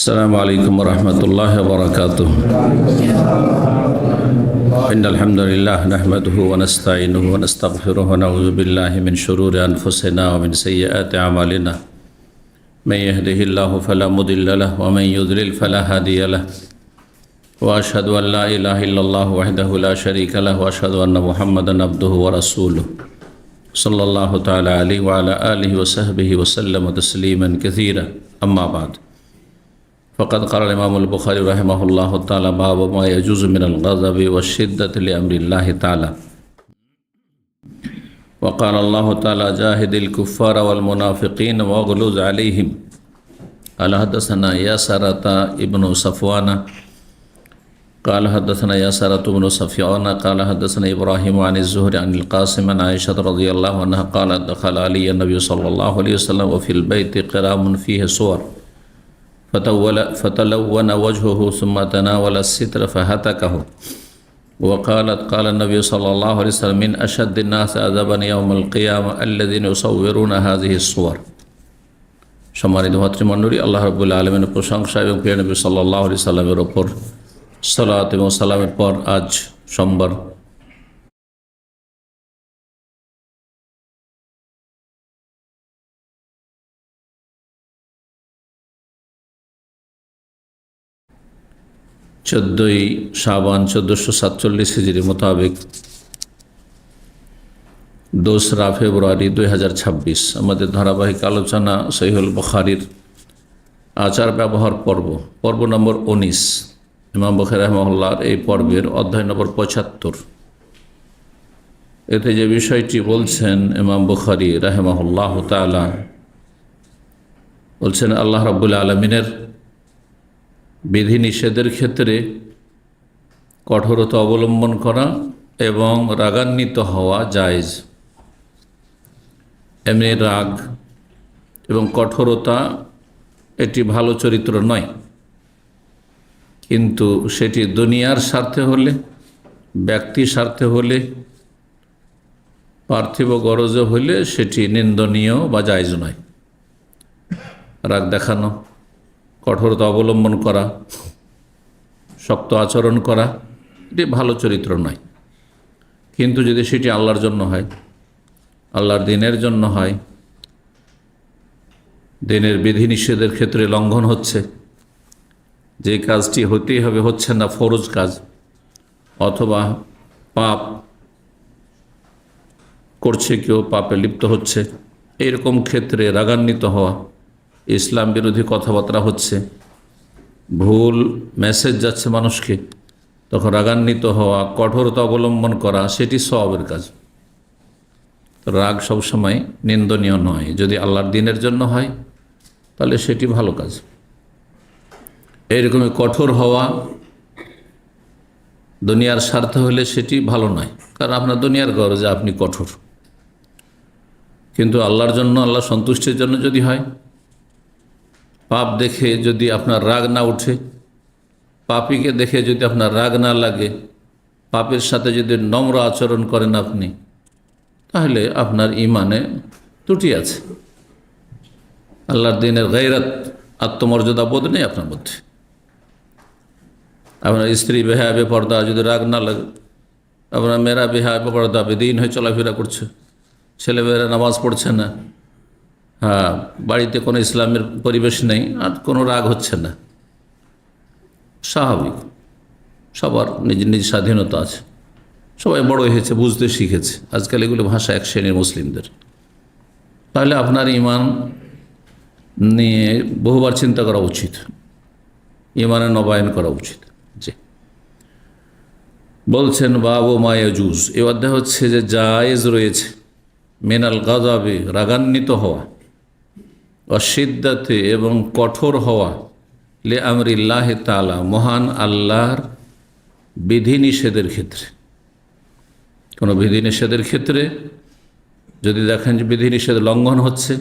السلام عليكم ورحمة الله وبركاته. إن الحمد لله نحمده ونستعينه ونستغفره ونعوذ بالله من شرور أنفسنا ومن سيئات أعمالنا. من يهده الله فلا مضل له ومن يضلل فلا هادي له. وأشهد أن لا إله إلا الله وحده لا شريك له وأشهد أن محمدا عبده ورسوله صلى الله تعالى عليه وعلى آله وصحبه وسلم تسليما كثيرا. أما بعد، فقد قال الإمام البخاري رحمه الله تعالى: باب ما يجوز من الغضب والشدة لأمر الله تعالى. وقال الله تعالى: جاهد الكفار والمنافقين واغلظ عليهم. قال حدثنا ياسرة ابن صفوان قال حدثنا ياسرة بن صفوان قال حدثنا إبراهيم عن الزهري عن القاسم عن عائشة رضي الله عنها قالت: دخل علي النبي صلى الله عليه وسلم وفي البيت قرام فيه صور فتلون وجهه ثم تناول الستر فهتكه. وقالت: قال النبي صلى الله عليه وسلم: من أشد الناس عذابا يوم القيامة الذين يصورون هذه الصور. সম্মানিত ভাতৃমণ্ডলী, আল্লাহ রাব্বুল আলামিনের প্রশংসা এবং প্রিয় নবী সাল্লাল্লাহু আলাইহি সাল্লামের উপর সালাত এবং সালামের পর আজ সোমবার চোদ্দই শাবান 1447 হিজরি মোতাবেক 2 ফেব্রুয়ারি 2026 আমাদের ধারাবাহিক আলোচনা সহিহুল বুখারীর আচার ব্যবহার পর্ব নম্বর 19। ইমাম বুখারী রাহিমাহুল্লাহর এই পর্বের অধ্যায় নম্বর 75। এতে যে বিষয়টি বলছেন ইমাম বুখারী রাহিমাহুল্লাহ তাআলা, বলছেন আল্লাহ রাব্বুল আলামিনের বিধিনিষেধের ক্ষেত্রে কঠোরতা অবলম্বন করা এবং রাগান্বিত হওয়া জায়েজ। এমনি রাগ এবং কঠোরতা এটি ভালো চরিত্র নয়, কিন্তু সেটি দুনিয়ার স্বার্থে হলে, ব্যক্তি স্বার্থে হলে, পার্থিব গরজে হলে সেটি নিন্দনীয় বা জায়েজ নয়। রাগ দেখানো, কঠোরতা অবলম্বন করা, শক্ত আচরণ করা এটি ভালো চরিত্র নয়। কিন্তু যদি সেটি আল্লাহর জন্য হয়, আল্লাহর দ্বীনের জন্য হয়, দ্বীনের বিধিনিষেধের ক্ষেত্রে লঙ্ঘন হচ্ছে, যে কাজটি হতেই হবে হচ্ছে না, ফরজ কাজ, অথবা পাপ করছে কেউ, পাপে লিপ্ত হচ্ছে, এইরকম ক্ষেত্রে রাগান্বিত হওয়া, ইসলাম বিরোধী কথাবার্তা হচ্ছে, ভুল মেসেজ যাচ্ছে মানুষকে, তখন রাগান্বিত হওয়া, কঠোরতা অবলম্বন করা সেটি সওয়াবের কাজ। রাগ সবসময় নিন্দনীয় নয়। যদি আল্লাহর দ্বীনের জন্য হয় তাহলে সেটি ভালো কাজ। এইরকমই কঠোর হওয়া দুনিয়ার স্বার্থ হলে সেটি ভালো নয়, কারণ আপনার দুনিয়ার গরজে আপনি কঠোর। কিন্তু আল্লাহর জন্য, আল্লাহ সন্তুষ্টির জন্য যদি হয়, পাপ দেখে যদি আপনার রাগ না উঠে, পাপীকে দেখে যদি আপনার রাগ না লাগে, পাপের সাথে যদি নম্র আচরণ করেন আপনি, তাহলে আপনার ঈমানে ত্রুটি আছে। আল্লাহর দ্বীনের গায়রাত, আত্মমর্যাদা বোধ নেই আপনার মধ্যে। আপনার স্ত্রী বেহায়া বেপর্দা, যদি রাগ না লাগে, আপনার মেয়েরা বেহায়া বেপর্দা বেদিন হয়ে চলাফেরা করছে, ছেলেমেয়েরা নামাজ পড়ছে না, হ্যাঁ, বাড়িতে কোনো ইসলামের পরিবেশ নেই, আর কোনো রাগ হচ্ছে না, স্বাভাবিক। সবার নিজ নিজ স্বাধীনতা আছে, সবাই বড় হয়েছে, বুঝতে শিখেছে। আজকাল এগুলো ভাষা এক শ্রেণীর মুসলিমদের। তাহলে আপনার ঈমান নিয়ে বহুবার চিন্তা করা উচিত, ঈমানের নবায়ন করা উচিত। জি, বলছেন বাবু মা ইয়াজুজ, এ অধ্যায় হচ্ছে যে জায়েজ রয়েছে মিনাল গাযাবি, রাগান্বিত হওয়া, অসিদ্দাতে এবং কঠোর হওয়া, লে আমরিল্লাহ তাআলা, মহান আল্লাহর বিধিনিষেধের ক্ষেত্রে। কোনো বিধিনিষেধের ক্ষেত্রে যদি দেখেন যে বিধিনিষেধ লঙ্ঘন হচ্ছে,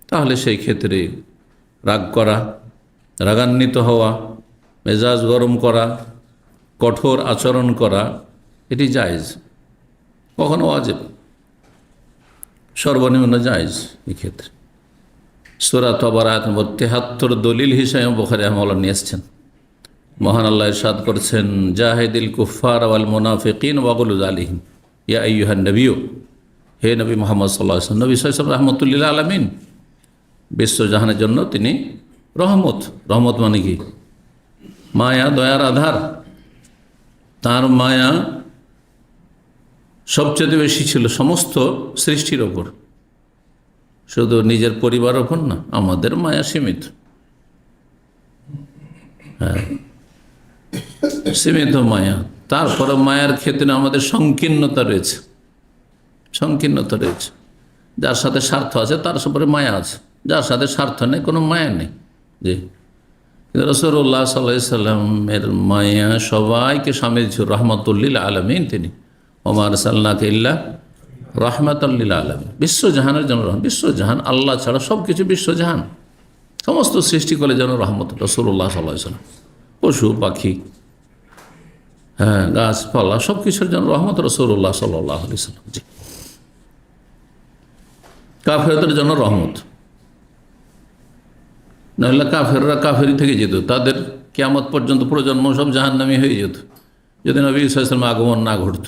তাহলে সেই ক্ষেত্রে রাগ করা, রাগান্বিত হওয়া, মেজাজ গরম করা, কঠোর আচরণ করা এটি জায়েজ, কখনো ওয়াজিব, সর্বনিম্ন জায়েজ। এক্ষেত্রে সূরা তবার আয়াত নম্বর 73 দলিল হিসেবে বুখারী রাহিমাহুল্লাহ নিয়ে এসেছেন। মহান আল্লাহ ইরশাদ করছেন, জাহিদিল কুফার ওয়াল মুনাফিকিন ওয়াগলুজ আলাইহিম ইয়া আইয়ুহান নবী, হে নবী মুহাম্মদ সাল্লাল্লাহু আলাইহি ওয়াসাল্লাম। নবী সাল্লাল্লাহু আলাইহি ওয়াসাল্লাম রাহমাতুল লিল আলামিন, বিশ্বজাহানের জন্য তিনি রহমত। রহমত মানে কি? মায়া, দয়ার আধার। তার মায়া সবচেয়ে বেশি ছিল সমস্ত সৃষ্টির ওপর, শুধু নিজের পরিবারের ওপর না। আমাদের মায়া সীমিত, হ্যাঁ সীমিত মায়া। তারপরে মায়ার ক্ষেত্রে আমাদের সংকীর্ণতা রয়েছে, সংকীর্ণতা রয়েছে। যার সাথে স্বার্থ আছে তার উপরে মায়া আছে, যার সাথে স্বার্থ নেই কোনো মায়া নেই। জি, কিন্তু রাসূলুল্লাহ সাল্লাল্লাহু আলাইহি সাল্লামের মায়া সবাইকে শামিল ছিল। রাহমাতুল লিল আলামিন তিনি, ওমা আরসালনাকা ইল্লা রাহমাতাল লিল আলামিন, বিশ্বজাহানের জন্য। বিশ্বজাহান আল্লাহ ছাড়া সব কিছু বিশ্বজাহান, সমস্ত সৃষ্টি করে যেন রহমত। রাসূলুল্লাহ সাল্লাল্লাহু আলাইহি সাল্লাম, পশু পাখি, হ্যাঁ গাছপালা, সব কিছুর জন্য রহমত রাসূলুল্লাহ সাল্লাল্লাহু আলাইহি সাল্লাম। জি, কাফেরদের জন্য রহমত, নাহলে কাফেররা কাফেরি থেকে যেত, তাদের কিয়ামত পর্যন্ত প্রজন্ম সব জাহান্নামী হয়ে যেত যদি নবী সাল্লাল্লাহু আলাইহি ওয়াসাল্লাম আগমন না ঘটত।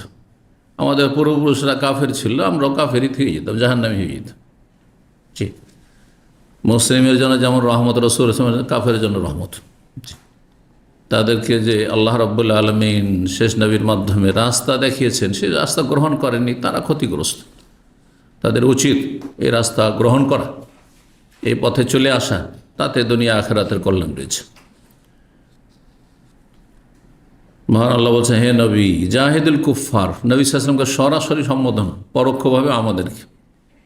আমাদের পূর্বপুরুষরা কাফের ছিল, আমরাও কাফেরি থেকে যেতাম, জাহান্নামী হয়ে যেত। জি, মুসলিমের জন্য যেমন রহমত, রাসূল কাফের জন্য রহমত। তাদেরকে যে আল্লাহ রাব্বুল আলামিন শেষ নবীর মাধ্যমে রাস্তা দেখিয়েছেন, সেই রাস্তা গ্রহণ করেননি, তারা ক্ষতিগ্রস্ত। তাদের উচিত এই রাস্তা গ্রহণ করা, এই পথে চলে আসা, তাতে দুনিয়া আখিরাতের কল্যাণ রয়েছে। মহান আল্লাহ বলছেন, হে নবী জাহিদুল কুফার। নবী সাল্লাল্লাহু আলাইহি ওয়াসাল্লামকে সরাসরি সম্বোধন, পরোক্ষভাবে আমাদেরকে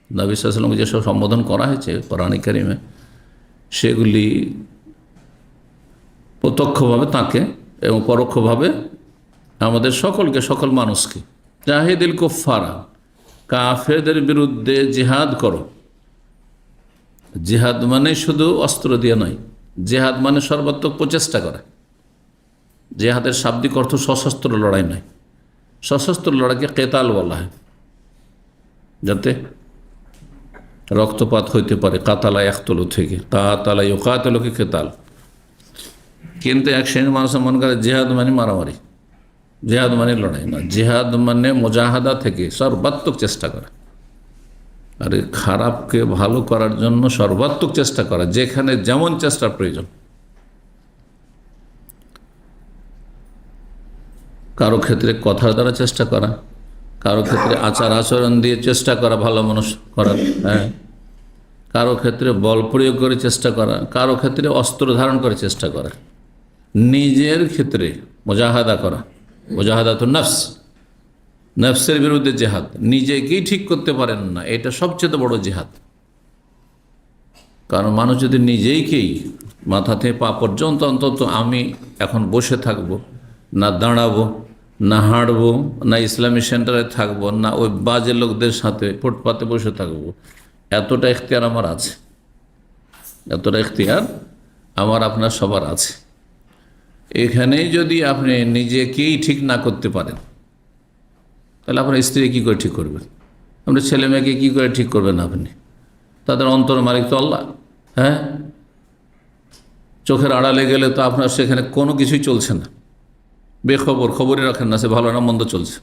নবী সাল্লাল্লাহু আলাইহি ওয়াসাল্লামকে যেসব সম্বোধন করা হয়েছে কোরআন কারীমে, সেগুলি প্রত্যক্ষভাবে তাকে এবং পরোক্ষভাবে আমাদের সকলকে, সকল মানুষকে। জাহিদুল কুফারা, কাফেরদের বিরুদ্ধে জিহাদ করো। জিহাদ মানে শুধু অস্ত্র দিয়ে নয়, জিহাদ মানে সর্বাত্মক প্রচেষ্টা করা। জিহাদের শাব্দিক অর্থ সশস্ত্র লড়াই নয়, সশস্ত্র লড়াইকে কেতাল বলা হয়, যাতে রক্তপাত হইতে পারে। কাতালা ইয়াকতুলু থেকে, কাতালা ইউকাতিলুকে কেতাল। কিন্তু এক শ্রেণীর মানুষ মনে করে জিহাদ মানে মারামারি, জিহাদ মানে লড়াই না। জিহাদ মানে মুজাহাদা থেকে সর্বাত্মক চেষ্টা করা, আর খারাপকে ভালো করার জন্য সর্বাত্মক চেষ্টা করা, যেখানে যেমন চেষ্টার প্রয়োজন। কারো ক্ষেত্রে কথার দ্বারা চেষ্টা করা, কারো ক্ষেত্রে আচার আচরণ দিয়ে চেষ্টা করা ভালো মানুষ করার, হ্যাঁ, কারো ক্ষেত্রে বল প্রয়োগ করে চেষ্টা করা, কারো ক্ষেত্রে অস্ত্র ধারণ করে চেষ্টা করা। নিজের ক্ষেত্রে মুজাহাদা করা, মুজাহাদাতুন নফস, নফসের বিরুদ্ধে জেহাদ। নিজেকেই ঠিক করতে পারেন না, এটা সবচেয়ে বড় জেহাদ। কারণ মানুষ যদি নিজেইকেই মাথা থেকে পা পর্যন্ত অন্তত আমি এখন বসে থাকবো, না দাঁড়াবো, না হাঁটবো, না ইসলামী সেন্টারে থাকবো, না ওই বাজে লোকদের সাথে ফুটপাতে বসে থাকবো, এতটা ইখতিয়ার আমার আছে, এতটা ইখতিয়ার আমার আপনার সবার আছে। এখানেই যদি আপনি নিজেকেই ঠিক না করতে পারেন, তাহলে আপনার স্ত্রী কী করে ঠিক করবেন? আপনার ছেলে মেয়েকে কী করে ঠিক করবেন আপনি? তাদের অন্তর মালিক তো আল্লাহ। হ্যাঁ, চোখের আড়ালে গেলে তো আপনার সেখানে কোনো কিছুই চলছে না, বেখবর, খবরই রাখেন না, সে ভালো না মন্দ চলছে।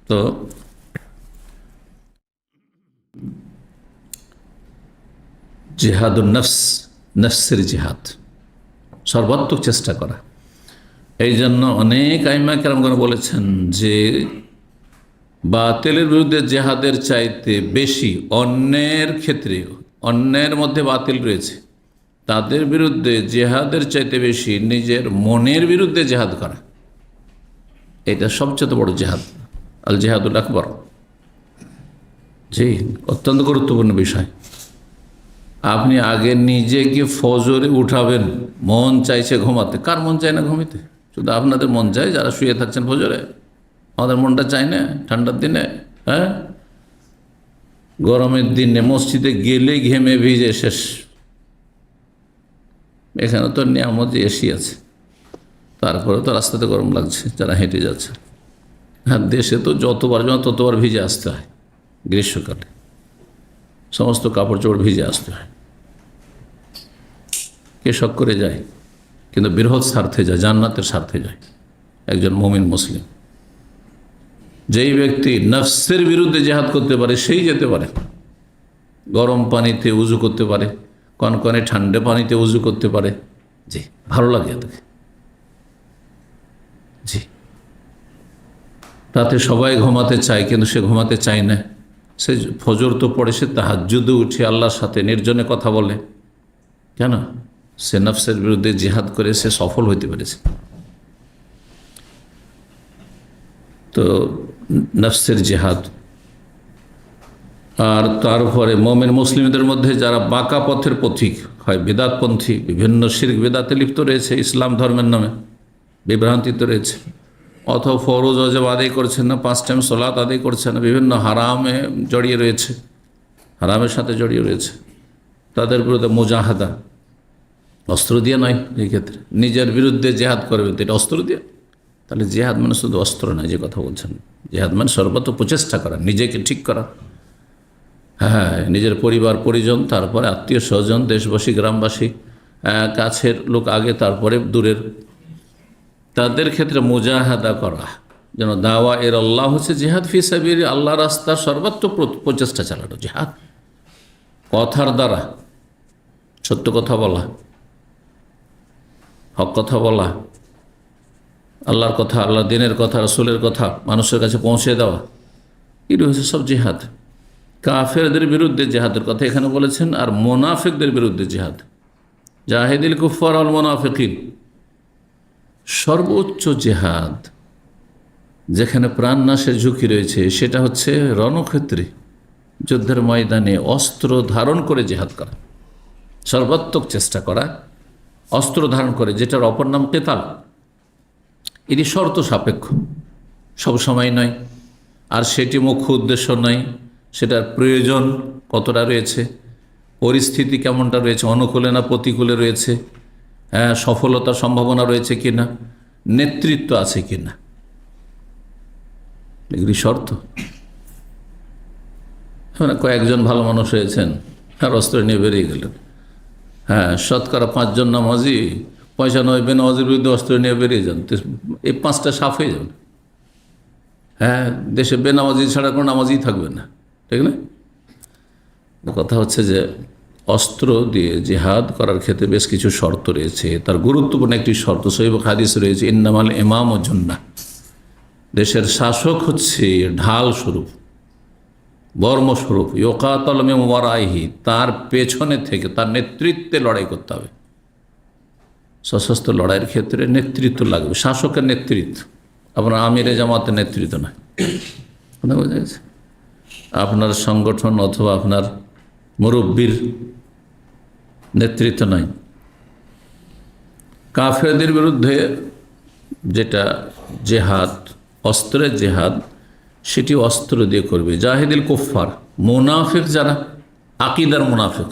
তো জিহাদুন নফস, নফসের জিহাদ, সর্বাত্মক চেষ্টা করা। এই জন্য অনেক আইমা কেরামগণ বলেছেন যে বাতিলের বিরুদ্ধে জেহাদের চাইতে বেশি অন্যের ক্ষেত্রে, অন্যের মধ্যে বাতিল রয়েছে, তাদের বিরুদ্ধে জেহাদের চাইতে বেশি নিজের মনের বিরুদ্ধে জেহাদ করা, এটা সবচেয়ে বড় জেহাদ, আল জেহাদুল আকবর। জি, অত্যন্ত গুরুত্বপূর্ণ বিষয়। আপনি আগে নিজেকে ফজরে উঠাবেন, মন চাইছে ঘুমাতে। কার মন চায় না ঘুমিতে? শুধু আপনাদের মন চায় যারা শুয়ে থাকছেন ফজরে, আমাদের মনটা চায় না ঠান্ডার দিনে। হ্যাঁ, গরমের দিনে মসজিদে গেলে ঘেমে ভিজে শেষ। এখানে তো নিয়ামত এসি আছে, তারপরে তো রাস্তাতে গরম লাগছে যারা হেঁটে যাচ্ছে। হ্যাঁ, দেশে তো যতবার যেন ততবার ভিজে আসতে হয়, গ্রীষ্মকালে সমস্ত কাপড় চোপড় ভিজে আসতে হয়। কে শখ করে যায়? কিন্তু বৃহৎ স্বার্থে যায়, জান্নাতের স্বার্থে যায় একজন মুমিন মুসলিম। যেই ব্যক্তি নফসের বিরুদ্ধে জিহাদ করতে পারে সেই যেতে পারে। গরম পানিতে উজু করতে পারে, কনকনে ঠান্ডা পানিতে উজু করতে পারে। জি, ভালো লাগে তাকে। জি, তাতে সবাই ঘুমাতে চায়, কিন্তু সে ঘুমাতে চায় না। সে ফজর তো পড়ে, সে তাহাজ্জুদে উঠে আল্লাহর সাথে নির্জনে কথা বলে। কেন? সে নফসের বিরুদ্ধে জিহাদ করে সে সফল হইতে পেরেছে। তো নফসের জিহাদ। আর তারপরে মুমিন মুসলিমদের মধ্যে যারা বাঁকা পথের পথিক হয়, বিদাতপন্থী, বিভিন্ন শিরক বিদাতে লিপ্ত রয়েছে, ইসলাম ধর্মের নামে বিভ্রান্তিতে রয়েছে, অথবা ফরজ ওয়াজিব আদায় করছেন না, 5 টাইম সালাত আদায় করছে না, বিভিন্ন হারামে জড়িয়ে রয়েছে, হারামের সাথে জড়িয়ে রয়েছে, তাদের বিরুদ্ধে মুজাহাদা, অস্ত্র দিয়ে নয়, এই ক্ষেত্রে নিজের বিরুদ্ধে জেহাদ করবে, তো এটা অস্ত্র দিয়ে? তাহলে জেহাদ মানে শুধু অস্ত্র নয়, যে কথা বলছেন। জেহাদ মানে সর্বত প্রচেষ্টা করা, নিজেকে ঠিক করা। হ্যাঁ, নিজের পরিবার পরিজন, তারপরে আত্মীয় স্বজন, দেশবাসী, গ্রামবাসী, কাছের লোক আগে, তারপরে দূরের, তাদের ক্ষেত্রে মুজাহাদা করা। যেন দাওয়া এর আল্লাহ হচ্ছে জিহাদ ফি সাবিল, আল্লাহ রাস্তার সর্বাত্মক প্রচেষ্টা চালানো জিহাদ। কথার দ্বারা সত্য কথা বলা, হক কথা বলা, আল্লাহর কথা, আল্লাহ দিনের কথা, রাসূলের কথা মানুষের কাছে পৌঁছে দেওয়া, এটি হচ্ছে সব জিহাদ। কাফেরদের বিরুদ্ধে জিহাদের কথা এখানে বলেছেন। আর মুনাফিকদের বিরুদ্ধে জিহাদ, জাহিদিল কুফার আল মুনাফিকিন, সর্বোচ্চ জিহাদ, যেখানে প্রাণ নাশের ঝুঁকি রয়েছে, সেটা হচ্ছে রণক্ষেত্রে, যুদ্ধের ময়দানে অস্ত্র ধারণ করে জিহাদ করা, সর্বাত্মক চেষ্টা করা অস্ত্র ধারণ করে, যেটার অপর নাম কেতাল। এটি শর্ত সাপেক্ষ, সব সময় নয়, আর সেটি মুখ্য উদ্দেশ্য নয়। সেটার প্রয়োজন কতটা রয়েছে, পরিস্থিতি কেমনটা রয়েছে, অনুকূলে না প্রতিকূলে রয়েছে, হ্যাঁ, সফলতার সম্ভাবনা রয়েছে কিনা, নেতৃত্ব আছে কিনা, এগুলি শর্ত। কয়েকজন ভালো মানুষ হয়েছেন আর অস্ত্র নিয়ে বেরিয়ে গেলেন। হ্যাঁ, শতকরা 5 জন নামাজি, 95 বেনামাজির বিরুদ্ধে অস্ত্র নিয়ে বেরিয়ে যান, এই 5টা সাফ হয়ে যাবেন। হ্যাঁ, দেশে বেনামাজি ছাড়া কোনো নামাজই থাকবে না, ঠিক না? কথা হচ্ছে যে অস্ত্র দিয়ে জিহাদ করার ক্ষেত্রে বেশ কিছু শর্ত রয়েছে। তার গুরুত্বপূর্ণ একটি শর্ত সহিহ হাদিস রয়েছে, ইন্নামাল ইমাম ও জুন্নাহ, দেশের শাসক হচ্ছে ঢাল স্বরূপ, বর্মস্বরূপ, ইউকাতাল মিন ওয়ারাইহি, তার পেছনে থেকে, তার নেতৃত্বে লড়াই করতে হবে। সশস্ত্র লড়াইয়ের ক্ষেত্রে নেতৃত্ব লাগবে, শাসকের নেতৃত্ব, আপনার আমিরে জামাতের নেতৃত্ব নয়। কথা বোঝা গেছে? আপনার সংগঠন অথবা আপনার মুরব্বীর নেতৃত্ব নয়। কাফেরদের বিরুদ্ধে যেটা জেহাদ, অস্ত্রের জেহাদ, সেটি অস্ত্র দিয়ে করবে। জাহিদিল কুফার, মুনাফিক যারা, আকিদার মুনাফিক,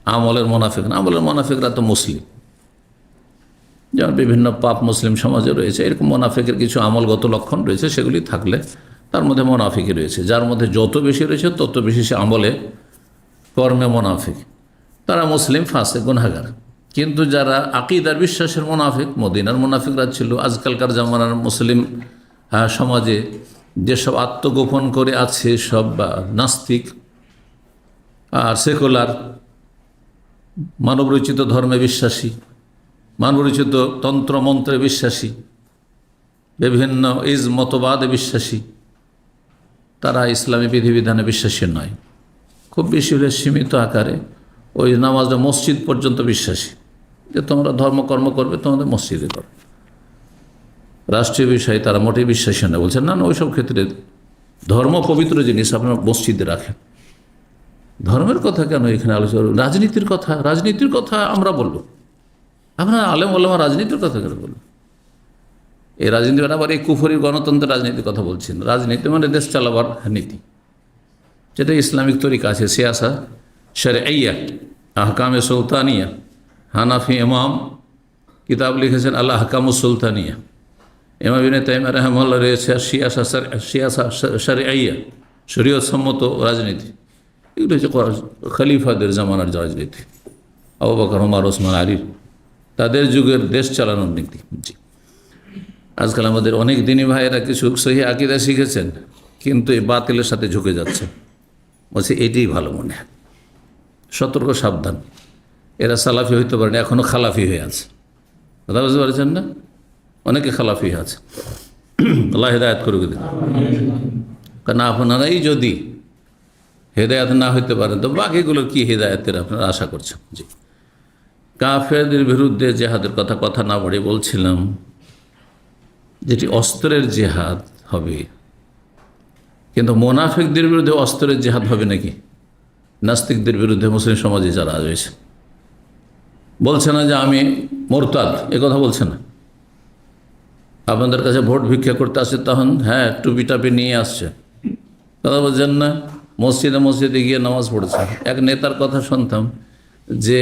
আমলের মুনাফিক না। আমলের মুনাফিকরা তো মুসলিম, যেমন বিভিন্ন পাপ মুসলিম সমাজে রয়েছে, এরকম মুনাফিকের কিছু আমলগত লক্ষণ রয়েছে, সেগুলি থাকলে তার মধ্যে মুনাফিকই রয়েছে। যার মধ্যে যত বেশি রয়েছে তত বেশি সে আমলে কর্মে মুনাফিক, তারা মুসলিম, ফাসিক, গুনাহগার। কিন্তু যারা আকিদার বিশ্বাসের মুনাফিক, মদিনার মুনাফিকরা ছিল। আজকালকার জামানার মুসলিম সমাজে যেসব আত্মগোপন করে আছে, সব নাস্তিক আর সেকুলার, মানবরচিত ধর্মে বিশ্বাসী, মানবরচিত তন্ত্রমন্ত্রে বিশ্বাসী, বিভিন্ন মতবাদে বিশ্বাসী, তারা ইসলামী বিধিবিধানে বিশ্বাসী নয়। খুব বেশি হলে সীমিত আকারে ওই নামাজটা মসজিদ পর্যন্ত বিশ্বাসী, যে তোমরা ধর্মকর্ম করবে তোমাদের মসজিদে করো। রাষ্ট্রীয় বিষয়ে তারা মোটেই বিশ্বাসী নয়। বলছেন না, ওইসব ক্ষেত্রে ধর্ম পবিত্র জিনিস আপনার মসজিদে রাখেন। ধর্মের কথা কেন এখানে আলোচনা? রাজনীতির কথা আমরা বলবো, আপনার আলেম ওলামা রাজনীতির কথা কেন বলবো? এই রাজনীতি মানে আবার এই কুফরি গণতন্ত্রের রাজনীতির কথা বলছেন। রাজনীতি মানে দেশ চালাবার নীতি, যেটা ইসলামিক তরিকা আছে, সিয়াসা শরঈয়া, আহকামে সুলতানিয়া। হানাফি ইমাম কিতাব লিখেছেন আল আহকামুস সুলতানিয়া। ইমাম ইবনে তাইমিয়া রাহিমাহুল্লাহ রয়েছে সিয়াসা শরঈয়া, শরীয়ত সম্মত রাজনীতি। এগুলো হচ্ছে খলিফাদের জামানার রাজনীতি। আবু বকর, ওমর, ওসমান, আলীর, তাদের যুগের দেশ চালানোর নীতি। জি, আজকাল আমাদের অনেক দিনী ভাইয়েরা কিছু সহি আকীদা শিখেছেন, কিন্তু এই বাতিলের সাথে ঝুঁকে যাচ্ছে, বলছে এটাই ভালো মনে হয়। সতর্ক, সাবধান, এরা সালাফি হইতে পারেন, এখনও খালাফি হয়ে আছে। কথা বুঝতে পারছেন না? অনেকে খালাফি আছে। আল্লাহ হেদায়েত করুক দিন। কারণ আপনারাই যদি হেদায়েত না হইতে পারেন তো বাকিগুলোর কি হেদায়েতের আপনারা আশা করছেন? জি, কাফেরদের বিরুদ্ধে জেহাদের কথা না বলে বলছিলাম, যেটি অস্ত্রের জেহাদ হবে, কিন্তু মোনাফিকদের বিরুদ্ধে অস্ত্রের জেহাদ হবে নাকি? নাস্তিকদের বিরুদ্ধে মুসলিম সমাজে যারা রয়েছে, বলছে না যে আমি মোরতাদ, এ কথা বলছে না। আপনাদের কাছে ভোট ভিক্ষা করতে আসে, তখন হ্যাঁ টুপি টাপি নিয়ে আসছে, কথা বলছেন না। মসজিদে গিয়ে নামাজ পড়েছে। এক নেতার কথা শুনতাম যে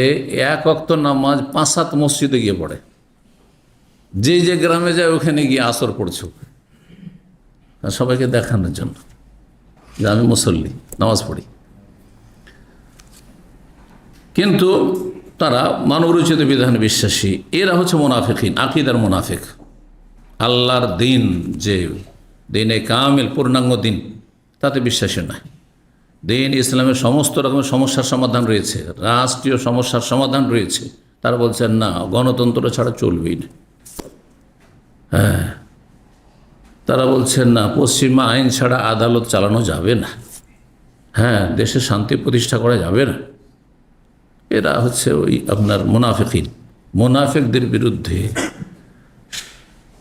1 ওয়াক্ত নামাজ 5-7 মসজিদে গিয়ে পড়ে, যে গ্রামে যায় ওখানে গিয়ে আসর পড়ছে, সবাইকে দেখানোর জন্য যে আমি মুসল্লি, নামাজ পড়ি। কিন্তু তারা মানবরচিত বিধানে বিশ্বাসী। এরা হচ্ছে মুনাফিকিন, আকীদার মুনাফিক। আল্লাহর দিন, যে দিনে কামিল, পূর্ণাঙ্গ দিন, তাতে বিশ্বাসী নয়। দিন ইসলামের সমস্ত রকমের সমস্যার সমাধান রয়েছে, রাষ্ট্রীয় সমস্যার সমাধান রয়েছে, তারা বলছেন না, গণতন্ত্র ছাড়া চলবেই না। হ্যাঁ, তারা বলছেন না, পশ্চিমা আইন ছাড়া আদালত চালানো যাবে না। হ্যাঁ, দেশে শান্তি প্রতিষ্ঠা করা যাবে না। এরা হচ্ছে ওই আপনার মুনাফিকিন। মুনাফিকদের বিরুদ্ধে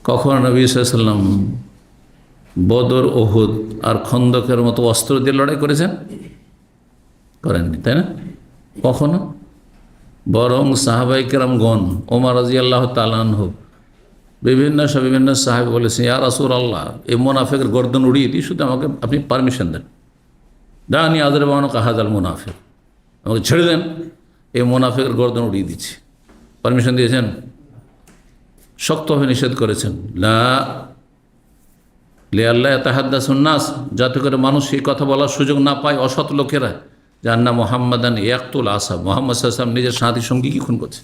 কখন নবী সাল্লাল্লাহু আলাইহি ওয়াসাল্লাম বদর, উহুদ আর খন্দকের মতো অস্ত্র দিয়ে লড়াই করেছেন? করেননি, তাই না? কখনো। বরং সাহাবায়ে কেরামগণ, ওমর রাদিয়াল্লাহু তাআলা আনহু, বিভিন্ন সাহাবী বলেছেন, ইয়া রাসূলুল্লাহ, এই মুনাফিকের গর্দন উড়িয়ে দিই, শুধু আমাকে আপনি পারমিশন দেন। দানি আযরবানু কাহাজাল মুনাফিক, আমাকে ছেড়ে দেন, এই মুনাফিকের গর্দন উড়িয়ে দিচ্ছি। পারমিশন দিয়েছেন? শক্তভাবে নিষেধ করেছেন। লা লিআল্লা ইয়াতাহাদ্দাসুন নাস, যাতে করে মানুষ এই কথা বলার সুযোগ না পায়, অসৎ লোকেরা, জান্না মুহাম্মাদান ইয়াকতুল আসাব, মুহাম্মদ সাল্লাল্লাহু আলাইহি ওয়াসাল্লাম নিজের সাথী সঙ্গী কি খুন করছে।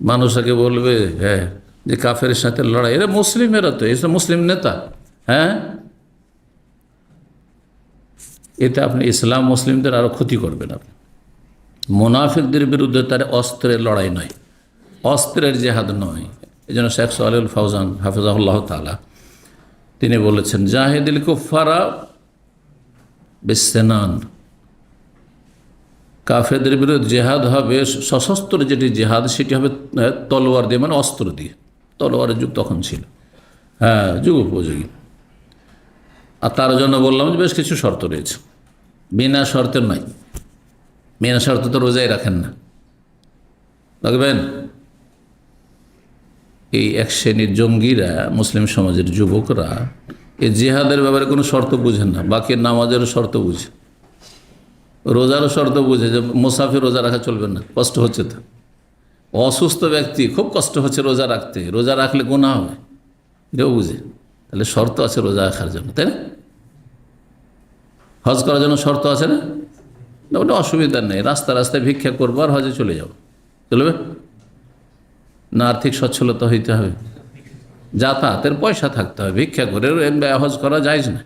মানুষ আগে বলবে হ্যাঁ যে কাফের সাথে লড়াই, এরা মুসলিমেরা, তো এসব মুসলিম নেতা। হ্যাঁ, এতে আপনি ইসলাম মুসলিমদের আরও ক্ষতি করবেন। আপনি মুনাফিকদের বিরুদ্ধে তার অস্ত্রের লড়াই নয়, অস্ত্রের জেহাদ নয়। এই জন্য শেখ সালেহুল ফাওজান হাফিজাহুল্লাহ তাআলা তিনি বলেছেন, জাহিদিল কুফারা বিসসিনান, কাফেরদের বিরুদ্ধে জেহাদ হবে, সশস্ত্র যেটি জেহাদ সেটি হবে তলোয়ার দিয়ে, মানে অস্ত্র দিয়ে। তলোয়ারের যুগ তখন ছিল, হ্যাঁ, যুগ উপযোগী। আর তার জন্য বললাম যে বেশ কিছু শর্ত রয়েছে, বিনা শর্তের নয়। বিনা শর্ত তো রোজাই রাখেন না, রাখবেন? এই এক শ্রেণীর জঙ্গিরা, মুসলিম সমাজের যুবকরা, এই জিহাদের ব্যাপারে কোনো শর্ত বুঝেন না, বাকি নামাজেরও শর্ত বুঝে, রোজারও শর্ত বুঝে, যে মুসাফির রোজা রাখা চলবে না, কষ্ট হচ্ছে। তো অসুস্থ ব্যক্তি খুব কষ্ট হচ্ছে রোজা রাখতে, রোজা রাখলে গুনাহ হবে, এটাও বুঝে। তাহলে শর্ত আছে রোজা রাখার জন্য, তাই না? হজ করার জন্য শর্ত আছে না? ওটা অসুবিধা নেই, রাস্তায় ভিক্ষা করবো আর হজে চলে যাবো, চলবে না? আর্থিক সচ্ছলতা হইতে হবে, যাতায়াতের পয়সা থাকতে হবে, ভিক্ষা করে হজ করা যায় না।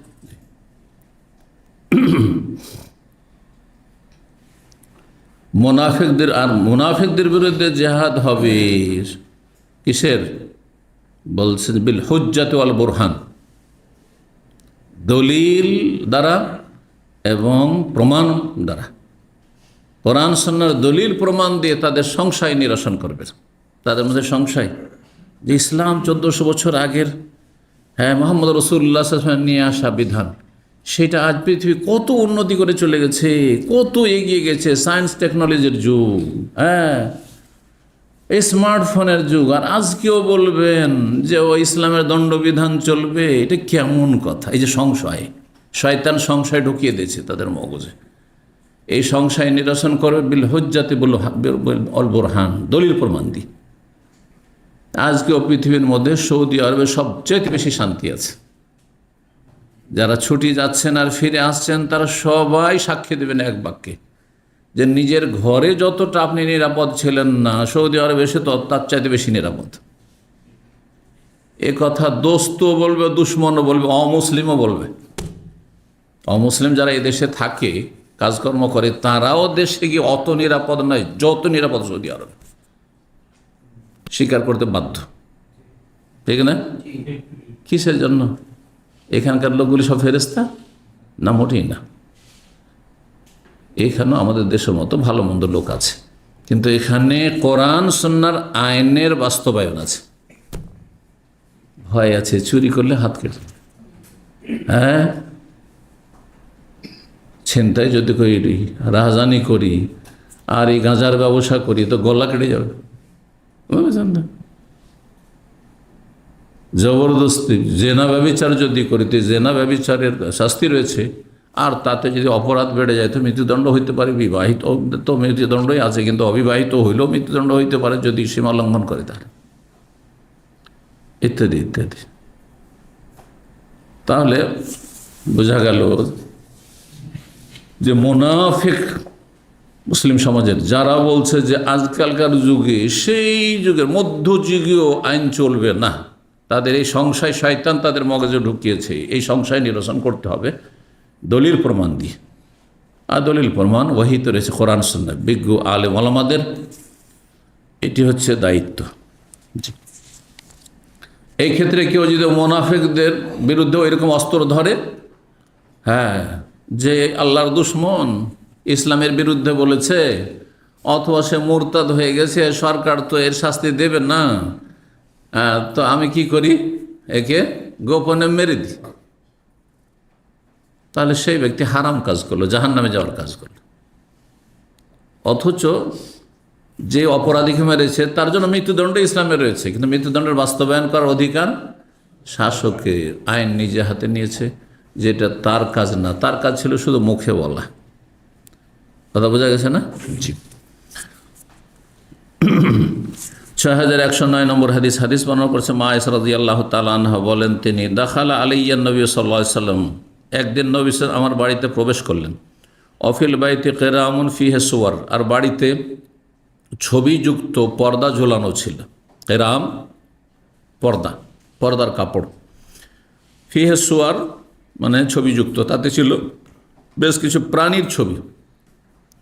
মুনাফিকদের বিরুদ্ধে জেহাদ হবে কিসের? বলছেন বিল হুজ্জাত ওয়াল বুরহান, দলিল দ্বারা এবং প্রমাণ দ্বারা। কোরআন সুন্নাহর দলিল প্রমাণ দিয়ে তাদের সংশয় নিরসন করবে। তাদের মধ্যে সংশয় যে ইসলাম 1400 বছর আগের, হ্যাঁ, মুহাম্মদ রাসূলুল্লাহ সাল্লাল্লাহু আলাইহি ওয়াসাল্লাম নিয়ে আসা বিধান, সেটা আজ পৃথিবী কত উন্নতি করে চলে গেছে, কত এগিয়ে গেছে, সায়েন্স টেকনোলজির যুগ, হ্যাঁ, স্মার্টফোনের যুগ, আর আজকেও বলবেন যে ও ইসলামের দণ্ডবিধান চলবে, এটা কেমন কথা? এই যে সংশয়, শয়তান সংশয় ঢুকিয়ে দিয়েছে তাদের মগজে। এই সংশয় নিরসন করবে বিল হুজ্জাতি ওয়াল বুরহান, দলিল প্রমাণ দিয়ে। আজকেও পৃথিবীর মধ্যে সৌদি আরবে সবচেয়ে বেশি শান্তি আছে। যারা ছুটি যাচ্ছেন আর ফিরে আসছেন, তারা সবাই সাক্ষী দেবেন এক বাক্যে যে নিজের ঘরে যতটা আপনি নিরাপদ ছিলেন না, সৌদি আরবে এসে তো তার চাইতে বেশি নিরাপদ। এ কথা দোস্তও বলবে, দুশ্মনও বলবে, অমুসলিমও বলবে। অমুসলিম যারা এদেশে থাকে, কাজকর্ম করে, তারাও দেশে গিয়ে অত নিরাপদ নয় যত নিরাপদ সৌদি আরব, স্বীকার করতে বাধ্য, ঠিক না? কিসের জন্য? এখানকার লোকগুলি সব ফেরেশতা? না, মোটেই না। এখানেও আমাদের দেশের মতো ভালো মন্দ লোক আছে, কিন্তু এখানে কোরআন সুন্নাহর আইনের বাস্তবায়ন আছে। ভয় আছে, চুরি করলে হাত কেটে, হ্যাঁ, ছিনতাই যদি করি, রাহাজানি করি, আর এই গাঁজার ব্যবসা করি, তো গলা কেটে যাবে, বুঝলেন না? জবরদস্তি জেনা ব্যভিচার যদি করি, তো জেনা ব্যভিচারের শাস্তি রয়েছে, আর তাতে যদি অপরাধ বেড়ে যায় তো মৃত্যুদণ্ড হইতে পারে। বিবাহিত তো মৃত্যুদণ্ডই আছে, কিন্তু অবিবাহিত হইলেও মৃত্যুদণ্ড হইতে পারে যদি সীমা লঙ্ঘন করে, তাহলে ইত্যাদি ইত্যাদি। তাহলে বোঝা গেল যে মুনাফিক মুসলিম সমাজের যারা বলছে যে আজকালকার যুগে সেই যুগের মধ্যযুগীয় আইন চলবে না, তাদের এই সংশয় শয়তান তাদের মগজে ঢুকিয়েছে। এই সংশয় নিরসন করতে হবে দলিল প্রমাণ দিয়ে, আর দলিল প্রমাণ ওয়াহিতে রয়েছে কোরআন সুন্নাহ, বিজ্ঞ আলেম ওলামাদের। এটি হচ্ছে দায়িত্ব। এই ক্ষেত্রে কেউ যদি মুনাফিকদের বিরুদ্ধে এরকম অস্ত্র ধরে, হ্যাঁ, যে আল্লাহর দুশ্মন, ইসলামের বিরুদ্ধে বলেছে, অথবা সে মুরতাদ হয়ে গেছে, সরকার তো এর শাস্তি দেবে না, তো আমি কি করি, একে গোপনে মেরে দিই, তাহলে সেই ব্যক্তি হারাম কাজ করলো, জাহান্নামে যাওয়ার কাজ করলো। অথচ যে অপরাধীকে মেরেছে তার জন্য মৃত্যুদণ্ড ইসলামে রয়েছে, কিন্তু মৃত্যুদণ্ডের বাস্তবায়ন করার অধিকার শাসকের। আইন নিজে হাতে নিয়েছে, যেটা তার কাজ না, তার কাজ ছিল শুধু মুখে বলা। কথা বোঝা গেছে না? জি। 6109 নম্বর হাদিস। হাদিস বর্ণনা করেছে মা আয়েশা রাদিয়াল্লাহু তাআলা আনহা বলেন, তিনি দাখালা আলাইয়া নবী সাল্লাল্লাহু আলাইহি সাল্লাম, একদিন নবী আমার বাড়িতে প্রবেশ করলেন। অফিল বাইতে কেরামুন ফিহে সুয়ার, আর বাড়িতে ছবিযুক্ত পর্দা ঝোলানো ছিল। কেরাম পর্দা, পর্দার কাপড়। ফিহে সুয়ার মানে ছবিযুক্ত, তাতে ছিল বেশ কিছু প্রাণীর ছবি।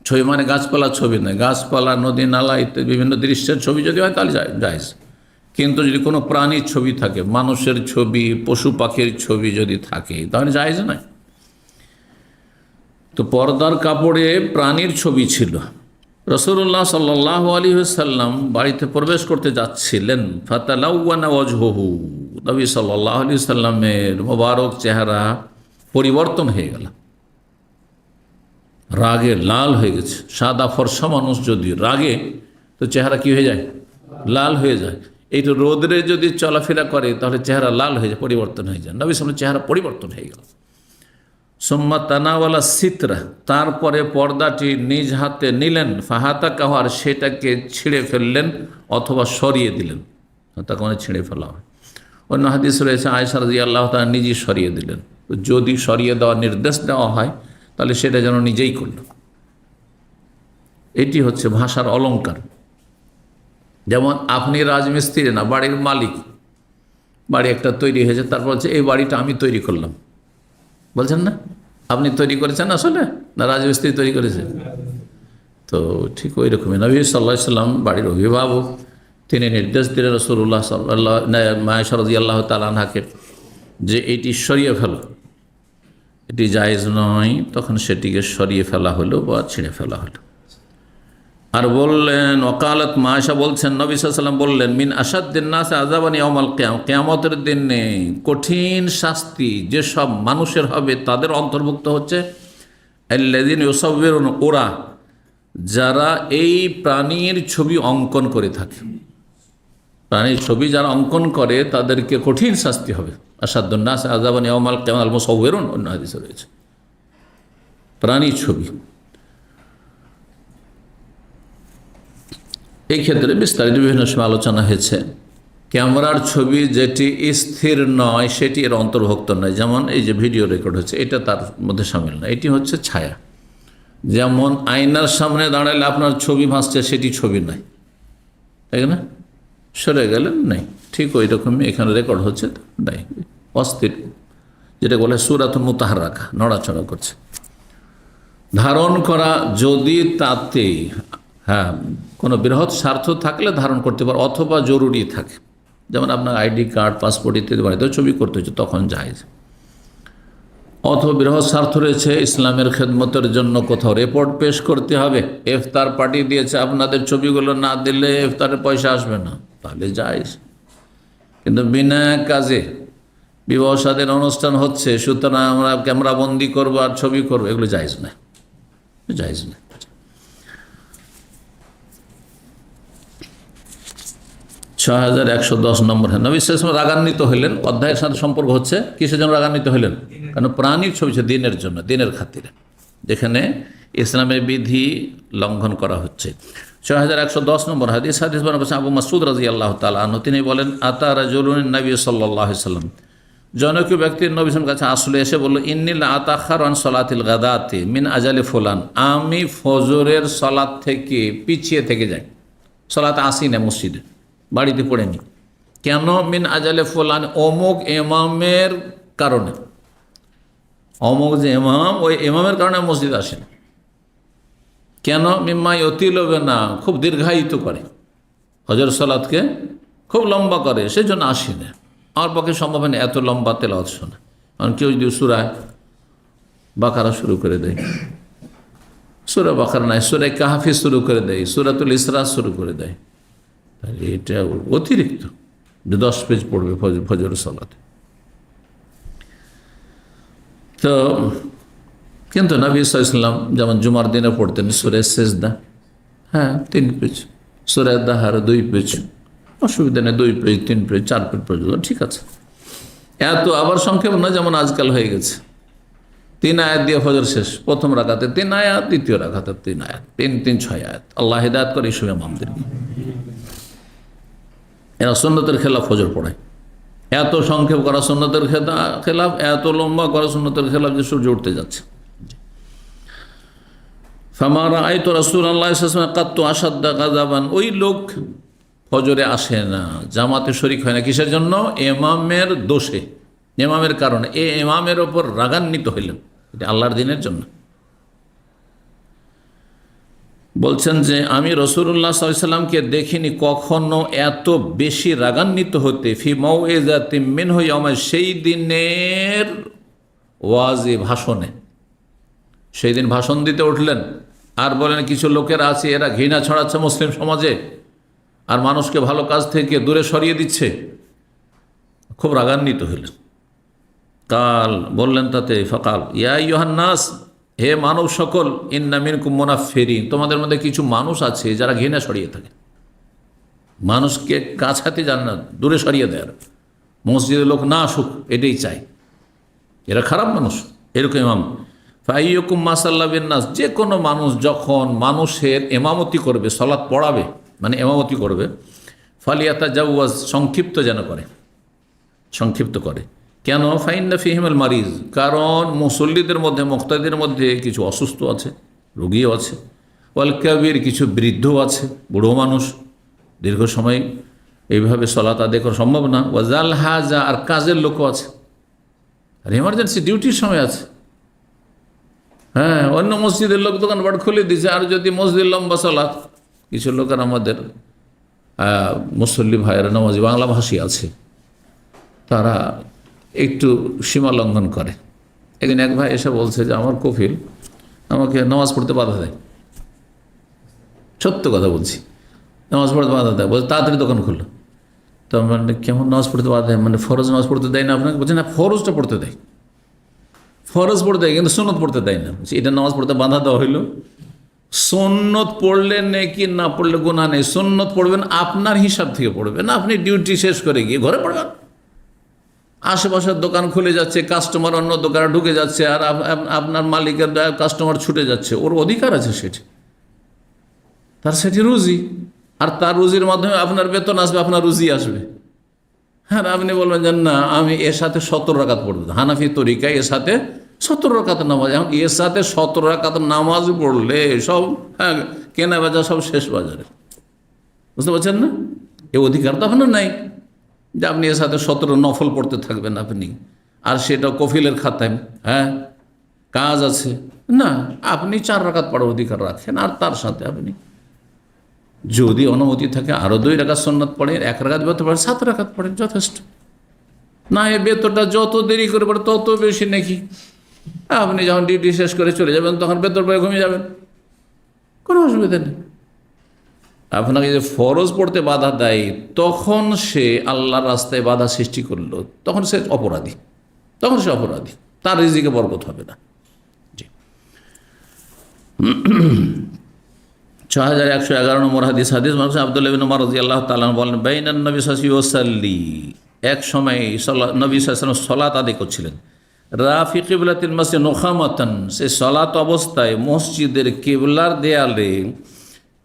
ছবি মানে গাছপালার ছবি নয়, গাছপালা, নদী নালা ইত্যাদি বিভিন্ন দৃশ্যের ছবি যদি হয় তাহলে জায়েজ, কিন্তু যদি কোনো প্রাণীর ছবি থাকে, মানুষের ছবি, পশু পাখির ছবি যদি থাকে, তাহলে জায়েজ নয়। তো পর্দার কাপড়ে প্রাণীর ছবি ছিল। রাসূলুল্লাহ সাল্লাল্লাহু আলাইহি ওয়াসাল্লাম বাড়িতে প্রবেশ করতে যাচ্ছিলেন। ফাতালাওয়ানা ওয়াজহুহু, নবী সাল্লাল্লাহু আলাইহি ওয়াসাল্লামের মোবারক চেহারা পরিবর্তন হয়ে গেল, রাগে লাল হয়ে গেছে। সাদা ফর্সা মানুষ যদি রাগে, তো চেহারা কি হয়ে যায়? লাল হয়ে যায়। এই তো রোদরে যদি চলাফেরা করে তাহলে চেহারা লাল হয়ে যায়, পরিবর্তন হয়ে যায়। নবী সাল্লাল্লাহু চেহারা পরিবর্তন হয়ে গেল। সুম্মা তানাওয়ালা সিতরা, তারপরে পর্দাটি নিজ হাতে নিলেন। ফাহাতা কাহার, সেটাকে ছিঁড়ে ফেললেন অথবা সরিয়ে দিলেন। তাকে মানে ছিঁড়ে ফেলা হয়। অন্য হাদিস রয়েছে আয়েশা রাদিয়াল্লাহু তাআলা নিজেই সরিয়ে দিলেন। যদি সরিয়ে দেওয়ার নির্দেশ দেওয়া হয় তাহলে সেটা যেন নিজেই করল। এটি হচ্ছে ভাষার অলংকার। যেমন আপনি রাজমিস্ত্রি না, বাড়ির মালিক, বাড়ি একটা তৈরি হয়েছে, তারপর হচ্ছে এই বাড়িটা আমি তৈরি করলাম, বলছেন না? আপনি তৈরি করেছেন আসলে, না রাজমিস্ত্রি তৈরি করেছেন? তো ঠিক ওই রকমই নবী সাল্লাল্লাহু আলাইহি ওয়াসাল্লাম বাড়ির অভিভাবক, তিনি নির্দেশ দিলেন রাসূলুল্লাহ আয়েশা রাদিয়াল্লাহু তাআলা আনহাকে যে এটি সরিয়ে ফেলো, এটি জায়েজ নয়। তখন সেটিকে সরিয়ে ফেলা হলো বা ছিঁড়ে ফেলা হলো। আর বললেন ওয়াকালাত, মা আয়েশা বলছেন, নবী সাল্লাল্লাহু আলাইহি ওয়াসাল্লাম বললেন, মিন আশাদ্দিন নাস আযাবান ইয়াউমাল কিয়ামা, কিয়ামতের দিনে কঠিন শাস্তি যেসব মানুষের হবে তাদের অন্তর্ভুক্ত হচ্ছে আল্লাযীনা ইউসাউবিরুন, ওরা যারা এই প্রাণীর ছবি অঙ্কন করে থাকে। প্রাণীর ছবি যারা অঙ্কন করে তাদেরকে কঠিন শাস্তি হবে। আশাদ্দুন নাস আযাবান ইয়াউমাল কিয়ামা আল মুসাউবিরুন, অন্য হাদিসে রয়েছে প্রাণীর ছবি। এই ক্ষেত্রে বিস্তারিত বিভিন্ন সময় আলোচনা হয়েছে। ক্যামেরার ছবি যেটি স্থির নয় সেটি এর অন্তর্ভুক্ত নয়। যেমন এই যে ভিডিও রেকর্ড হচ্ছে, এটা তার মধ্যে সামিল নয়, এটি হচ্ছে ছায়া। যেমন আয়নার সামনে দাঁড়ালে আপনার ছবি ভাসছে, সেটি ছবি নয়, তাই না? সরে গেলেন, নেই। ঠিক ওই রকমই এখানে রেকর্ড হচ্ছে, নাই, অস্থির, যেটা বলে সূরাতুল মুতাহাররাকা, নড়াচড়া করছে। ধারণ করা যদি তাতে কোনো বৃহৎ স্বার্থ থাকলে ধারণ করতে পারে, অথবা জরুরি থাকে, যেমন আপনার আইডি কার্ড, পাসপোর্ট ইত্যাদি বাড়িতে ছবি করতে হচ্ছে, তখন জায়েজ। অথবা বৃহৎ স্বার্থ রয়েছে, ইসলামের খেদমতের জন্য কোথাও রিপোর্ট পেশ করতে হবে, ইফতার পার্টি দিয়েছে, আপনাদের ছবিগুলো না দিলে ইফতারের পয়সা আসবে না, তাহলে জায়েজ। কিন্তু বিনা কাজে বিবাহ শাদীর অনুষ্ঠান হচ্ছে, সুতরাং আমরা ক্যামেরা বন্দি করবো আর ছবি করবো, এগুলো জায়েজ না, জায়েজ না। 6110 নম্বর। নবী সাল্লাল্লাহু আলাইহি ওয়াসাল্লাম রাগান্বিত হইলেন, অধ্যায়ের সাথে সম্পর্ক হচ্ছে কিসের জন্য রাগান্বিত হইলেন? কারণ প্রাণীর ছবি ছিল দিনের জন্য, দিনের খাতিরে, যেখানে ইসলামের বিধি লঙ্ঘন করা হচ্ছে। 6110 নম্বর হাদিস বর্ণনা করেছেন আবু মাসউদ রাদিয়াল্লাহু তাআলা আনহু। তিনি বলেন, আতা রাজুলুন নবী সাল্লাল্লাহু আলাইহি ওয়াসাল্লাম, জনৈক ব্যক্তির নবী সাল্লাল্লাহু আলাইহি ওয়াসাল্লামের কাছে আসলে এসে বলল, ইন্নী লা আতাখারু আন সালাতিল গাদাতি মিন আজালি ফুলান, আমি ফজরের সালাত থেকে পিছিয়ে থেকে যাই, সালাতে আসি না, মসজিদে বাড়িতে পড়েনি। কেন? মিন আজালে ফুলান, অমুক ইমামের কারণে, অমুক যে ইমাম, ওই ইমামের কারণে মসজিদ আসে না। কেন? মিম্মা ইউতিলবে না, খুব দীর্ঘায়িত করে, হজর সালাতকে খুব লম্বা করে, সেই জন্য আসি না। আমার পক্ষে সম্ভব হয় না এত লম্বা তেলাওয়াত শোনা। কারণ কেউ যদি সূরা বাকারা শুরু করে দেয়, সূরা বাকারা নাই, সূরা কাহফি শুরু করে দেয়, সূরাতুল ইসরা শুরু করে দেয়, তাহলে এটা অতিরিক্ত 10 পেজ পড়বে ফজর সালাতে। তো কিন্তু নবী সাল্লাল্লাহু আলাইহি ওয়াসাল্লাম যেমন জুমার দিনে পড়তেন সূরা সেজদা, 3 পেজ, সূরা দাহার 2 পেজ, অসুবিধা নেই, 2 পেজ, 3 পেজ, 4 পেজ পর্যন্ত ঠিক আছে। এত আবার সংক্ষেপ না যেমন আজকাল হয়ে গেছে, 3 আয়াত দিয়ে ফজর শেষ, প্রথম রাকাতে 3 আয়াত, দ্বিতীয় রাকাতে 3 আয়াত, 3 6 আয়াত। আল্লাহ হিদায়াত করে এইসব ইমামদেরকে। এরা সুন্নতের খেলাফ ফজর পড়ায়, এত সংক্ষেপ করা সুন্নতের খেলাফ, এত লম্বা করা সুন্নতের খেলাফ যে সূর্য উঠতে যাচ্ছে। ফামা রাআইতু রাসূলুল্লাহ সাল্লাল্লাহু আলাইহি ওয়াসাল্লাম কাত্তু আশাদ্দা গাযাবান, ওই লোক ফজরে আসে না, জামাতে শরীক হয় না, কিসের জন্য? ইমামের দোষে, ইমামের কারণে, এই ইমামের ওপর রাগান্বিত হইলেন, এটা আল্লাহর দিনের জন্য। বলছেন যে আমি রাসূলুল্লাহ সাল্লাল্লাহু আলাইহি ওয়াসাল্লামকে দেখিনি কখনো এত বেশি রাগান্বিত হতে, ফি মাউইযাতিন মিনহু ইয়াওমা, সেই দিনের ওয়াজে, ভাষণে, সেই দিন ভাষণ দিতে উঠলেন আর বলেন কিছু লোকের আছে এরা ঘৃণা ছড়াচ্ছে মুসলিম সমাজে আর মানুষকে ভালো কাজ থেকে দূরে সরিয়ে দিচ্ছে, খুব রাগান্বিত হইলেন। কাল বললেন তাতে, ফাকাল ইয়া আইয়ুহান নাস, হে মানব সকল, ইন্না মিনকুম মুনাফফিরিন, তোমাদের মধ্যে কিছু মানুষ আছে যারা ঘৃণা ছড়িয়ে থাকে, মানুষকে কাছাতে জানে না, দূরে সরিয়ে দেয়, মসজিদের লোক না আসুক এটাই চাই, এরা খারাপ মানুষ। এরকম ইমাম, ফাইয়ুকুম মাসাল্লা বিন নাস, যে কোনো মানুষ যখন মানুষের ইমামতি করবে, সালাত পড়াবে মানে ইমামতি করবে, ফালিয়াতাজাওয়াজ, সংক্ষিপ্ত যেন করে, সংক্ষিপ্ত করে। কেন? ফাইন্না ফিহিমুল মারিজ, কারণ মুসল্লিদের মধ্যে, মুক্তাদির মধ্যে কিছু অসুস্থ আছে, রোগীও আছে, ওয়াল কাবির, কিছু বৃদ্ধ আছে, বুড়ো মানুষ, দীর্ঘ সময় এইভাবে সালাত আদায় করা সম্ভব না, ওয়াজাল হাজা, আর কাজের লোকও আছে, আর এমার্জেন্সি ডিউটির সময় আছে। অন্য মসজিদের লোক দোকানপাট খুলে দিয়েছে, আর যদি মসজিদ লম্বা সালাত, কিছু লোকের আমাদের মুসল্লি ভাইয়েরা নামাজি বাংলা ভাষী আছে, তারা একটু সীমা লঙ্ঘন করে। একদিন এক ভাই এসে বলছে যে আমার কফিল আমাকে নামাজ পড়তে বাধা দেয়, সত্য কথা বলছি, নামাজ পড়তে বাধা দেয়, বলছে তাড়াতাড়ি দোকান খুললো। তো মানে কেমন নামাজ পড়তে বাধা দেয়? মানে ফরজ নামাজ পড়তে দেয় না আপনাকে? বলছে না, ফরজটা পড়তে দেয়, ফরজ পড়তে দেয় কিন্তু সুন্নত পড়তে দেয় না। এটা নামাজ পড়তে বাধা দেওয়া হইল। সুন্নত পড়লে নেকি, না পড়লে গুনাহ নেই। সুন্নত পড়বেন আপনার হিসাব থেকে পড়বেন, আপনি ডিউটি শেষ করে গিয়ে ঘরে পড়বেন। আশেপাশের দোকান খুলে যাচ্ছে, কাস্টমার অন্য দোকানে ঢুকে যাচ্ছে, আর আপনার মালিকের কাস্টমার ছুটে যাচ্ছে, ওর অধিকার আছে সেটি, তার সেটি রুজি, আর তার রুজির মাধ্যমে আপনার বেতন আসবে, আপনার রুজি আসবে। হ্যাঁ, আপনি বলবেন যে না আমি এর সাথে 70 রাকাত পড়ব, হানাফি তরিকায় এর সাথে 17 রাকাত নামাজ। এখন এর সাথে 17 রাকাত নামাজ পড়লে সব কেনা বেচা সব শেষ বাজারে, বুঝতে পারছেন না? এ অধিকার তো আপনার নাই যে আপনি এর সাথে 17 নফল পড়তে থাকবেন আপনি, আর সেটা কফিলের খাতায় কাজ আছে না। আপনি 4 রাকাত পড়ার অধিকার রাখেন, আর তার সাথে আপনি যদি অনুমতি থাকে আরও 2 রাকাত সুন্নাত পড়েন, 1 রাকাত বেতন পড়েন, 7 রাকাত পড়েন, যথেষ্ট। না এ বেতনটা যত দেরি করে পড়ে তত বেশি নাকি। আপনি যখন ডিউটি শেষ করে চলে যাবেন তখন বেতন পড়ে ঘুমিয়ে যাবেন, কোনো অসুবিধা নেই। আপনাকে যে ফরজ পড়তে বাধা দেয় তখন সে আল্লাহর রাস্তায় বাধা সৃষ্টি করলো, তখন সে অপরাধী, তার রিজিকে বরকত হবে না। জি, 6111 নম্বর হাদিস মানুষ আব্দুল্লাহ ইবনে উমর রাদিয়াল্লাহু তাআলা বলেন, বাইনান নবী সাল্লাল্লাহু আলাইহি ওয়াসাল্লাম, এক সময় নবী সাল্লাল্লাহু আলাইহি ওয়াসাল্লাম সালাত আদায় করছিলেন। রাফি কিবলাতিল মসজিদ নুখামাতান, সে সালাত অবস্থায় মসজিদের কিবলার দেয়ালে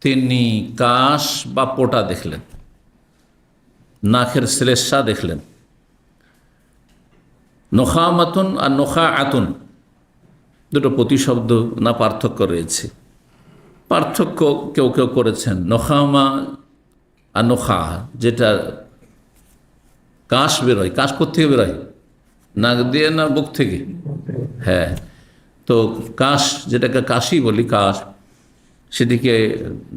তিনি কাশ বা পোটা দেখলেন, নাখের শ্লেষা দেখলেন। নোখামাতুন আর নোখা আতুন দুটো প্রতিশব্দ না পার্থক্য রয়েছে? পার্থক্য কেউ কেউ করেছেন। নোখামা আর নোখা, যেটা কাশ বেরোয়, কাশ কোত্থেকে বেরোয়? নাক দিয়ে না বুক থেকে? হ্যাঁ, তো কাশ, যেটাকে কাশি বলি, কাশ, সেদিকে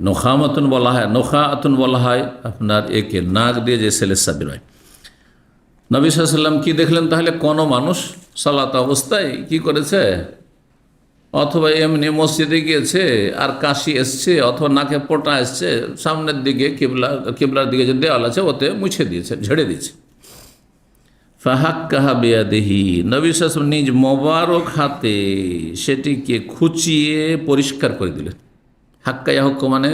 নোখামাতুন বলা হয়, নোখা আতুন বলা হয় আপনার একে নাক দিয়ে যে সেলেসা বেরোয়। নবী সাল্লাল্লাহু আলাইহি ওয়াসাল্লাম কি দেখলেন তাহলে? কোনো মানুষ সালাত অবস্থায় কি করেছে, অথবা এমনি মসজিদে গিয়েছে আর কাশি এসছে, অথবা নাকে পোটা এসছে, সামনের দিকে কিবলার দিকে যে দেওয়াল আছে ওতে মুছে দিয়েছে, ঝেড়ে দিয়েছে। ফাহাক্কাহা বিয়াদিহি, নবী সাল্লাল্লাহু আলাইহি ওয়াসাল্লাম নিজ মোবারক হাতে সেটিকে খুঁচিয়ে পরিষ্কার করে দিলেন। হাক্কা ইয়াহক্ক মানে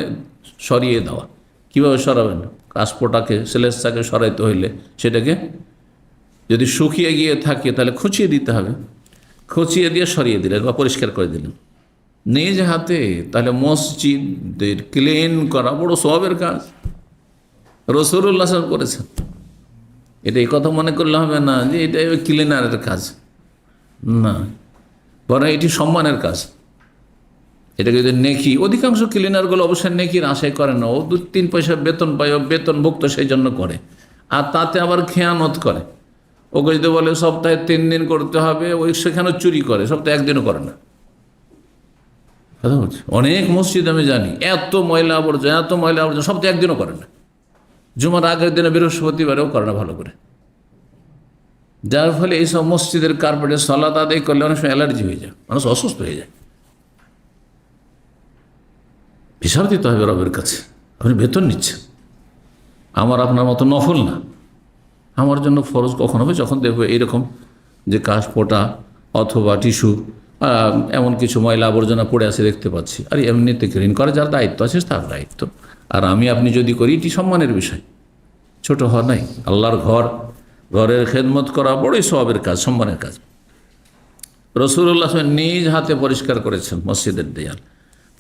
সরিয়ে দেওয়া। কীভাবে সরাবেন? কাশপোটাকে, সেলেসাকে সরাইতে হইলে সেটাকে যদি শুকিয়ে গিয়ে থাকে তাহলে খুঁচিয়ে দিতে হবে, খুঁচিয়ে দিয়ে সরিয়ে দিলেন বা পরিষ্কার করে দিলেন নিজ হাতে। তাহলে মসজিদের ক্লিন করা বড় সওয়াবের কাজ, রাসূলুল্লাহ সাল্লাল্লাহু আলাইহি ওয়াসাল্লাম করেছেন। এটা এই কথা মনে করলে হবে না যে এটা ক্লিনারের কাজ, না, বরং এটি সম্মানের কাজ। এটাকে যদি নেকি, অধিকাংশ ক্লিনারগুলো অবশ্যই নেকির আশাই করে না, ও 2-3 পয়সা বেতন পায়, বেতনভুক্ত সেই জন্য করে, আর তাতে আবার খেয়ানত করে। ওকে যদি বলে সপ্তাহে 3 দিন করতে হবে, ওই সেখানেও চুরি করে, সপ্তাহে 1 দিনও করে না। কথা বলছি, অনেক মসজিদ আমি জানি এত ময়লা আবর্জনা সপ্তাহে 1 দিনও করে না। জুমার আগের দিনে বৃহস্পতিবারেও করে না ভালো করে, যার ফলে এইসব মসজিদের কার্পেটে সালাত আদায় করলে অনেক সময় অ্যালার্জি হয়ে যায়, মানুষ অসুস্থ হয়ে যায়। হিসাব দিতে হবে রবের কাছে, আপনি বেতন নিচ্ছেন, আমার আপনার মতো নফল না। আমার জন্য ফরজ কখন হবে? যখন দেখবে এইরকম যে কাশ পোটা অথবা টিস্যু এমন কিছু ময়লা আবর্জনা পড়ে আছে দেখতে পাচ্ছি, আর এমনিতে ক্লিন করা যার দায়িত্ব আছে তার দায়িত্ব। আর আপনি যদি করি, এটি সম্মানের বিষয়, ছোট হওয়া নাই। আল্লাহর ঘরের খেদমত করা বড়ই সওয়াবের কাজ, সম্মানের কাজ। রাসূলুল্লাহ নিজ হাতে পরিষ্কার করেছেন মসজিদের দেয়াল।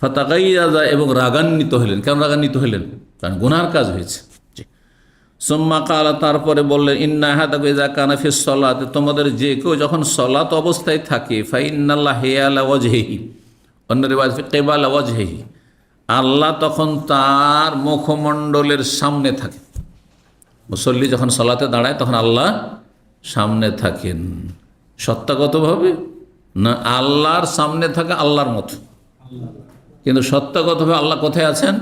ফাতাগাইয়াজা, এবং রাগান্বিত হলেন। কেন রাগান্বিত হলেন? কারণ গুনার কাজ হয়েছে। সুম্মা কালা, তারপরে বললেন, ইন্না আহাদাকুম ইযা কানা ফিস সালাত, তোমাদের যে কেউ যখন সালাত অবস্থায় থাকে, ফাইন্নাল্লাহ হিয়ালা ওয়াজহিহি, অন্য রিওয়ায়াত কিবালা ওয়াজহিহি, আল্লাহ তখন তার মুখমণ্ডলের সামনে থাকে। মুসল্লি যখন সালাতে দাঁড়ায় তখন আল্লাহ সামনে থাকেন। সত্তাগতভাবে না, আল্লাহর সামনে থাকে আল্লাহর মতো, কিন্তু সত্তাগতভাবে আল্লাহ কোথায় আছেন?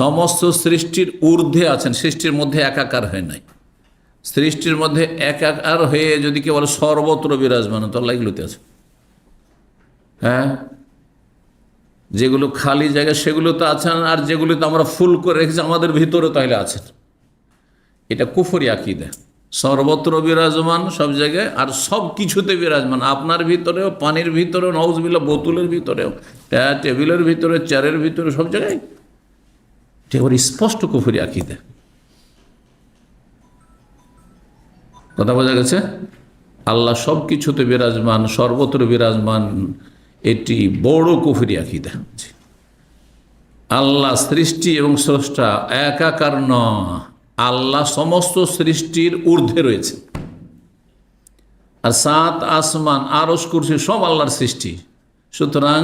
সমস্ত সৃষ্টির ঊর্ধ্বে আছেন, সৃষ্টির মধ্যে একাকার হয়ে নাই। সৃষ্টির মধ্যে একাকার হয়ে যদি কেউ বলে সর্বত্র বিরাজমান, তো আল্লাহ এগুলোতে আছে। হ্যাঁ, যেগুলো খালি জায়গা সেগুলো তো আছেন, আর যেগুলোতে আমরা ফুল করে রেখেছি আমাদের ভিতরে তাহলে আছেন। এটা কুফরি আকীদা। সর্বত্র বিরাজমান, সব জায়গায়, আর সব কিছুতে বিরাজমান, আপনার ভিতরেও, পানির ভিতরেও, নাউজুবিল্লাহ, বোতলের ভিতরেও, টেবিলের ভিতরে, চেয়ারের ভিতরে, সব জায়গায়। একেবারে স্পষ্ট কুফরি আকীদা। কথা বোঝা গেছে? আল্লাহ সব কিছুতে বিরাজমান, সর্বত্র বিরাজমান, এটি বড় কুফরি আকীদা। আল্লাহ সৃষ্টি এবং স্রষ্টা একাকার নয়, আল্লাহ সমস্ত সৃষ্টির ঊর্ধ্বে রয়েছে। আর 7 আসমান, আরশ, কুরসি সব আল্লাহর সৃষ্টি। সুতরাং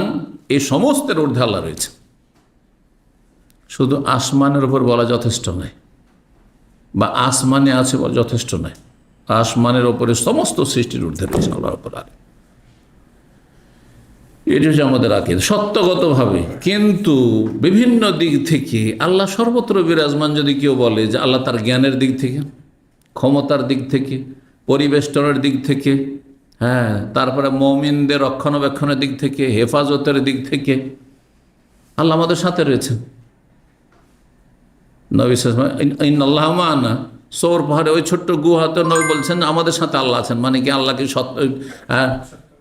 এই সমস্তের ঊর্ধ্বে আল্লাহ রয়েছে। শুধু আসমানের উপর বলা যথেষ্ট নয়, বা আসমানে আছে বলা যথেষ্ট নয়। আসমানের ওপরে সমস্ত সৃষ্টির ঊর্ধ্বে রয়েছে আল্লাহর উপর। এটি হচ্ছে আমাদের আকীদা সত্যগতভাবে। কিন্তু বিভিন্ন দিক থেকে আল্লাহ সর্বত্র বিরাজমান যদি কেউ বলে যে আল্লাহ তার জ্ঞানের দিক থেকে, ক্ষমতার দিক থেকে, পরিবেষ্টনের দিক থেকে, হ্যাঁ, তারপরে মুমিনদের রক্ষণাবেক্ষণের দিক থেকে, হেফাজতের দিক থেকে আল্লাহ আমাদের সাথে রয়েছেন। নবী ইন্নাল্লাহা মা'ানা, সৌর পাহাড়ে ওই ছোট্ট গুহাতে নবী বলছেন আমাদের সাথে আল্লাহ আছেন। মানে কি আল্লাহ কি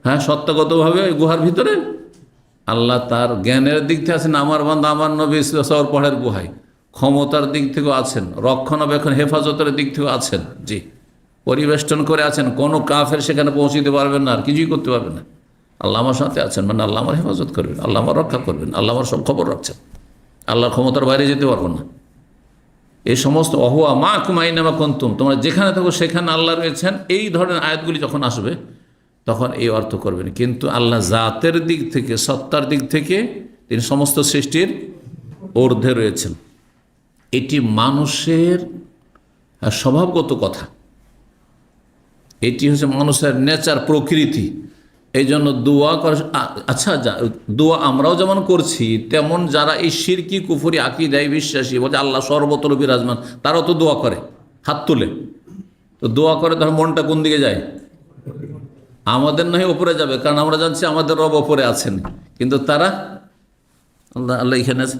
হ্যাঁ সত্যগতভাবে ওই গুহার ভিতরে? আল্লাহ তার জ্ঞানের দিক থেকে আছেন, আমার বান্দা আমার নবী সৌর পাহাড়ের গুহায়। ক্ষমতার দিক থেকেও আছেন, রক্ষণাবেক্ষণ হেফাজতের দিক থেকেও আছেন। জি, পরিবেষ্টন করে আছেন, কোনো কাফের সেখানে পৌঁছিতে পারবেন না, আর কিছুই করতে পারবেন না। আল্লাহ আমার সাথে আছেন মানে আল্লাহ আমার হেফাজত করবেন, আল্লাহ আমার রক্ষা করবেন, আল্লাহ আমার সব খবর রাখছেন, আল্লাহর ক্ষমতার বাইরে যেতে পারবো না। এই সমস্ত অহুয়া মা কুমাইনামা কন্তুম, তোমরা যেখানে থাকো সেখানে আল্লাহ রয়েছেন, এই ধরনের আয়াতগুলি যখন আসবে তখন এই অর্থ করবেন। কিন্তু আল্লাহ জাতের দিক থেকে, সত্তার দিক থেকে তিনি সমস্ত সৃষ্টির ঊর্ধ্বে রয়েছেন। এটি মানুষের স্বভাবগত কথা, এটি হচ্ছে মানুষের নেচার, প্রকৃতি। এই জন্য দোয়া করে। আচ্ছা, দোয়া আমরাও যেমন করছি, তেমন যারা এই শিরকি কুফরি আকীদায় বিশ্বাসী, বলছে আল্লাহ সর্বত্র বিরাজমান, তারাও তো দোয়া করে, হাত তুলে। তো দোয়া করে তখন মনটা কোন দিকে যায়? আমাদের নয় ওপরে যাবে, কারণ আমরা জানছি আমাদের রব ওপরে আছেন। কিন্তু তারা আল্লাহ আল্লাহ এখানে আছে,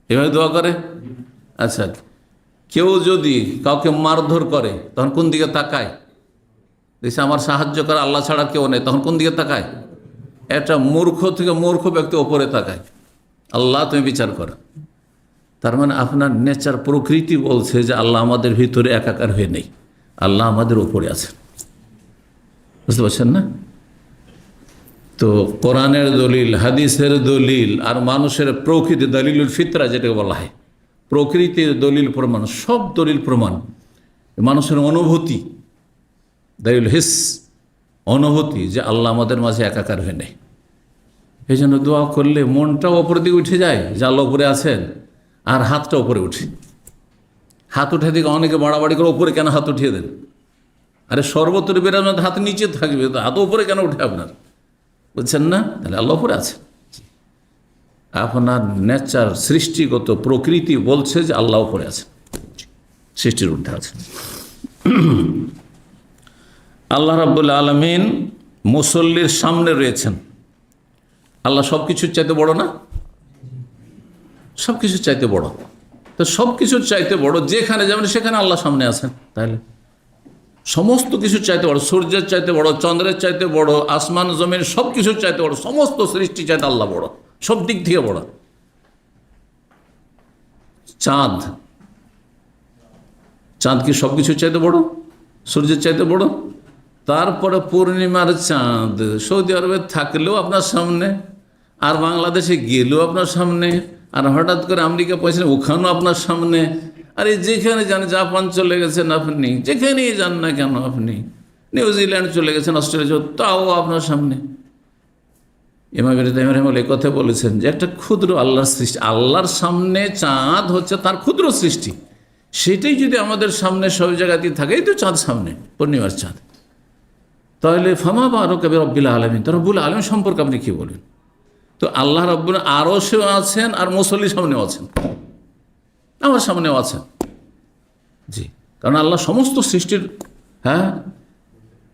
এভাবে দোয়া করে। আচ্ছা, কেউ যদি কাউকে মারধর করে তখন কোন দিকে তাকায়? দেখছি আমার সাহায্য করে আল্লাহ ছাড়া কেউ নেই, তখন কোন দিকে তাকায়? একটা মূর্খ থেকে মূর্খ ব্যক্তি ওপরে তাকায়, আল্লাহ তুমি বিচার করো। তার মানে আপনার নেচার, প্রকৃতি বলছে যে আল্লাহ আমাদের ভিতরে একাকার হয়ে নেই, আল্লাহ আমাদের ওপরে আছেন। বুঝতে পারছেন না? তো কোরআনের দলিল, হাদিসের দলিল, আর মানুষের প্রকৃতি, দলিলুল ফিতরা যেটাকে বলা হয়, প্রকৃতির দলিল প্রমাণ, সব দলিল প্রমাণ। মানুষের অনুভূতি, দলিল হিস, অনুভূতি যে আল্লাহ আমাদের মাঝে একাকার হয়ে নেই। এই জন্য দোয়া করলে মনটাও ওপরের দিকে উঠে যায় যে আল্লাহ উপরে আছেন, আর হাতটা উপরে উঠে। হাত উঠে দিকে অনেকে বাড়াবাড়ি করে, উপরে কেন হাত উঠিয়ে দেন? আরে সর্বত্র বিরাজমান, হাত নিচে থাকবে, তো হাত উপরে কেন উঠে আপনার? বুঝছেন না? তাহলে আল্লাহ উপরে আছে। আপনার নেচার, সৃষ্টিগত প্রকৃতি বলছে যে আল্লাহ উপরে আছে, সৃষ্টির ঊর্ধ্বে আছে। আল্লাহ রাব্বুল আলামিন মুসল্লির সামনে রয়েছেন। আল্লাহ সব কিছুর চাইতে বড় না? সব কিছুর চাইতে বড়। তো সব কিছুর চাইতে বড়, যেখানে যাবেন সেখানে আল্লাহ সামনে আছেন। তাহলে সমস্ত কিছুর চাইতে বড়, সূর্যের চাইতে বড়, চন্দ্রের চাইতে বড়, আসমান জমিন সব কিছুর চাইতে বড়, সমস্ত সৃষ্টি চাইতে আল্লাহ বড়, সব দিক থেকে বড়। চাঁদ, চাঁদ কি সব কিছুর চাইতে বড়? সূর্যের চাইতে বড়? তারপরে পূর্ণিমার চাঁদ সৌদি আরবে থাকলেও আপনার সামনে, আর বাংলাদেশে গেলেও আপনার সামনে, আর হঠাৎ করে আমেরিকা পৌঁছলেন ওখানেও আপনার সামনে। আরে যেখানে যান, জাপান চলে গেছেন আপনি, যেখানেই যান না কেন আপনি, নিউজিল্যান্ড চলে গেছেন, অস্ট্রেলিয়া, তাও আপনার সামনে। ইমাম রহিমাহুল্লাহ এই কথা বলেছেন যে একটা ক্ষুদ্র আল্লাহর সৃষ্টি, আল্লাহর সামনে চাঁদ হচ্ছে তার ক্ষুদ্র সৃষ্টি, সেটাই যদি আমাদের সামনে সব জায়গাতেই থাকে, এই তো চাঁদ সামনে, পূর্ণিমার চাঁদ, তাহলে ফামা বারাকা বিরব্বিল আলামিন, তো রব্বুল আলামিন সম্পর্কে আপনি কি বলেন? তো আল্লাহ রব্বুল আরশেও আছেন, আর মুসল্লির সামনেও আছেন, আমার সামনেও আছেন। জি, কারণ আল্লাহ সমস্ত সৃষ্টির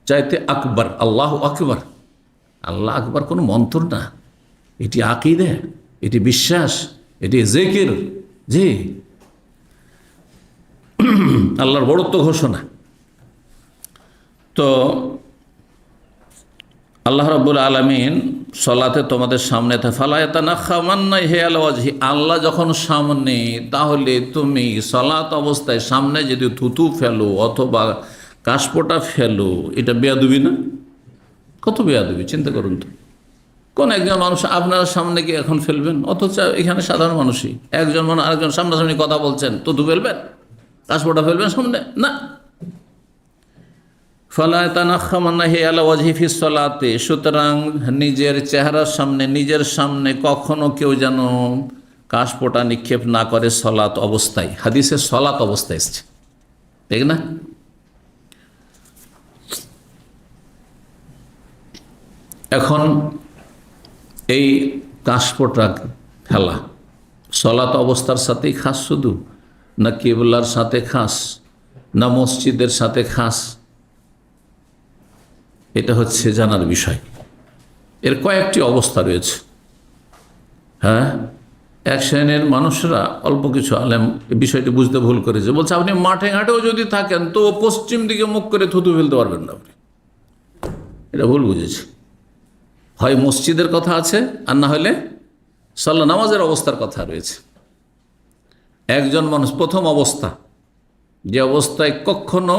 চাইতে আকবর, আল্লাহ আকবর। আল্লাহ আকবর কোনো মন্ত্র না, এটি আকীদা, এটি বিশ্বাস, এটি জিকির। জি, আল্লাহর বড়ত্ব ঘোষণা। তো আল্লাহ রাব্বুল আলামিন সলাতে তোমাদের সামনে ফালায়াতানাখামান্নাই হে আলাওয়াজহি, আল্লাহ যখন সামনে, তাহলে তুমি সলাত অবস্থায় সামনে যদি থুতু ফেলো অথবা কাশপোটা ফেলো, এটা বেয়াদবি না? কত বেয়াদবি চিন্তা করুন তো। কোন একজন মানুষ আপনার সামনে কি এখন ফেলবেন? অথচ এখানে সাধারণ মানুষই, একজন মানুষ আরেকজন সামনাসামনি কথা বলছেন, থুতু ফেলবেন, কাশপোটা ফেলবেন সামনে? না। ফালা তানাখামান্না হে আলা ওয়াজহি ফিস সালাতে, সুতরাং নিজের চেহারার সামনে, নিজের সামনে কখনো কেউ যেন কাশপোটা নিক্ষেপ না করে সলাত অবস্থায়। হাদিসে সলাত অবস্থায় এসছে, ঠিক না? এখন এই কাশপোটা ফেলা সলাত অবস্থার সাথেই খাস শুধু, না কিবলার সাথে খাস, না মসজিদের সাথে খাস, এটা হচ্ছে জানার বিষয়। এর কয়েকটি অবস্থা রয়েছে। হ্যাঁ, এক শ্রেণীর মানুষরা, অল্প কিছু আলেম বিষয়টি বুঝতে ভুল করেছে, বলছে আপনি মাঠে ঘাটেও যদি থাকেন তো পশ্চিম দিকে মুখ করে থুতু ফেলতে পারবেন না আপনি। এটা ভুল বুঝেছে। হয় মসজিদের কথা আছে, আর না হলে সাল্লা নামাজের অবস্থার কথা রয়েছে। একজন মানুষ প্রথম অবস্থা, যে অবস্থায় কখনো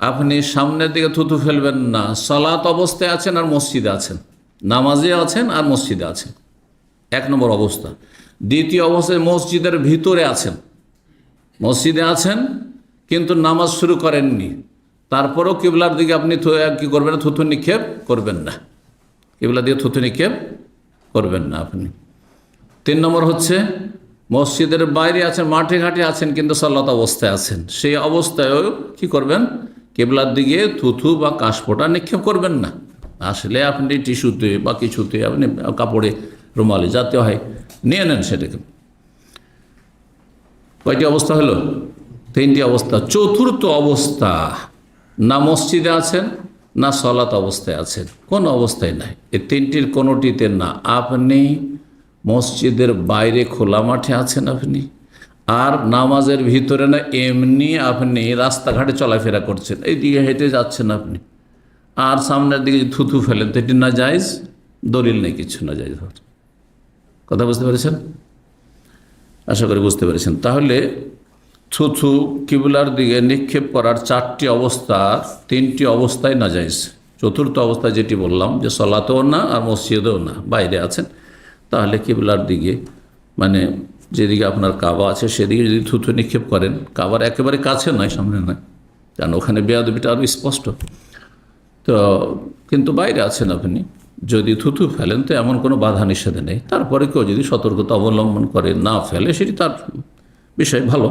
আপনি সামনের দিকে থুতু ফেলবেন না, সালাত অবস্থায় আছেন আর মসজিদে আছেন, নামাজে আছেন আর মসজিদে আছেন, এক নম্বর অবস্থা। দ্বিতীয় অবস্থায় মসজিদের ভিতরে আছেন, মসজিদে আছেন কিন্তু নামাজ শুরু করেননি, তারপরেও কিবলার দিকে আপনি কি করবেন না, থুতু নিক্ষেপ করবেন না, কিবলা দিয়ে থুতু নিক্ষেপ করবেন না আপনি। তিন নম্বর হচ্ছে মসজিদের বাইরে আছেন, মাঠে ঘাটে আছেন কিন্তু সালাত অবস্থায় আছেন, সেই অবস্থায়ও কি করবেন, কিবলার দিকে থুতু বা কাশফোঁটা নিক্ষেপ করবেন না। আসলে আপনি টিস্যুতে বা কিছুতে, আপনি কাপড়ে, রুমালে জাতীয় হয়, নিয়ে নেন সেটাকে। কয়টি অবস্থা হলো? তিনটি অবস্থা। চতুর্থ অবস্থা, না মসজিদে আছেন না সালাত অবস্থায় আছেন, কোন অবস্থায় নাই, এই তিনটির কোনোটিতে না। আপনি মসজিদের বাইরে খোলা মাঠে আছেন আপনি, আর নামাজের ভিতরে না, এমনি আপনি রাস্তাঘাটে চলাফেরা করছেন, এই দিকে হেঁটে যাচ্ছেন আপনি, আর সামনের দিকে থুতু ফেলেন, তো এটি না জায়েজ, দলিল নেই কিছু না জায়েজ। কথা বুঝতে পেরেছেন? আশা করি বুঝতে পেরেছেন। তাহলে থুথু কিবলার দিকে নিক্ষেপ করার চারটি অবস্থার তিনটি অবস্থায় নাজায়েজ। চতুর্থ অবস্থায় যেটি বললাম যে সলাতেও না আর মসজিদেও না, বাইরে আছেন, তাহলে কিবলার দিকে, মানে যেদিকে আপনার কাবা আছে সেদিকে যদি থুথু নিক্ষেপ করেন, কাবার একেবারে কাছে নয়, সামনে নয়, কারণ ওখানে বেয়াদবিটা আরও স্পষ্ট। তো কিন্তু বাইরে আছেন আপনি, যদি থুতু ফেলেন তো এমন কোনো বাধা নিষেধ নেই। তারপরে কেউ যদি সতর্কতা অবলম্বন করে না ফেলে, সেটি তার বিষয়, ভালো।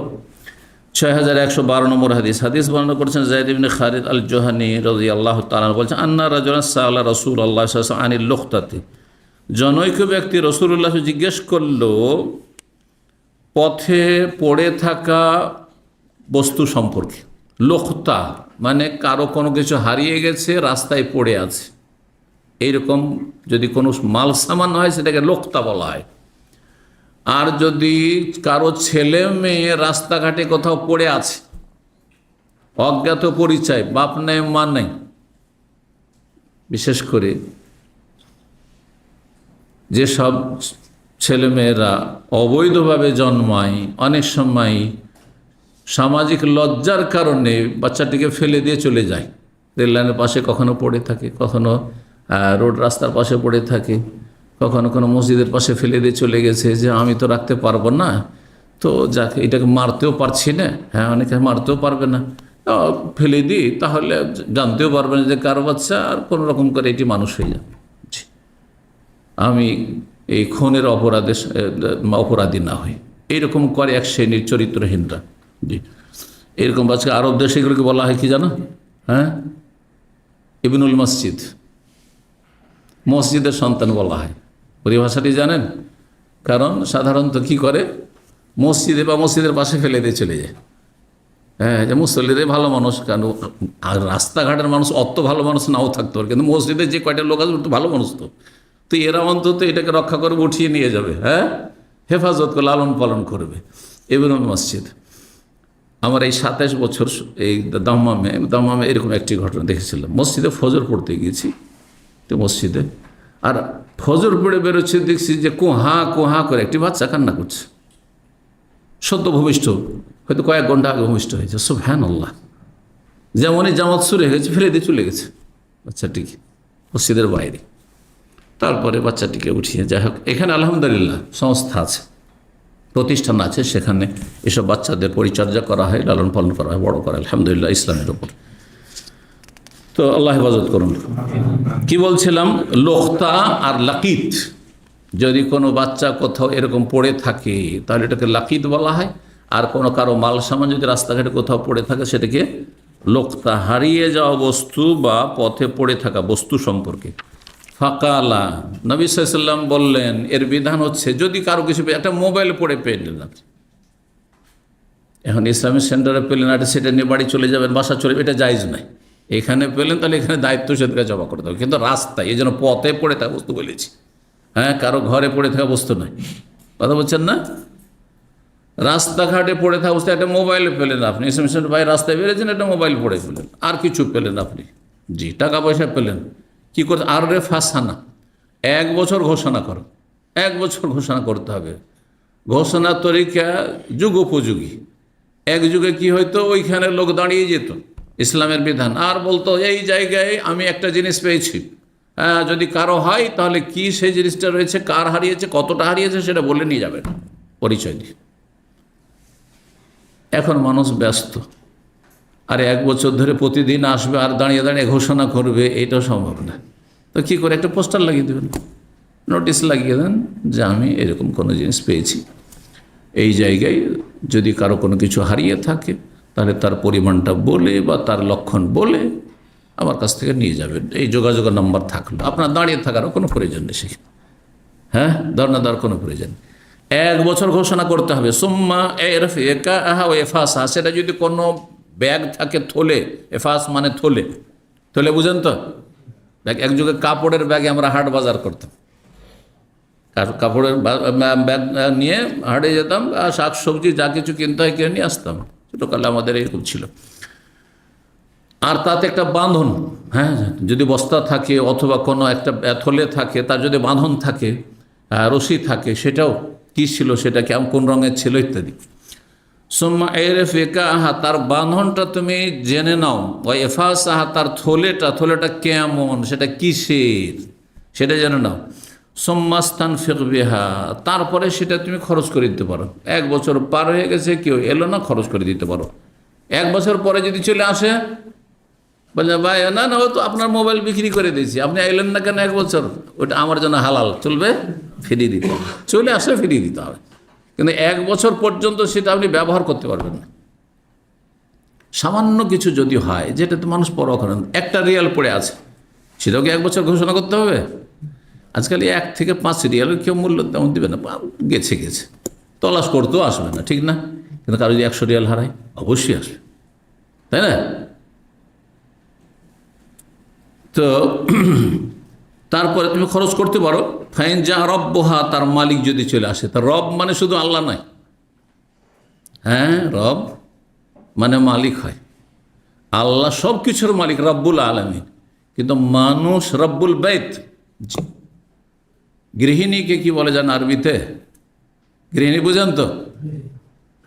6112 নম্বর হাদিস বর্ণনা করেছেন যায়েদ ইবনে খালিদ আল জোহানি রাদিয়াল্লাহু তাআলা বলছেন, আন্না রাজুলান সাআলা রাসূলুল্লাহ সাল্লাল্লাহু আলাইহি ওয়াসাল্লাম আনিল লুখতাতি, জনৈক ব্যক্তি রাসূলুল্লাহ জিজ্ঞেস করল পথে পড়ে থাকা বস্তু সম্পর্কে। লুখতা মানে কারো কোনো কিছু হারিয়ে গেছে, রাস্তায় পড়ে আছে, এইরকম যদি কোনো মাল সামান হয় সেটাকে লুখতা বলা হয়। আর যদি কারো ছেলে মেয়ে রাস্তাঘাটে কোথাও পড়ে আছে, অজ্ঞাত পরিচয়, বাপ নেই মা নেই, বিশেষ করে যেসব ছেলেমেয়েরা অবৈধভাবে জন্মায়, অনেক সময় সামাজিক লজ্জার কারণে বাচ্চাটিকে ফেলে দিয়ে চলে যায়, রেল লাইনের পাশে কখনো পড়ে থাকে, কখনো রোড রাস্তার পাশে পড়ে থাকে, কখনো কোনো মসজিদের পাশে ফেলে দিয়ে চলে গেছে যে আমি তো রাখতে পারবো না, তো যাকে এটাকে মারতেও পারছি না, অনেকে মারতেও পারবে না, ফেলে দিই, তাহলে জানতেও পারবে না যে কার বাচ্চা, আর কোনো রকম করে এটি মানুষ হয়ে যাবে, আমি এই খুনের অপরাধী না হই, এইরকম করে এক শ্রেণীর চরিত্রহীনরা। জি, এরকম বাচ্চা আরব দেশে এগুলোকে বলা হয় কি জানো? ইবনুল মসজিদ, মসজিদের সন্তান বলা হয়। পরিভাষাটি জানেন? কারণ সাধারণত কি করে, মসজিদে বা মসজিদের পাশে ফেলে দিয়ে চলে যায়। যে মুসল্লিদের ভালো মানুষ, কারণ আর রাস্তাঘাটের মানুষ অত ভালো মানুষ নাও থাকতে পারে, কিন্তু মসজিদে যে কয়টা লোক আছে তো ভালো মানুষ, তো এরা অন্তত এটাকে রক্ষা করে উঠিয়ে নিয়ে যাবে, হেফাজত করে লালন পালন করবে। ইবনুল মসজিদ, আমার এই 27 বছর এই দাম্মামে এরকম একটি ঘটনা দেখেছিলাম। মসজিদে ফজর পড়তে গিয়েছি, তো মসজিদে, আর ফজর পড়ে বেরোচ্ছে, দেখছি যে কোহা কোহা করে একটি বাচ্চা কান্না করছে, সদ্য ভূমিষ্ঠ, হয়তো কয়েক ঘন্টা আগে ভূমিষ্ঠ হয়েছে। সুবহানাল্লাহ, যেমনই জামাত শুরু হয়ে গেছে, ফেলে দিয়ে চলে গেছে বাচ্চাটিকে মসজিদের বাইরে। তারপরে বাচ্চাটিকে উঠিয়ে, যাই হোক, এখানে আলহামদুলিল্লাহ সংস্থা আছে, প্রতিষ্ঠান আছে, সেখানে এসব বাচ্চাদের পরিচর্যা করা হয়, লালন পালন করা হয়, বড় করা হয়, আলহামদুলিল্লাহ, ইসলামের উপর। তো আল্লাহ হেফাজত করুন। কি বলছিলাম, লোকতা আর লাকিত, যদি কোনো বাচ্চা কোথাও এরকম পড়ে থাকে তাহলে এটাকে লাকিত বলা হয়। আর কোনো কারো মাল সামান যদি রাস্তাঘাটে কোথাও পড়ে থাকে সেটাকে লোকতা, হারিয়ে যাওয়া বস্তু বা পথে পড়ে থাকা বস্তু সম্পর্কে। ফাকালা, নবী সাল্লাল্লাহু আলাইহি ওয়াসাল্লাম বললেন, এর বিধান হচ্ছে যদি কারো কিছু একটা মোবাইল পড়ে পেলেন, এখন ইসলামিক সেন্টারে পেলেন আর সেটা নিয়ে বাড়ি চলে যাবেন, বাসা চলে, এটা জায়েজ নাই। এখানে পেলেন তাহলে এখানে দায়িত্ব সেদিকে জমা করতে হবে, কিন্তু রাস্তায়, এই জন্য পথে পড়ে থাকা বস্তু বলেছি, হ্যাঁ, কারো ঘরে পড়ে থাকা বস্তু নয়। কথা বলছেন না? রাস্তাঘাটে পড়ে থাকা বস্তু, একটা মোবাইল পেলেন আপনি, ইসলামিক সেন্টার ভাই রাস্তায় বেরিয়েছেন, একটা মোবাইল পড়ে পেলেন, আর কিছু পেলেন আপনি, জি, টাকা পয়সা পেলেন, কী করতে, আর রে ফাঁসানা, 1 বছর ঘোষণা করো, 1 বছর ঘোষণা করতে হবে। ঘোষণার তরিকা যুগোপযোগী। এক যুগে কি হয়তো, ওইখানে লোক দাঁড়িয়ে যেত, ইসলামের বিধান, আর বলতো এই জায়গায় আমি একটা জিনিস পেয়েছি, হ্যাঁ, যদি কারো হয় তাহলে কি সেই জিনিসটা রয়েছে, কার হারিয়েছে, কতটা হারিয়েছে সেটা বলে নিয়ে যাবেন পরিচয় দিয়ে। এখন মানুষ ব্যস্ত, আর 1 বছর ধরে প্রতিদিন আসবে আর দাঁড়িয়ে দাঁড়িয়ে ঘোষণা করবে, এটাও সম্ভব না। তো কী করে, একটা পোস্টার লাগিয়ে দেবেন, নোটিশ লাগিয়ে দেন যে আমি এরকম কোনো জিনিস পেয়েছি, এই জায়গায় যদি কারো কোনো কিছু হারিয়ে থাকে তাহলে তার পরিমাণটা বলে বা তার লক্ষণ বলে আমার কাছ থেকে নিয়ে যাবেন। এই যোগাযোগের নাম্বার থাকলো, আপনার দাঁড়িয়ে থাকারও কোনো প্রয়োজন নেই সেখানে, হ্যাঁ, ধর্ণা দেওয়ার কোনো প্রয়োজন নেই। 1 বছর ঘোষণা করতে হবে। সুম্মা এরফা ও এফাসা, সেটা যদি কোনো ব্যাগ থাকে থলে, এফাস মানে থলে, থলে বুঝেন তো? এক যুগে কাপড়ের ব্যাগে আমরা হাট বাজার করতাম, কাপড়ের ব্যাগ নিয়ে হাটে যেতাম, আর শাক সবজি যা কিছু কিনতে হয় কিনে নিয়ে আসতাম, ছোটোকালে আমাদের এরকম ছিল। আর তাতে একটা বাঁধন, হ্যাঁ, যদি বস্তা থাকে অথবা কোনো একটা থলে থাকে, তার যদি বাঁধন থাকে, রশি থাকে, সেটাও কী ছিল, সেটা কেমন, কোন রঙের ছিল ইত্যাদি। সুম্মা এরফা, তার বাঁধনটা তুমি জেনে নাও, ওই এফাসাহা, তার থলেটা কেমন, সেটা কিসের, সেটা জেনে নাও। সোম্মাস্তান ফিকবিহা, তারপরে সেটা তুমি খরচ করে দিতে পারো। 1 বছর পার হয়ে গেছে, কেউ এলো না, খরচ করে দিতে পারো। 1 বছর পরে যদি চলে আসে, বলে ভাই না না, হয়তো আপনার মোবাইল বিক্রি করে দিয়েছি, আপনি এলেন না কেন 1 বছর, ওটা আমার জন্য হালাল, চলবে, ফিরিয়ে দিতে হবে, চলে আসলে ফিরিয়ে দিতে হবে। কিন্তু 1 বছর পর্যন্ত সেটা আপনি ব্যবহার করতে পারবেন না। সামান্য কিছু যদি হয়, যেটা তো মানুষ পরোয়া করেন, 1 রিয়াল পড়ে আছে, সেটাও কি 1 বছর ঘোষণা করতে হবে? আজকাল 1 থেকে 5 রিয়ালের কেউ মূল্য তেমন দেবে না, গেছে, তলাশ করতেও আসবে না, ঠিক না? কিন্তু কারো যদি 100 রিয়াল হারায়, অবশ্যই আসবে, তাই না? তো তারপরে তুমি খরচ করতে পারো। ফাইন যা রব্বহা, তার মালিক যদি চলে আসে, তার রব মানে শুধু আল্লাহ নয়, হ্যাঁ, রব মানে মালিক হয়, আল্লাহ সব কিছুর মালিক, রব্বুল আলামিন, কিন্তু মানুষ রব্বুল বাইত। গৃহিণীকে কি বলে জান আরবিতে? গৃহিণী বুঝেন তো?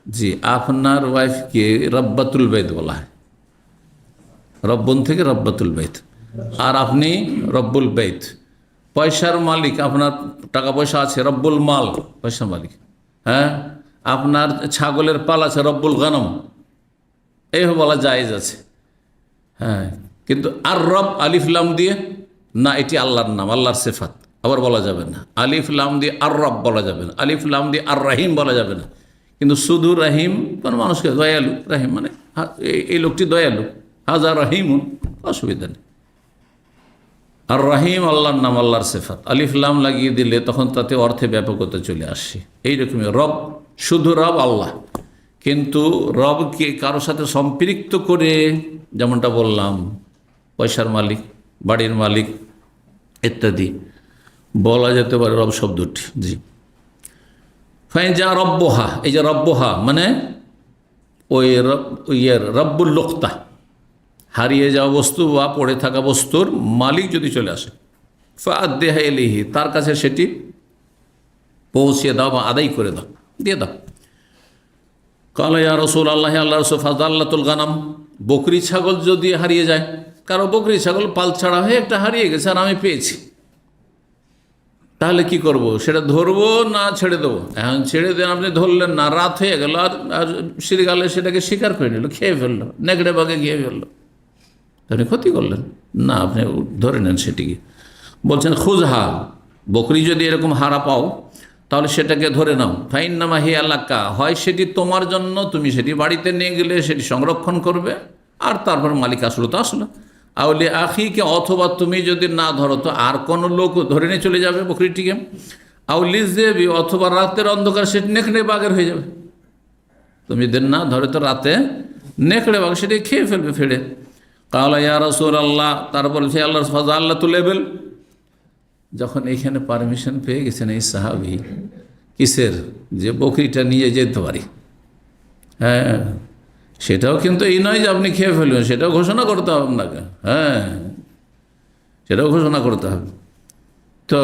জি, আপনার ওয়াইফকে রব্বাতুল বাইত বলা হয়, রব্বন থেকে রব্বাতুল বাইত, আর আপনি রব্বুল বাইত। পয়সার মালিক, আপনার টাকা পয়সা আছে, রব্বুল মাল, পয়সার মালিক, হ্যাঁ, আপনার ছাগলের পাল আছে, রব্বুল গনম, এইভাবে বলা জায়েজ আছে, হ্যাঁ। কিন্তু আর রব আলিফ লাম দিয়ে না, এটি আল্লাহর নাম, আল্লাহর সিফাত, আবার বলা যাবে না। আলিফ লাম দিয়ে আর রব বলা যাবে না, আলিফ লাম দিয়ে আর রাহিম বলা যাবে না। কিন্তু শুধু রাহিম, কোনো মানুষকে দয়ালু, রাহিম মানে এই লোকটি দয়ালু, হাজার রাহিমুন, অসুবিধা নেই। আর রাহিম আল্লাহর নাম, আল্লাহর সিফাত, আলিফ লাম লাগিয়ে দিলে তখন তাতে অর্থে ব্যাপকতা চলে আসে। এইরকমই রব, শুধু রব আল্লাহ, কিন্তু রবকে কারো সাথে সম্পৃক্ত করে, যেমনটা বললাম, পয়সার মালিক, বাড়ির মালিক ইত্যাদি বলা যেতে পারে রব শব্দটি। জি, ফাইন যা রব্বহা, এই যে রব্বহা মানে ওই রব্বুল লোকতা, হারিয়ে যাওয়া বস্তু বা পড়ে থাকা বস্তুর মালিক যদি চলে আসে, ফাআদ্দিহা ইলাইহি, তার কাছে সেটি পৌঁছিয়ে দাও বা আদায় করে দাও, দিয়ে দাও। কালা ইয়া রাসূলুল্লাহ, আল্লাহ রাসূল, ফাযাল্লাতুল গানাম, বকরি ছাগল যদি হারিয়ে যায়, কারো বকরি ছাগল পাল ছাড়া হয়ে একটা হারিয়ে গেছে আর আমি পেয়েছি, তাহলে কি করব? সেটা ধরবো না ছেড়ে দেবো? এখন ছেড়ে দেন, আপনি ধরলেন না, রাত হয়ে গেল, আর শৃগালে সেটাকে শিকার করে নিল, খেয়ে ফেললো, নেকড়ে বাঘে খেয়ে ফেললো, আপনি ক্ষতি করলেন না, আপনি ধরে নেন সেটিকে। বলছেন খুজহা, বকরি যদি এরকম হারা পাও তাহলে সেটাকে ধরে নাও। ফাইন্নামা হি আল্লাকা, হয় সেটি তোমার জন্য, তুমি সেটি বাড়িতে নিয়ে গেলে সেটি সংরক্ষণ করবে, আর তারপর মালিক আসলো তো আসলো। আউলি আখিকে, অথবা তুমি যদি না ধরো তো আর কোনো লোক ধরে নিয়ে চলে যাবে বকরিটিকে। আউলিস দেবী, অথবা রাতের অন্ধকার সেটি নেকড়ে বাঘের হয়ে যাবে। তুমি যদি না ধরে তো রাতে নেকড়ে বাঘ সেটি খেয়ে ফেলবে ফেড়ে। কালা ইয়া রাসূলুল্লাহ, তারপর সে আল্লাহর ফাজা আল্লাহ তো লেবেল। যখন এইখানে পারমিশন পেয়ে গেছেন এই সাহাবী, কিসের, যে বকরিটা নিয়ে যেতে পারি, হ্যাঁ, সেটাও কিন্তু এই নয় যে আপনি খেয়ে ফেলবেন, সেটাও ঘোষণা করতে হবে আপনাকে, হ্যাঁ, সেটাও ঘোষণা করতে হবে। তো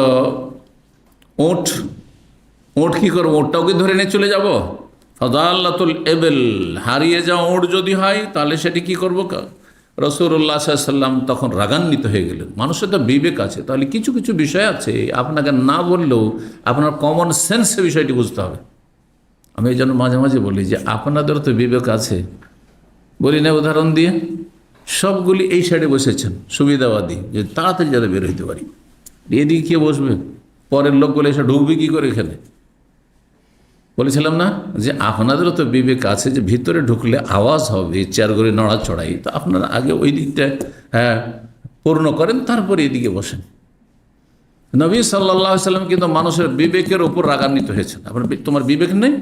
ওট কী করবো, ওটটাও কি ধরে নিয়ে চলে যাব? ফাদাল্লাতুল এবেল, হারিয়ে যাওয়া ওট যদি হয় তাহলে সেটি কি করবো? রাসূলুল্লাহ সাল্লাল্লাহু আলাইহি ওয়াসাল্লাম তখন রাগান্বিত হয়ে গেলেন। মানুষের তো বিবেক আছে, তাহলে কিছু কিছু বিষয় আছে আপনাকে না বললেও আপনার কমন সেন্সে বিষয়টি বুঝতে হবে। আমি এই জন্য মাঝে মাঝে বলি যে আপনাদেরও তো বিবেক আছে, বলি না উদাহরণ দিয়ে, সবগুলি এই সাইডে বসেছেন সুবিধাবাদী, যে তাড়াতাড়ি যাতে বের হইতে পারি। এদিকে কে বসবে? পরের লোকগুলো এসে ঢুকবে কী করে এখানে? বলেছিলাম না যে আপনাদেরও তো বিবেক আছে, যে ভিতরে ঢুকলে আওয়াজ হবে, চেয়ারগুলি নড়াচড়াই, তো আপনারা আগে ওই দিকটা পূর্ণ করেন, তারপরে এদিকে বসেন। নবী সাল্লাল্লাহু আলাইহি সাল্লাম কিন্তু মানুষের বিবেকের উপর রাগান্বিত হয়েছেন। আপনার তোমার বিবেক নেই?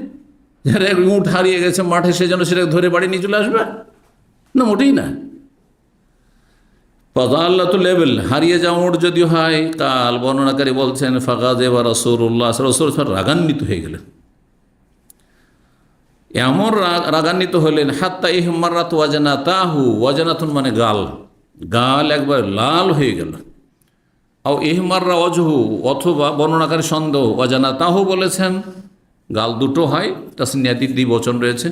যারা উট হারিয়ে গেছে মাঠে, সেজন্য সেটা ধরে বাড়ি নিয়ে চলে আসবে না, মোটেই না। ফাদাল্লাতুল লেবেল, হারিয়ে যাওয়া উট যদি হয়, কাল বর্ণনাকারী বলছেন ফাগাযিবা রাসূলুল্লাহ সাল্লাল্লাহু আলাইহি ওয়াসাল্লাম রাগান্বিত হয়ে গেলেন। এমন রাগান্বিত হলেন, হাত্তা ইহমারাত ওয়াজানাতাহু, ওয়াজানাতুন মানে গাল, গাল একবার লাল হয়ে গেল। আও ইহমাররা অজহু, অথবা বর্ণনাকারী সন্দেহ, ওয়াজানাতাহু বলেছেন গাল দুটো হয়, তাসনিয়াতি দ্বিবচন রয়েছে,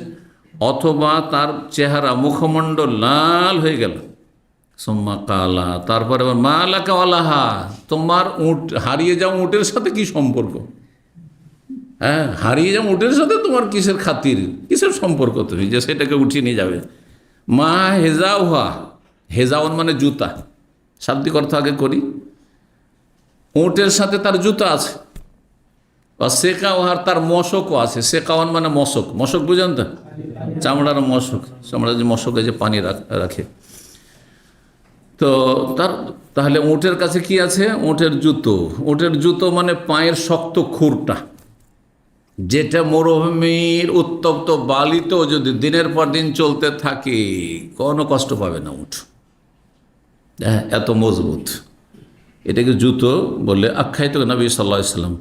অথবা তার চেহারা মুখমণ্ডল লাল হয়ে গেল। সুম্মা কালা, তারপরে মা লাকা ওয়ালাহা, তোমার উট, হারিয়ে যাও উটের সাথে কি সম্পর্ক? হ্যাঁ, হারিয়ে যাও উটের সাথে তোমার কিসের খাতির, কিসের সম্পর্ক, তুমি যে সেটাকে উঠিয়ে নিয়ে যাবে? মা হেজাউহা, হেজাউন মানে জুতা, শাব্দিক অর্থ আগে করি। উটের সাথে তার জুতা আছে। বা সেকাওয়ার, তার মশকও আছে। সেকাওয়ান মানে মশক, মশক বুঝেন তো, চামড়ার মশক, চামড়ার যে মশকে যে পানি রাখে। তো তাহলে উটের কাছে কি আছে? উটের জুতো। উটের জুতো মানে পায়ের শক্ত খুরটা, যেটা মরুভূমির উত্তপ্ত বালিতেও যদি দিনের পর দিন চলতে থাকে কোনো কষ্ট পাবে না উট, হ্যাঁ, এত মজবুত। এটাকে জুতো বলে আখ্যায়িত নবী সাল্লাল্লাহু আলাইহি ওয়াসাল্লাম।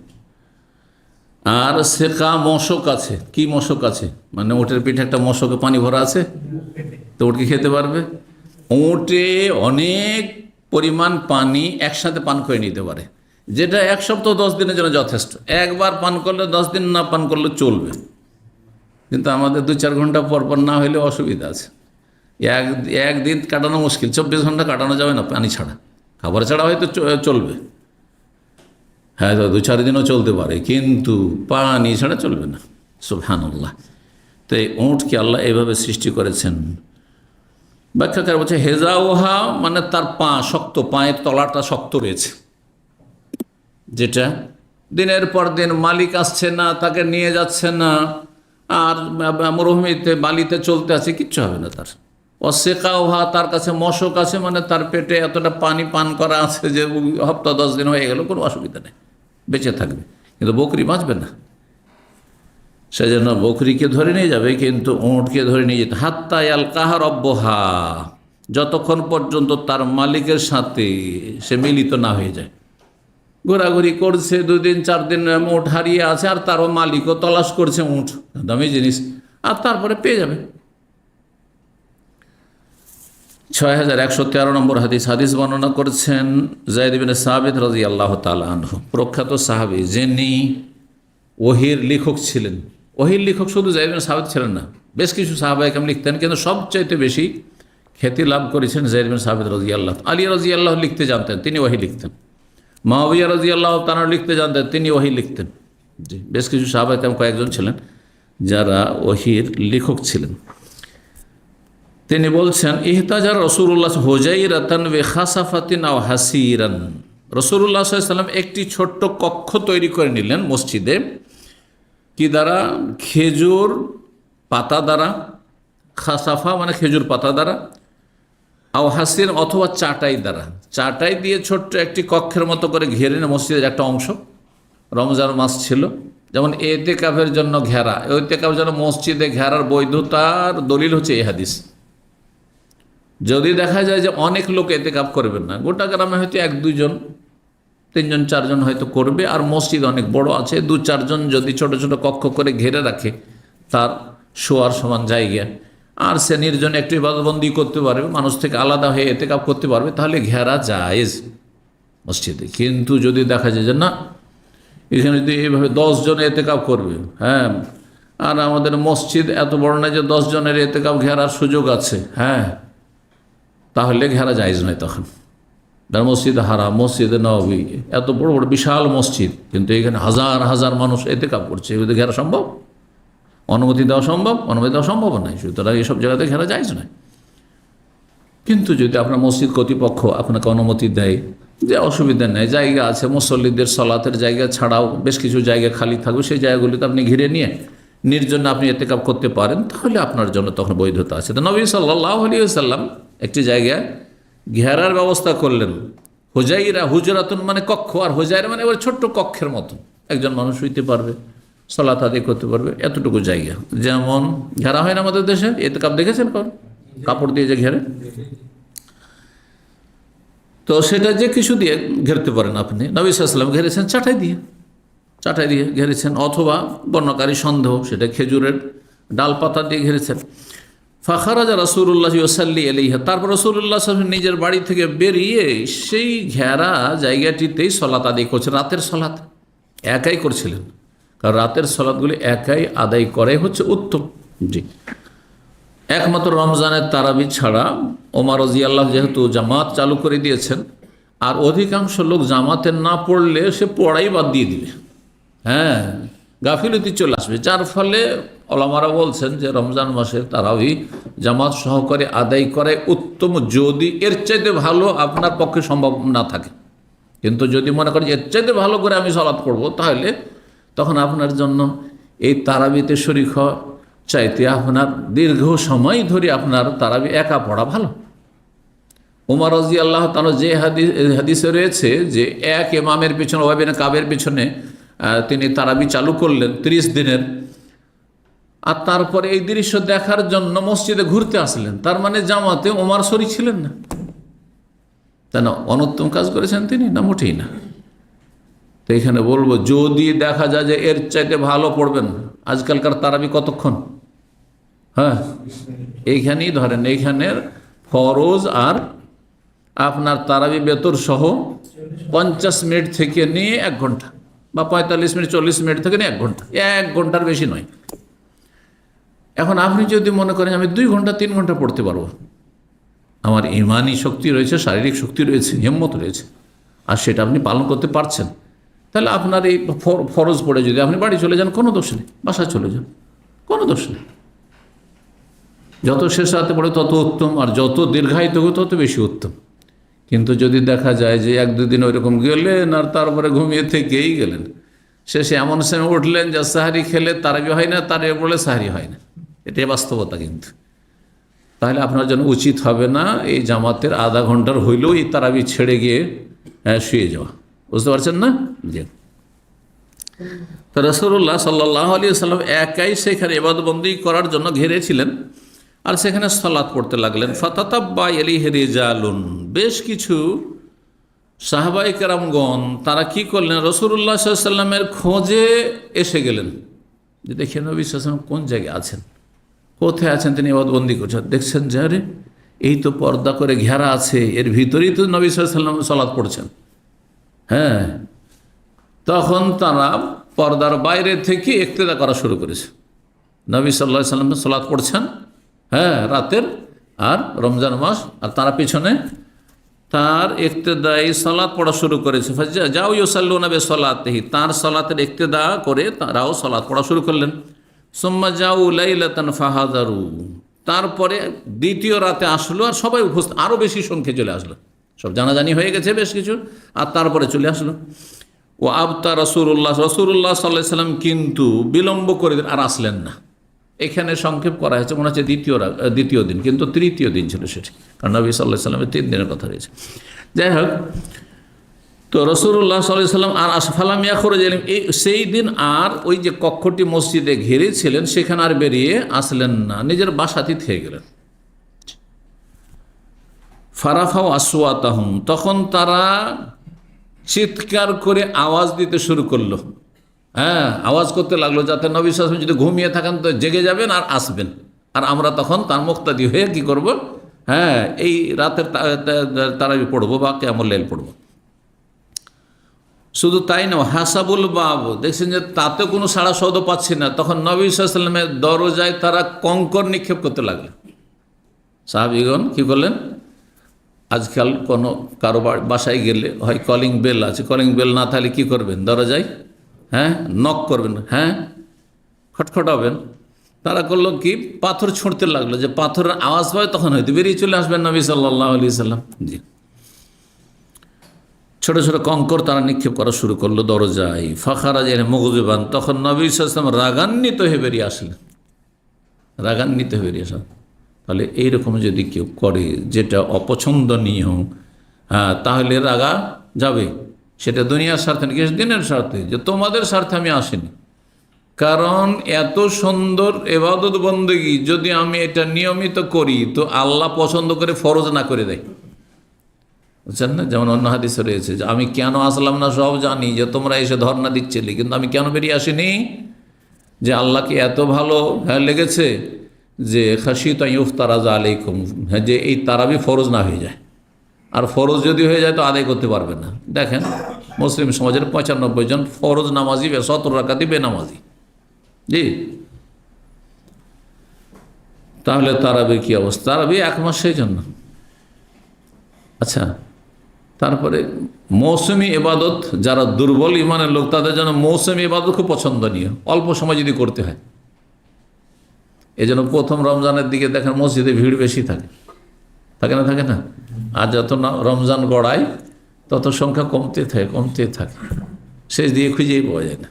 আর সেকা, মশক আছে। কি মশক আছে? মানে উটের পিঠে একটা মশকে পানি ভরা আছে, তো উটকে খেতে পারবে? উটে অনেক পরিমাণ পানি একসাথে পান করে নিতে পারে, যেটা 1 সপ্তাহ 10 দিনের জন্য যথেষ্ট। একবার পান করলে 10 দিন না পান করলে চলবে, কিন্তু আমাদের 2-4 ঘন্টা পর পর না হলে অসুবিধা আছে। একদিন কাটানো মুশকিল, 24 ঘন্টা কাটানো যাবে না পানি ছাড়া। খাবার ছাড়া হয়তো চলবে, হ্যাঁ, 2-4 দিনও চলতে পারে, কিন্তু পানি ছাড়া চলবে না। সুবহানাল্লাহ। তো এই উটকে আল্লাহ এইভাবে সৃষ্টি করেছেন। ব্যাখ্যাকার বলছে হেজাউহা মানে তার পা শক্ত, পায়ের তলাটা শক্ত রয়েছে, যেটা দিনের পর দিন মালিক আসছে না, তাকে নিয়ে যাচ্ছে না, আর মরুভূমিতে বালিতে চলতে আছে, কিচ্ছু হবে না তার। অসেকাওহা, তার কাছে মশক আছে, মানে তার পেটে এতটা পানি পান করা আছে যে হপ্তাহ 10 দিন হয়ে গেল, কোনো অসুবিধা নেই, বেঁচে থাকবে। কিন্তু বকরি বাঁচবে না, সেজন্য বকরিকে ধরে নিয়ে যাবে, কিন্তু উটকে ধরে নিয়ে যেতে। হাত্তা ইয়ালকাহা রব্বহা, যতক্ষণ পর্যন্ত তার মালিকের সাথে সে মিলিত না হয়ে যায়। ঘোরাঘুরি করছে 2 দিন 4 দিন, উট হারিয়ে আছে, আর তারও মালিকও তলাশ করছে উট, দামি জিনিস, আর তারপরে পেয়ে যাবে। 6113 নম্বর হাদিস বর্ণনা করছেন যায়েদ ইবনে সাবিত রাদিয়াল্লাহু তাআলা আনহু, প্রখ্যাত সাহাবী, যিনি ওহীর লেখক ছিলেন। ওহীর লেখক শুধু যায়েদ ইবনে সাবিত ছিলেন না, বেশ কিছু সাহাবায়ে কেরাম লিখতেন, কিন্তু সবচাইতে বেশি খ্যাতি লাভ করেছেন যায়েদ ইবনে সাবিত রাদিয়াল্লাহু। আলী রাদিয়াল্লাহু লিখতে জানতেন, তিনি ওহী লিখতেন। মুআবিয়া রাদিয়াল্লাহু তাআলা লিখতে জানতেন, তিনি ওহী লিখতেন। জি, বেশ কিছু সাহাবায়ে কেরাম কয়েকজন ছিলেন যারা ওহীর লেখক ছিলেন। তিনি বলছেন ইহতাজার রসুল্লাহ হোজাইরাতান ওয়া খাসাফাতিন আও হাসিরান। রসুল্লাহ সাল্লাল্লাহু আলাইহি ওয়াসাল্লাম একটি ছোট্ট কক্ষ তৈরি করে নিলেন মসজিদে, কি দ্বারা? খেজুর পাতা দ্বারা, খাসাফা মানে খেজুর পাতা দ্বারা, আও হাসির অথবা চাটাই দ্বারা। চাটাই দিয়ে ছোট্ট একটি কক্ষের মতো করে ঘেরে মসজিদের একটা অংশ। রমজান মাস ছিল, যেমন এতেকাফের জন্য ঘেরা, এতেকাফের জন্য মসজিদে ঘেরার বৈধতার দলিল হচ্ছে এই হাদিস। যদি দেখা যায় যে অনেক লোক এতেকাফ করবেন না, গোটা গ্রামে হয়তো 1-2 জন, 3 জন 4 জন হয়তো করবে, আর মসজিদ অনেক বড় আছে, 2-4 জন যদি ছোট ছোট কক্ষ করে ঘিরে রাখে তার শোয়ার সমান জায়গা, আর সে নির্জনে একটু ইবাদতবন্দি করতে পারবে, মানুষ থেকে আলাদা হয়ে এতেকাফ করতে পারবে, তাহলে ঘেরা জায়েজ মসজিদে। কিন্তু যদি দেখা যায় যে না, এখানে যদি এইভাবে 10 জন এতেকাফ করবে, হ্যাঁ, আর আমাদের মসজিদ এত বড় না যে 10 জনের এতেকাফ ঘেরার সুযোগ আছে, হ্যাঁ, তাহলে ঘেরা জায়েজ নয়। তখন মসজিদ হারাম, মসজিদে নববী এত বড় বড় বিশাল মসজিদ, কিন্তু এখানে হাজার হাজার মানুষ এতেকাফ করছে, এগুলো ঘেরা সম্ভব? অনুমতি দেওয়া সম্ভব? অনুমতি দেওয়া সম্ভব নয়। সুতরাং এইসব জায়গাতে ঘেরা জায়েজ নয়। কিন্তু যদি আপনার মসজিদ কর্তৃপক্ষ আপনাকে অনুমতি দেয় যে অসুবিধা নেই, জায়গা আছে, মুসল্লিদের সলাতের জায়গা ছাড়াও বেশ কিছু জায়গা খালি থাকবে, সেই জায়গাগুলিতে আপনি ঘিরে নিয়ে নির্জনে আপনি এতেকাফ করতে পারেন, তাহলে আপনার জন্য তখন বৈধতা আছে। তো নবী সাল্লাল্লাহু আলাইহি ওয়াসাল্লাম একটি জায়গায় ঘেরার ব্যবস্থা করলেন। হুজাইরা, হুজরাতুন মানে কক্ষ, আর হুজাইরা মানে এবার ছোট্ট কক্ষের মতো, একজন মানুষ শুইতে পারবে, সালাত আদায় করতে পারবে, এতটুকু জায়গা। যেমন ঘেরা হয় না আমাদের দেশে, এতেকাফ দেখেছেন কখন? কাপড় দিয়ে যে ঘেরে, তো সেটা যে কিছু দিয়ে ঘেরতে পারেন আপনি। নবী সাল্লাল্লাহু আলাইহি ওয়াসাল্লাম ঘেরেছেন চাটাই দিয়ে ঘেরেছেন, অথবা বর্ণকারী সন্দেহ, সেটা খেজুরের ডালপাতা দিয়ে ঘেরেছেন। ফাখারাজা রাসূলুল্লাহ ইউসাল্লি আলাইহা, তারপর রাসূলুল্লাহ সাল্লাল্লাহু আলাইহি ওয়াসাল্লাম নিজের বাড়ি থেকে বেরিয়ে সেই ঘেরা জায়গাটিতেই সালাত আদায় করছেন। রাতের সালাত একাই করছিলেন, কারণ রাতের সালাতগুলি একাই আদায় করাই হচ্ছে উত্তম। জি, একমাত্র রমজানের তারাবি ছাড়া ওমর রাদিয়াল্লাহু যেহেতু জামাত চালু করে দিয়েছেন, আর অধিকাংশ লোক জামাতে না পড়লে সে পড়াই বাদ দিয়ে দিবে, হ্যাঁ, গাফিলতি চলে আসবে। যার ফলে ওলামারা বলছেন যে রমজান মাসের তারাবি জামাত সহকারে আদায় করাই উত্তম, যদি এর চাইতে ভালো আপনার পক্ষে সম্ভব না থাকে। কিন্তু যদি মনে করেন এর চাইতে ভালো করে আমি সালাত পড়বো, তাহলে তখন আপনার জন্য এই তারাবিতে শরীক হওয়া চাইতে আপনার দীর্ঘ সময় ধরে আপনার তারাবি একা পড়া ভালো। ওমর রাদিয়াল্লাহু তাআলা যে হাদিসে রয়েছে যে এক ইমামের পিছনে, ওয়াই বিন কাবের পিছনে তিনি তারাবি চালু করলেন 30 দিনের, আর তারপরে এই দৃশ্য দেখার জন্য মসজিদে ঘুরতে আসলেন, তার মানে জামাতে ওমর শরীক ছিলেন না, তাই না? অনুত্তম কাজ করেছেন তিনি? না, মোটেই না। তো এখানে বলবো, যদি দেখা যায় যে এর চাইতে ভালো পড়বেন, আজকালকার তারাবি কতক্ষণ? হ্যাঁ, এইখানেই ধরেন, এইখানের ফরজ আর আপনার তারাবি বেতর সহ 50 মিনিট থেকে নিয়ে 1 ঘন্টা, বা 45 মিনিট 40 মিনিট থেকে নিয়ে 1 ঘন্টা, 1 ঘন্টার বেশি নয়। এখন আপনি যদি মনে করেন আমি 2 ঘন্টা 3 ঘন্টা পড়তে পারবো, আমার ইমানি শক্তি রয়েছে, শারীরিক শক্তি রয়েছে, হিম্মত রয়েছে, আর সেটা আপনি পালন করতে পারছেন, তাহলে আপনার এই ফরজ পড়ে যদি আপনি বাড়ি চলে যান, কোনো দোষ নেই, বাসায় চলে যান, কোনো দোষ নেই। যত শেষ রাতে পড়ে তত উত্তম, আর যত দীর্ঘায়িত হবে তত বেশি উত্তম। কিন্তু যদি দেখা যায় যে 1-2 দিন ওইরকম গেলেন আর তারপরে ঘুমিয়ে থেকেই গেলেন, শেষে এমন সময় উঠলেন যে সাহারি খেলে তারাবি হয় না, তারাবি পড়লে সাহারি হয় না, এটাই বাস্তবতা। কিন্তু তাহলে আপনার জন্য উচিত হবে না এই জামাতের আধা ঘন্টার হইলেও এই তারাবি ছেড়ে গিয়ে শুয়ে যাওয়া। বুঝতে পারছেন না? জি। তো রাসূলুল্লাহ সাল্লাল্লাহু আলাইহি ওয়াসাল্লাম একাই সেখানে ইবাদতবন্দি করার জন্য ঘিরেছিলেন, আর সেখানে সালাত পড়তে লাগলেন। ফাতাতাব্বা ইলাইহি রিজালুন, বেশ কিছু সাহাবায়ে কেরামগণ তারা কি করলেন, রাসূলুল্লাহ সাল্লাল্লাহু আলাইহি ওয়াসাল্লামের খোঁজে এসে গেলেন, যে দেখেন নবী সাল্লাল্লাহু আলাইহি ওয়াসাল্লাম কোন জায়গায় আছেন, কোথায় আছেন, তিনি ইবাদতবন্দি করছেন। দেখছেন যে আরে এই তো পর্দা করে ঘেরা আছে, এর ভিতরেই তো নবী সাল্লাল্লাহু আলাইহি ওয়াসাল্লাম সালাত পড়ছেন। হ্যাঁ, তখন তারা পর্দার বাইরে থেকে ইক্তেদা করা শুরু করেছে। নবী সাল্লাল্লাহু আলাইহি ওয়াসাল্লাম সালাত পড়ছেন, হ্যাঁ, রাতের, আর রমজান মাস, আর তারা পিছনে তার ইক্তেদাই সালাত পড়া শুরু করেছে। যাও ইউসাল্লুনা বিসলাতিহি, তার সালাতের ইক্তেদা করে তারাও সালাত পড়া শুরু করলেন। সুম্মা যাও লাইলাতান ফাহাদারু, তারপরে দ্বিতীয় রাতে আসলো, আর সবাই উপস্থিত, আরও বেশি সংখ্যে চলে আসলো, সব জানাজানি হয়ে গেছে বেশ কিছু, আর তারপরে চলে আসলো। ও আবতা রসুল্লাহ সাল্লাল্লাহু আলাইহি সাল্লাম কিন্তু বিলম্ব করে দিন, আর আসলেন না। এখানে সংক্ষেপ করা হয়েছে, মনে হচ্ছে দ্বিতীয় দিন, কিন্তু তৃতীয় দিন ছিল সেটি, কারণ নবী সাল্লাল্লাহু আলাইহি সাল্লামের 3 দিনের কথা রয়েছে। যাই হোক, তো রসুল্লাহ সাল্লাল্লাহু আলাইহি সাল্লাম আর ফালাম ইয়াখরুজ ইলাইহিম, সেই দিন আর ওই যে কক্ষটি মসজিদে ঘিরেছিলেন সেখানে আর বেরিয়ে আসলেন না, নিজের বাসাতেই থেকে গেলেন। ফারাফাও আসওয়াতাহুম, তখন তারা চিৎকার করে আওয়াজ দিতে শুরু করলো। হ্যাঁ, আওয়াজ করতে লাগলো, যাতে নবী সাল্লাল্লাহু আলাইহি ওয়াসাল্লাম যদি ঘুমিয়ে থাকেন তো জেগে যাবেন আর আসবেন, আর আমরা তখন তার মুক্তাদি হয়ে কি করব, হ্যাঁ, এই রাতের তারাবি পড়বো বা কিয়ামুল লাইল পড়বো। শুধু তাই না, হাসাবুল বাব, দেখছেন যে তাতে কোনো সাড়া শব্দ পাচ্ছি না, তখন নবী সাল্লাল্লাহু আলাইহি ওয়াসাল্লামের দরজায় তারা কঙ্কর নিক্ষেপ করতে লাগলো। সাহাবীগণ কি করলেন, আজকাল কোনো কারো বাসায় গেলে হয় কলিং বেল আছে, কলিং বেল না থাকলে কী করবেন, দরজায় হ্যাঁ নক করবেন, হ্যাঁ খটখটাবেন। তারা করলো কি, পাথর ছুঁড়তে লাগলো, যে পাথরের আওয়াজ পায় তখন হয়তো বেরিয়ে চলে আসবেন নবী সাল্লাল্লাহু আলাইহি সাল্লাম। জি, ছোটো ছোটো কঙ্কর তারা নিক্ষেপ করা শুরু করলো দরজায়। ফাখারাজ মুগযিবান, তখন নবী সাল্লাল্লাহু আলাইহি ওয়াসাল্লাম রাগান্বিত হয়ে বেরিয়ে আসলেন, রাগান্বিত হয়ে বেরিয়ে আসলেন। তাহলে এইরকম যদি কেউ করে যেটা অপছন্দনীয়, হ্যাঁ, তাহলে রাগা যাবে। সেটা দুনিয়ার স্বার্থে না, দিনের স্বার্থে, যে তোমাদের স্বার্থে আমি আসিনি। কারণ এত সুন্দর ইবাদত বন্দেগী যদি আমি এটা নিয়মিত করি তো আল্লাহ পছন্দ করে ফরজ না করে দেয়, বুঝছেন না? যেমন অন্য হাদিসে রয়েছে যে আমি কেন আসলাম না সব জানি, যে তোমরা এসে ধর্ণা দিচ্ছিলে, কিন্তু আমি কেন বেরিয়ে আসিনি, যে আল্লাহকে এত ভালো লেগেছে যে খাশিতা ইফতারাজ আলাইকুম, হ্যাঁ, যে এই তারাবি ফরজ না হয়ে যায়। আর ফরজ যদি হয়ে যায় তো আদায় করতে পারবেন না। দেখেন মুসলিম সমাজের 95 জন ফরজ নামাজি, 17 রাকাতি বেনামাজি। জি, তাহলে তারাবির কি অবস্থা? তারাবি 1 মাস সেই জন্য। আচ্ছা, তারপরে মৌসুমি ইবাদত, যারা দুর্বল ইমানের লোক তাদের জন্য মৌসুমি ইবাদত খুব পছন্দনীয়, অল্প সময় যদি করতে হয়। এই জন্য প্রথম রমজানের দিকে দেখেন মসজিদে ভিড় বেশি থাকে, থাকে না? থাকে না? আর যত রমজান গড়ায় তত সংখ্যা কমতে থাকে, শেষ দিয়ে খুঁজেই পাওয়া যায় না।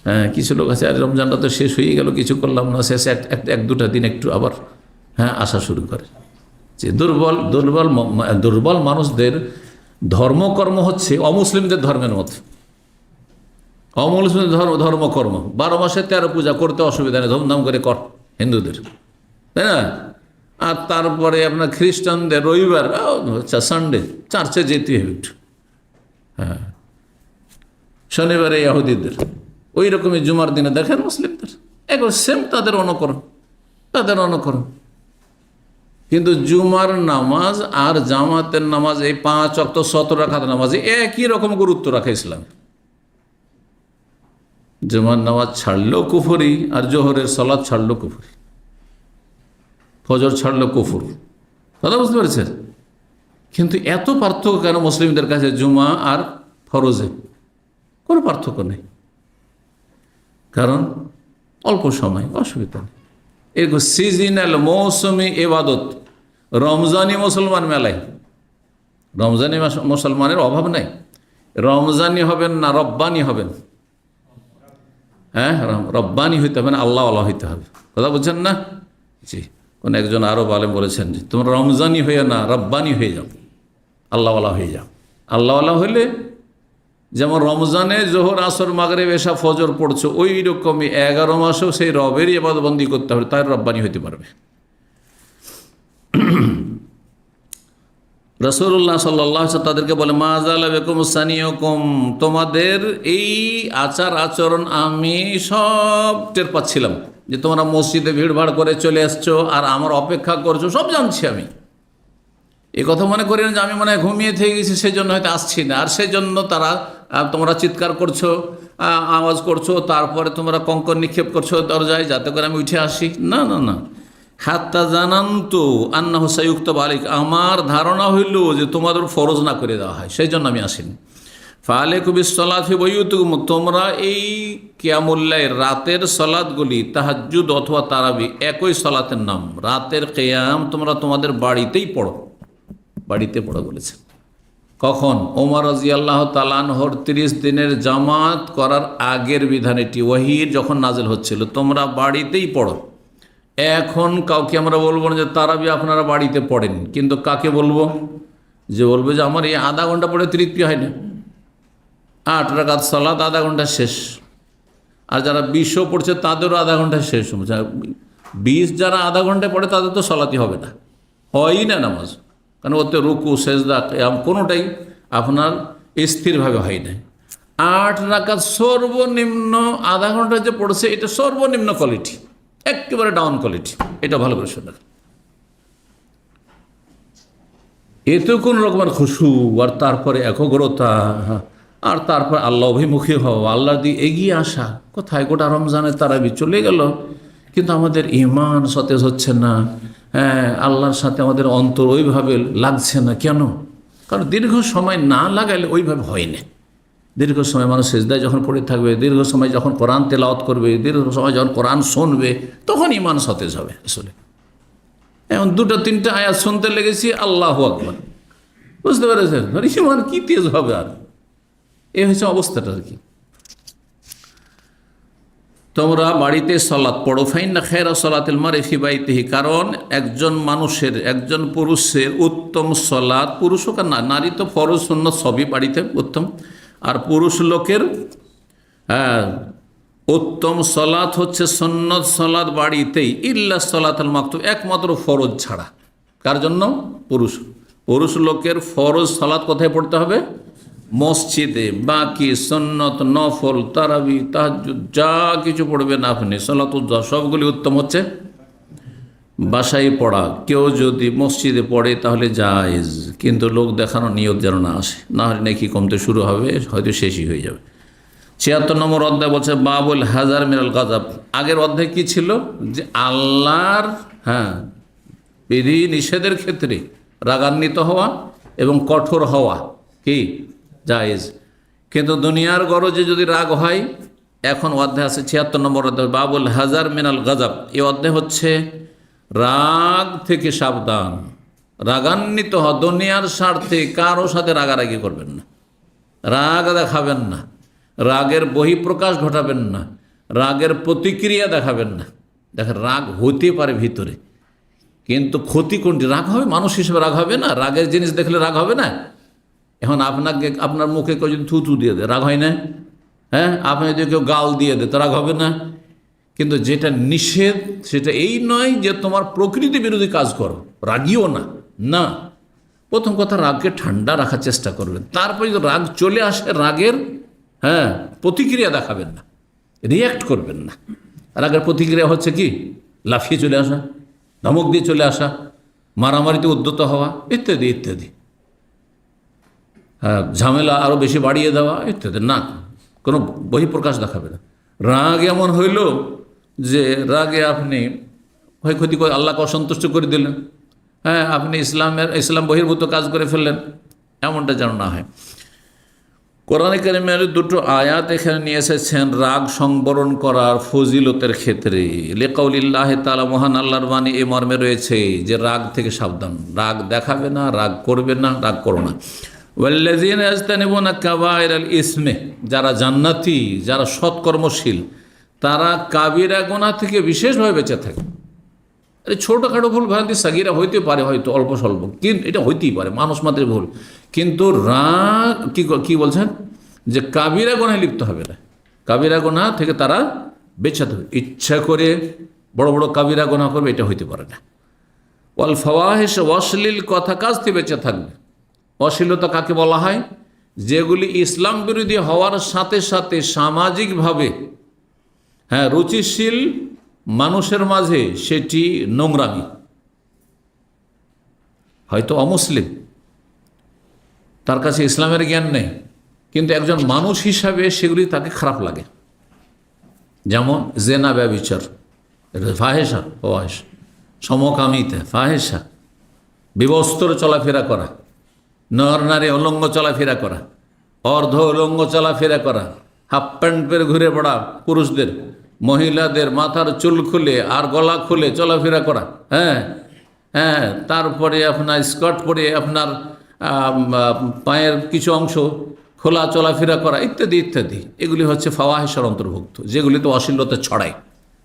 হ্যাঁ, কিছু লোক আছে আর রমজানটা তো শেষ হয়ে গেল, কিছু করলাম না, শেষে 1-2টা দিন একটু আবার হ্যাঁ আসা শুরু করে। যে দুর্বল মানুষদের ধর্মকর্ম হচ্ছে অমুসলিমদের ধর্মের মতো। অমুসলিমদের ধর্মকর্ম 12 মাসে 13 পূজা করতে অসুবিধা নেই, ধুমধাম করে কর হিন্দুদের, তাই না? আর তারপরে আপনার খ্রিস্টানদের রবিবার, আচ্ছা সানডে চার্চে যেতে হবে একটু, হ্যাঁ, শনিবারে ইহুদিদের ওই রকমই জুমার দিনে দেখেন মুসলিমদের একবার সেম তাদের অনুকরণ। কিন্তু জুমার নামাজ আর জামাতের নামাজ, এই 5 ওয়াক্ত 17 রাকাত নামাজে একই রকম গুরুত্ব রাখে ইসলাম। জুমার নামাজ ছাড়লেও কুফরি, আর জোহরের সালাত ছাড়লেও কুফরি, ফজর ছাড়লেও কুফর। কথা বুঝতে পেরেছেন? কিন্তু এত পার্থক্য কেন মুসলিমদের কাছে জুমা আর ফরজে? কোনো পার্থক্য নেই, কারণ অল্প সময়, অসুবিধা নেই। এরকম সিজনাল মৌসুমি ইবাদত, রমজানি মুসলমান মেলায়, রমজানি মুসলমানের অভাব নেই। রমজানি হবেন না রব্বানি হবেন, হ্যাঁ, রব্বানি হইতে হবে না, আল্লাহওয়ালা হইতে হবে। কথা বুঝছেন না? জি, কোন একজন আরো আলেম বলেছেন যে তোমরা রমজানি হয়ে না রব্বানি হয়ে যাও, আল্লাহওয়ালা হয়ে যাও। আল্লাহওয়ালা হইলে যেমন রমজানে জোহর আসর মাগরিব এশা ফজর পড়ছো, ওই রকমই 11 মাসেও সেই রবেরই ইবাদতবন্দি করতে হবে, তাই রব্বানি হইতে পারবে। রাসূলুল্লাহ সাল্লাল্লাহু আলাইহি ওয়াসাল্লাম তাদেরকে বলে, মা যালা বিকুম সানিয়ুকুম, তোমাদের এই আচার আচরণ আমি সব টের পাচ্ছিলাম, যে তোমরা মসজিদে ভিড়ভাড় করে চলে আসছো আর আমার অপেক্ষা করছো, সব জানছি আমি। এই কথা মনে করি না যে আমি মনে হয় ঘুমিয়ে থেকে গেছি সেই জন্য হয়তো আসছি না, আর সেই জন্য তোমরা চিৎকার করছো, আওয়াজ করছো, তারপরে তোমরা কঙ্কর নিক্ষেপ করছো দরজায় যাতে করে আমি উঠে আসি। না না না, হাত্তা জানান্তু আন্নাহু সায়ুক্তাবু আলাইকুম, আমার ধারণা হইল যে তোমাদের ফরজ না করে দেওয়া হয়, সেই জন্য আমি আসিনি। ফাআলাইকুম বিসসালাতি ফি বুয়ুতিকুম, তোমরা এই কিয়ামুল লাইল রাতের সালাতগুলি, তাহাজ্জুদ অথবা তারাবি একই সালাতের নাম, রাতের কিয়াম তোমরা তোমাদের বাড়িতেই পড়ো, বাড়িতে পড়ো বলেছে। কখন? ওমর রাদিয়াল্লাহু তাআলা আনহুর 30 দিনের জামাত করার আগের বিধান এটি, ওহীর যখন নাজিল হচ্ছিল, তোমরা বাড়িতেই পড়ো। এখন কাউকে আমরা বলবো না যে তারাবি আপনারা বাড়িতে পড়েন, কিন্তু কাকে বলবো? যে বলবে যে আমার এই আধা ঘন্টা পড়ে তৃপ্তি হয় না, 8 রাকাত সালাত আধা ঘন্টা শেষ। আর যারা 20ও পড়ছে তাদেরও আধা ঘন্টা শেষ। 20 যারা আধা ঘন্টায় পড়ে তাদের তো সালাতই হবে না, হয়ই না নামাজ, কারণ ওতে রুকু সেজদা কিয়াম কোনোটাই আপনার স্থিরভাবে হয় না। 8 রাকাত সর্বনিম্ন আধা ঘন্টা যে পড়ছে এটা সর্বনিম্ন কোয়ালিটি, একেবারে ডাউন কোয়ালিটি, এটা ভালো করে শোনেন। এতে কোন রকমের খুশু, আর তারপরে একগ্রতা, আর তারপর আল্লাহ অভিমুখী হওয়া, আল্লাহর দিকে এগিয়ে আসা। কোথায়? গোটা রমজানের তারাবি চলে গেল, কিন্তু আমাদের ঈমান সতেজ হচ্ছে না। হ্যাঁ, আল্লাহর সাথে আমাদের অন্তর ওইভাবে লাগছে না। কেন? কারণ দীর্ঘ সময় না লাগাইলে ওইভাবে হয় না। দীর্ঘ সময় মানুষ সিজদায় যখন পড়ে থাকবে, দীর্ঘ সময় যখন কোরআন তেলাওয়াত করবে, দীর্ঘ সময় যখন কোরআন শুনবে, তখন ঈমান সতেজ হবে। আসলে এখন 2-3টা আয়াত শুনতে লেগেছি, আল্লাহু আকবার, বুঝতে পেরেছেন? ঈমান কি তেজ হবে? আর এ হচ্ছে অবস্থাটা আর কি। তোমরা বাড়িতে সালাত পড়ো, ফাইন্না খায়রা সালাতিল মারই ফি বাইতিহি, কারণ একজন মানুষের, একজন পুরুষের উত্তম সালাত, পুরুষ হোক আর নারী, তো ফরজ সুন্নাত সবই বাড়িতে উত্তম। আর পুরুষ লোকের উত্তম সালাত হচ্ছে সুন্নত সালাত বাড়িতেই, ইল্লা সালাতুল মাকতুবা, একমাত্র ফরজ ছাড়া। কার জন্য? পুরুষ লোকের ফরজ সালাত কোথায় পড়তে হবে? মসজিদে। বাকি সুন্নত, নফল, তারাবি, তাহাজ্জুদ যা কিছু পড়বেন আপনি, সালাতুজ্জাহ সবগুলি উত্তম হচ্ছে বাসায় পড়া। কেউ যদি মসজিদে পড়ে তাহলে জায়েজ, কিন্তু লোক দেখানো নিয়ত যেন না আসে, না হলে নাকি কমতে শুরু হবে, হয়তো শেষই হয়ে যাবে। 76 নম্বর অধ্যায় বলছে বাবুল হাজার মিনাল গাযাব। আগের অধ্যায় কি ছিল? যে আল্লাহর বিধি নিষেধের ক্ষেত্রে রাগান্বিত হওয়া এবং কঠোর হওয়া কি জায়েজ, কিন্তু দুনিয়ার গরজে যদি রাগ হয়। এখন অধ্যায় আছে 76 নম্বর অধ্যায় বাবুল হাজার মিনাল গাযাব। এই অধ্যায় হচ্ছে রাগ থেকে সাবধান, রাগান্বিত হওয়া, দুনিয়ার স্বার্থে কারো সাথে রাগারাগি করবেন না, রাগ দেখাবেন না, রাগের বহিঃপ্রকাশ ঘটাবেন না, রাগের প্রতিক্রিয়া দেখাবেন না। দেখেন, রাগ হতে পারে ভিতরে, কিন্তু ক্ষতি কোনটি? রাগ হবে, মানুষ হিসেবে রাগ হবে না? রাগের জিনিস দেখলে রাগ হবে না? এখন আপনাকে, আপনার মুখে কেউ যদি থুতু দিয়ে দেয়, রাগ হয় না? হ্যাঁ, আপনি যদি কেউ গাল দিয়ে দেয়, তো রাগ হবে না? কিন্তু যেটা নিষেধ সেটা এই নয় যে তোমার প্রকৃতি বিরোধী কাজ করো, রাগিও না। না, প্রথম কথা রাগকে ঠান্ডা রাখার চেষ্টা করবেন। তারপরে যদি রাগ চলে আসে, রাগের প্রতিক্রিয়া দেখাবেন না, রিয়্যাক্ট করবেন না। রাগের প্রতিক্রিয়া হচ্ছে কি? লাফিয়ে চলে আসা, ধমক দিয়ে চলে আসা, মারামারিতে উদ্যত হওয়া ইত্যাদি ইত্যাদি, ঝামেলা আরও বেশি বাড়িয়ে দেওয়া ইত্যাদি। না, কোনো বহিঃপ্রকাশ দেখাবে না। রাগ এমন হইল যে রাগে আপনি ক্ষয়ক্ষতি করে আল্লাহকে অসন্তুষ্ট করে দিলেন, আপনি ইসলাম বহির্ভূত কাজ করে ফেললেন, এমনটা যেন না হয়। কোরআনে কারিমের 2টো আয়াত এখানে নিয়ে এসেছেন রাগ সংবরণ করার ফজিলতের ক্ষেত্রে। লিকাউলিল্লাহি তাআলা, মহান আল্লাহর বাণী এ মর্মে রয়েছে যে রাগ থেকে সাবধান, রাগ দেখাবে না, রাগ করবে না, রাগ করো না। ওয়াল্লাযীনা ইয়াজতানিবুনা কাবায়িরাল ইসমি, যারা জান্নাতি, যারা সৎকর্মশীল, তারা কাবিরা গুনাহ থেকে বিশেষভাবে বেঁচে থাকে। আরে ছোটোখাটো ভুল ভ্রান্তি সাগিরা হইতে পারে, হয়তো অল্প স্বল্প, কিন্তু এটা হইতেই পারে, মানুষ মাত্রের ভুল। কিন্তু রাগ কি বলছেন? যে কাবিরা গুনাহে লিপ্ত হবে না, কাবিরা গুনাহ থেকে তারা বেঁচে থাকবে। ইচ্ছা করে বড় বড় কাবিরা গুনাহ করবে, এটা হইতে পারে না। ওয়াল ফাওয়াহিশ, অশ্লীল কথা কাজ থেকে বেঁচে থাকবে। অশ্লীলতা কাকে বলা হয়? যেগুলি ইসলাম বিরোধী হওয়ার সাথে সাথে সামাজিকভাবে রুচিশীল মানুষের মাঝে সেটি নোংরামি, হয়তো অমুসলিম, তার কাছে ইসলামের জ্ঞান নেই, কিন্তু একজন মানুষ হিসাবে সেগুলি তাকে খারাপ লাগে। যেমন জেনা, ব্যভিচার, ফাহেসা, ফাহেশ, সমকামিতা, ফাহেসা, বিবস্ত্র চলাফেরা করা, নর নারী অলঙ্গ চলাফেরা করা, অর্ধ উলঙ্গ চলাফেরা করা, হাফ প্যান্ট পরে ঘুরে বেড়া পুরুষদের, মহিলাদের মাথার চুল খুলে আর গলা খুলে চলাফেরা করা, হ্যাঁ হ্যাঁ, তারপরে আপনার স্কার্ট পরে আপনার পায়ের কিছু অংশ খোলা চলাফেরা করা, ইত্যাদি ইত্যাদি। এগুলি হচ্ছে ফাওয়াহিশের অন্তর্ভুক্ত, যেগুলিতে অশ্লীলতা ছড়ায়,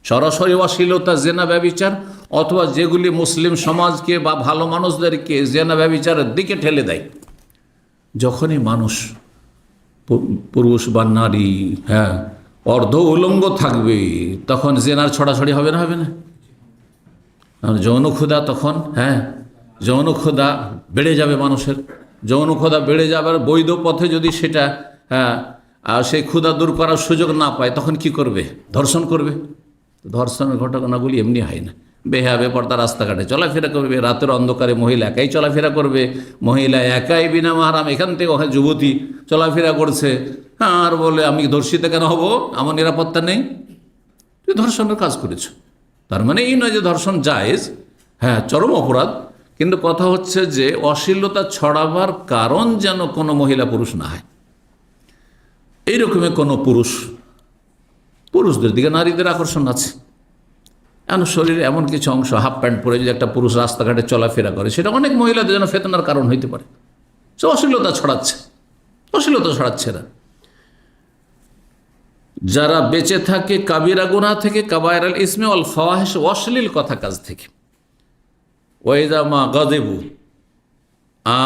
সরাসরি অশ্লীলতা জেনা ব্যভিচার, অথবা যেগুলি মুসলিম সমাজকে বা ভালো মানুষদেরকে জেনা ব্যভিচারের দিকে ঠেলে দেয়। যখনই মানুষ, পুরুষ বা নারী, হ্যাঁ, অর্ধ উলঙ্গ থাকবে, তখন জেনার ছড়াছড়ি হবে না? হবে না? যৌন ক্ষুধা তখন, হ্যাঁ, যৌন ক্ষুধা বেড়ে যাবে মানুষের, যৌন ক্ষুধা বেড়ে যাবার বৈধ পথে যদি সেটা, হ্যাঁ, আর সেই ক্ষুধা দূর করার সুযোগ না পায়, তখন কি করবে? ধর্ষণ করবে। ধর্ষণের ঘটনাগুলি এমনি হয় না। বেহায়া বেপর্দা রাস্তাঘাটে চলাফেরা করবে, রাতের অন্ধকারে মহিলা একাই চলাফেরা করবে, মহিলা একাই বিনা মাহারাম এখান থেকে ওখানে যুবতী চলাফেরা করছে, আর বলে আমি ধর্ষিত কেন হব, আমার নিরাপত্তা নেই। তুই ধর্ষণের কাজ করেছ, তার মানে এই নয় যে ধর্ষণ জায়েজ, হ্যাঁ, চরম অপরাধ, কিন্তু কথা হচ্ছে যে অশ্লীলতা ছড়াবার কারণ যেন কোনো মহিলা পুরুষ না হয়। এইরকমের কোনো পুরুষদের দিকে নারীদের আকর্ষণ আছে। এমন শরীরে এমন কিছু অংশ, হাফ প্যান্ট পরে যদি একটা পুরুষ রাস্তাঘাটে চলাফেরা করে, সেটা অনেক মহিলাদের যেন ফেতনার কারণ হইতে পারে। সে অশ্লীলতা ছড়াচ্ছে না। যারা বেঁচে থাকে কাবিরা গুনাহ থেকে, কাবায়ের আল ইসমে ওয়াল ফাওয়াহিশ, অশ্লীল কথা কাজ থেকে। ওয়াইদা মা গাযিবু,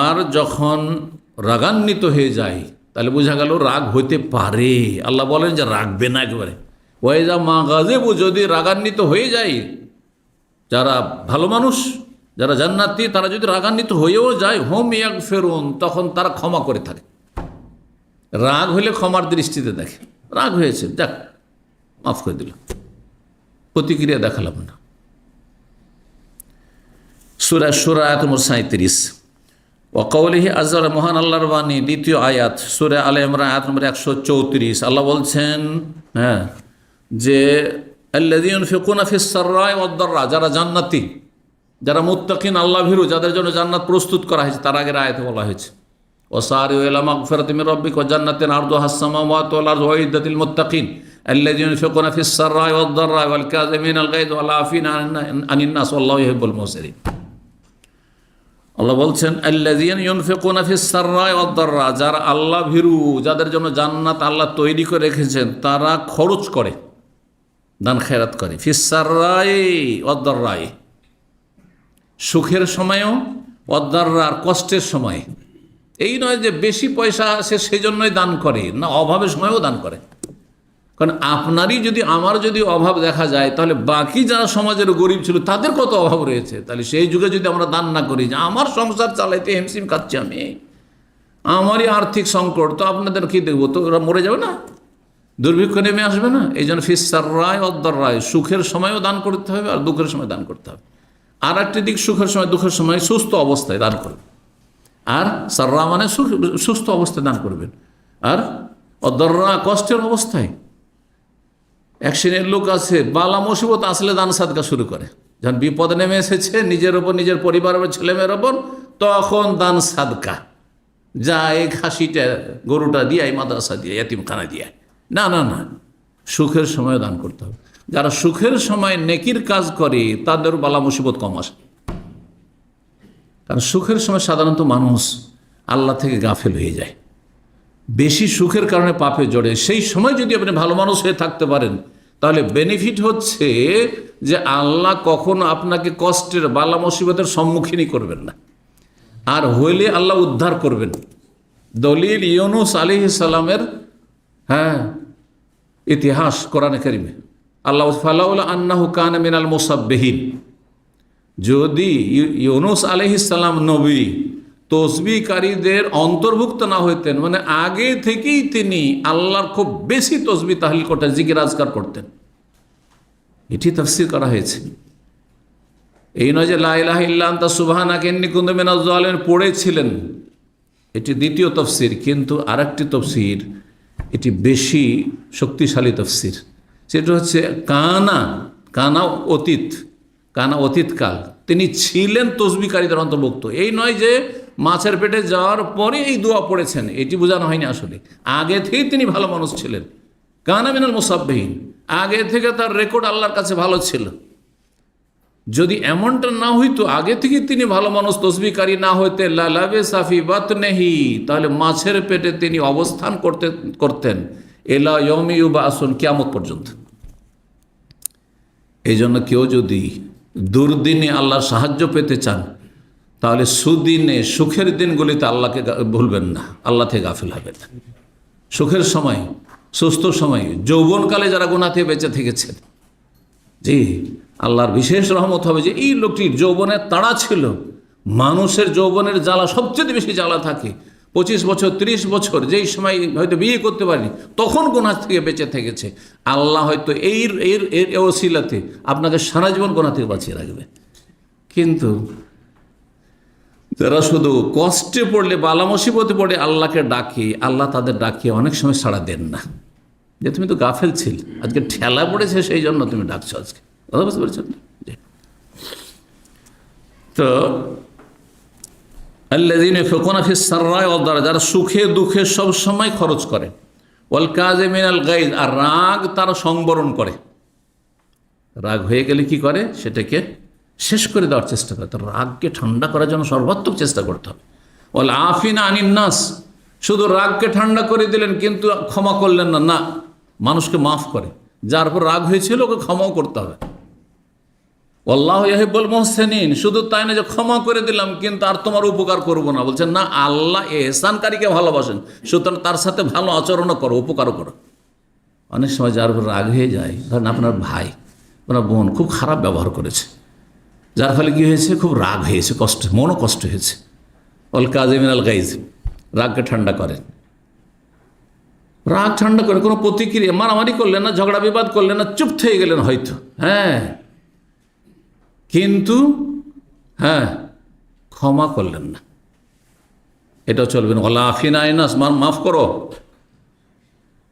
আর যখন রাগান্বিত হয়ে যায়, তাহলে বোঝা গেল রাগ হইতে পারে। আল্লাহ বলেন যে রাগবে না একেবারে। ওয়াইদা মা গাযিবু, যদি রাগান্বিত হয়ে যায়, যারা ভালো মানুষ, যারা জান্নাতি, তারা যদি রাগান্বিত হয়েও যায়, হুম ইয়াগফিরুন, তখন তারা ক্ষমা করে থাকে। রাগ হলে ক্ষমার দৃষ্টিতে দেখে, রাগ হয়েছে, যাক মাফ করে দিলাম, প্রতিক্রিয়া দেখালাম না। সূরা শুরা আয়াত নম্বর 37। ওয়াকাউলিহি আযza, মহান আল্লাহর বাণী, দ্বিতীয় আয়াত, সূরা আলে ইমরান আয়াত নম্বর 134। আল্লাহ বলছেন, হ্যাঁ, যে আল্লাযীনা ইউনফিকুনা ফিস সাররাই ওয়াদ দাররা, যারা জান্নাতি, যারা মুত্তাকিন, আল্লাহ ভীরু, যাদের জন্য জান্নাত প্রস্তুত করা হয়েছে, তার আগের আয়াতে বলা হয়েছে ওয়াসারিউ ইলা মাগফিরাতিন মির রাব্বিকুম ওয়া জান্নাতিন আরদুহা আস-সামাওয়াতু ওয়াল আরদু উইদ্দাতিল মুত্তাকিন আল্লাযীনা ইউনফিকুনা ফিস সাররাই ওয়াদ দাররা ওয়াল কাযিমিনাল গায়য ওয়াল আফিনা আনিন নাস ওয়াল্লাহু ইউহিব্বুল মুহসিনিন। আল্লাহ বলছেন আল্লাযীনা ইউনফিকুনা ফিস সাররাই ওয়াদ দাররা, যারা আল্লাহ ভীরু, যাদের জন্য জান্নাত আল্লাহ তৈরি করে রেখেছেন, তারা খরচ করে, দান খেরাত করে। ফিস সাররাই ওয়াদ দাররাই, সুখের সময়ও, ওয়াদ দাররার কষ্টের সময়। এই নয় যে বেশি পয়সা আসে সেই জন্যই দান করে, না, অভাবের সময়ও দান করে। কারণ আপনারই যদি, আমার যদি অভাব দেখা যায়, তাহলে বাকি যারা সমাজের গরিব ছিল তাদের কত অভাব রয়েছে। তাহলে সেই যুগে যদি আমরা দান না করি, যে আমার সংসার চালাইতে হিমশিম খাচ্ছি আমি, আমারই আর্থিক সংকট, তো আপনাদের কি দেখবো, তো ওরা মরে যাবে না, দুর্ভিক্ষ নেমে আসবে না। এই জন্য ফিস সাররাই ওয়াদ দাররাই, সুখের সময়ও দান করতে হবে আর দুঃখের সময় দান করতে হবে। আর একটি দিক, সুখের সময় দুঃখের সময় সুস্থ অবস্থায় দান করবে, আর সাররা মানে সুস্থ অবস্থায় দান করবেন, আর অদররা কষ্টের অবস্থায়। এক শ্রেণীর লোক আছে, বালা মুসিবত আসলে দান সাদকা শুরু করে, যখন বিপদ নেমে এসেছে নিজের ওপর, নিজের পরিবারের ওপর, ছেলেমেয়ের ওপর, তখন দান সাদকা, যা এই খাসিটা, গরুটা দিয়ে, মাদ্রাসা দিয়ে, ইয়াতিমখানা দিয়ে। না না না, সুখের সময় দান করতে হবে। যারা সুখের সময় নেকির কাজ করে, তাদের বালা মুসিবত কম আসে। কারণ সুখের সময় সাধারণত মানুষ আল্লাহ থেকে গাফেল হয়ে যায়, বেশি সুখের কারণে পাপে জড়ে। সেই সময় যদি আপনি ভালো মানুষ হয়ে থাকতে পারেন, তাহলে বেনিফিট হচ্ছে যে আল্লাহ কখনো আপনাকে কষ্টের, বালা মুসিবতের সম্মুখীনই করবেন না, আর হইলে আল্লাহ উদ্ধার করবেন। দলিল ইউনুস আলাইহিস সালামের, হ্যাঁ, ইতিহাস কোরআনে কারিমে। আল্লাহ ফালাউলা আন্নাহু কানা মিনাল মুসাব্বিহিন, যদি ইউনুস আলাইহিস সালাম নবী তসবিহকারীদের অন্তর্ভুক্ত না হইতেন, মানে আগে থেকেই তিনি আল্লাহর খুব বেশি তসবিহ তাহলিল করতেন, জিকির আজকার করতেন, এটি তাফসীর করা হয়েছে। এই নয় যে লা ইলাহা ইল্লা আনতা সুবহানাকা ইন্নী কুনতু মিনাজ জালিমিন পড়েছিলেন, এটি দ্বিতীয় তফসির। কিন্তু আরেকটি তফসির, এটি বেশি শক্তিশালী তফসির, সেটা হচ্ছে কানা অতীতকাল, তিনি ছিলেন তসবিহকারীদের অন্তর্ভুক্ত। এই নয় যে মাছের পেটে যাওয়ার পরে এই দোয়া পড়েছেন, এটি বোঝানো হয়নি। আসলে আগে থেকেই তিনি ভালো মানুষ ছিলেন, কানা মিনাল মুসাব্বিহিন, আগে থেকে তার রেকর্ড আল্লাহর কাছে ভালো ছিল। যদি এমনটা না হইতো, আগে থেকে তিনি ভালো মানুষ, তসবিহকারী না হইতে লালাবে সাফি বাতনেহি, তাহলে মাছের পেটে তিনি অবস্থান করতেন এলা ইয়মি ইউবাসুন, কিয়ামত পর্যন্ত। এই জন্য কেউ যদি দুর্দিনে আল্লাহর সাহায্য পেতে চান, তাহলে সুদিনে সুখের দিনগুলিতে আল্লাহকে ভুলবেন না, আল্লাহ থেকে গাফিল হবেন না। সুখের সময়, সুস্থ সময়, যৌবনকালে যারা গুনাহ থেকে বেঁচে থেকেছেন, জি, আল্লাহর বিশেষ রহমত হবে যে এই লোকটির যৌবনের তাড়া ছিল। মানুষের যৌবনের জ্বালা সবচেয়ে বেশি জ্বালা থাকে 25 বছর 30 বছর, যেই সময় হয়তো বিয়ে করতে পারেনি, তখন গুনাহ থেকে বেঁচে থেকেছে। আল্লাহ হয়তো এর ওসিলাতে আপনাকে সারা জীবন গুনাহ থেকে বাঁচিয়ে রাখবে। কিন্তু যারা শুধু কষ্টে পড়লে, বালা মুসিবতে পড়ে আল্লাহকে ডাকে, আল্লাহ তাদের ডাকিয়ে অনেক সময় সাড়া দেন না, যে তুমি তো গাফেল ছিল, আজকে ঠেলা পড়েছে সেই জন্য তুমি ডাকছো আজকে। কথা বুঝতে পেরেছেন? তো আল্লাযীনা ইয়ানফিকুনা ফিস সাররাই ওয়াদ দারা, যারা সুখে দুঃখে সব সময় খরচ করে, ওয়াল কাযিমিনাল গায়জ, আর রাগ তারা সংবরণ করে। রাগ হয়ে গেলে কি করে? সেটাকে শেষ করে দেওয়ার চেষ্টা করে। তার রাগকে ঠান্ডা করার জন্য সর্বাত্মক চেষ্টা করতে হবে। ওয়াল আফিনা আনিন নাস, শুধু রাগকে ঠান্ডা করে দিলেন কিন্তু ক্ষমা করলেন না, না, মানুষকে মাফ করে, যার উপর রাগ হয়েছিল ওকে ক্ষমাও করতে হবে। আল্লাহু ইউহিব্বুল মুহসিনিন, শুধু তাই না যে ক্ষমা করে দিলাম কিন্তু আর তোমার উপকার করব না, বলছেন না, আল্লাহ ইহসানকারীকে ভালোবাসেন, সুতরাং তার সাথে ভালো আচরণও করো, উপকারও করো। অনেক সময় যার উপর রাগ হয়ে যায়, ধরেন আপনার ভাই, আপনার বোন খুব খারাপ ব্যবহার করেছে, যার ফলে কি হয়েছে, খুব রাগ হয়েছে, কষ্ট, মনও কষ্ট হয়েছে। ওয়াল কাযিমিনাল গায়জ, রাগকে ঠান্ডা করেন। রাগ ঠান্ডা করে কোনো প্রতিক্রিয়া, মারামারি করলেন না, ঝগড়া বিবাদ করলেন না, চুপ থেকে গেলেন হয়তো, হ্যাঁ, কিন্তু হ্যাঁ, ক্ষমা করলেন না, এটাও চলবে না। ওয়াল আফিনা আনিন নাস, মাফ করো,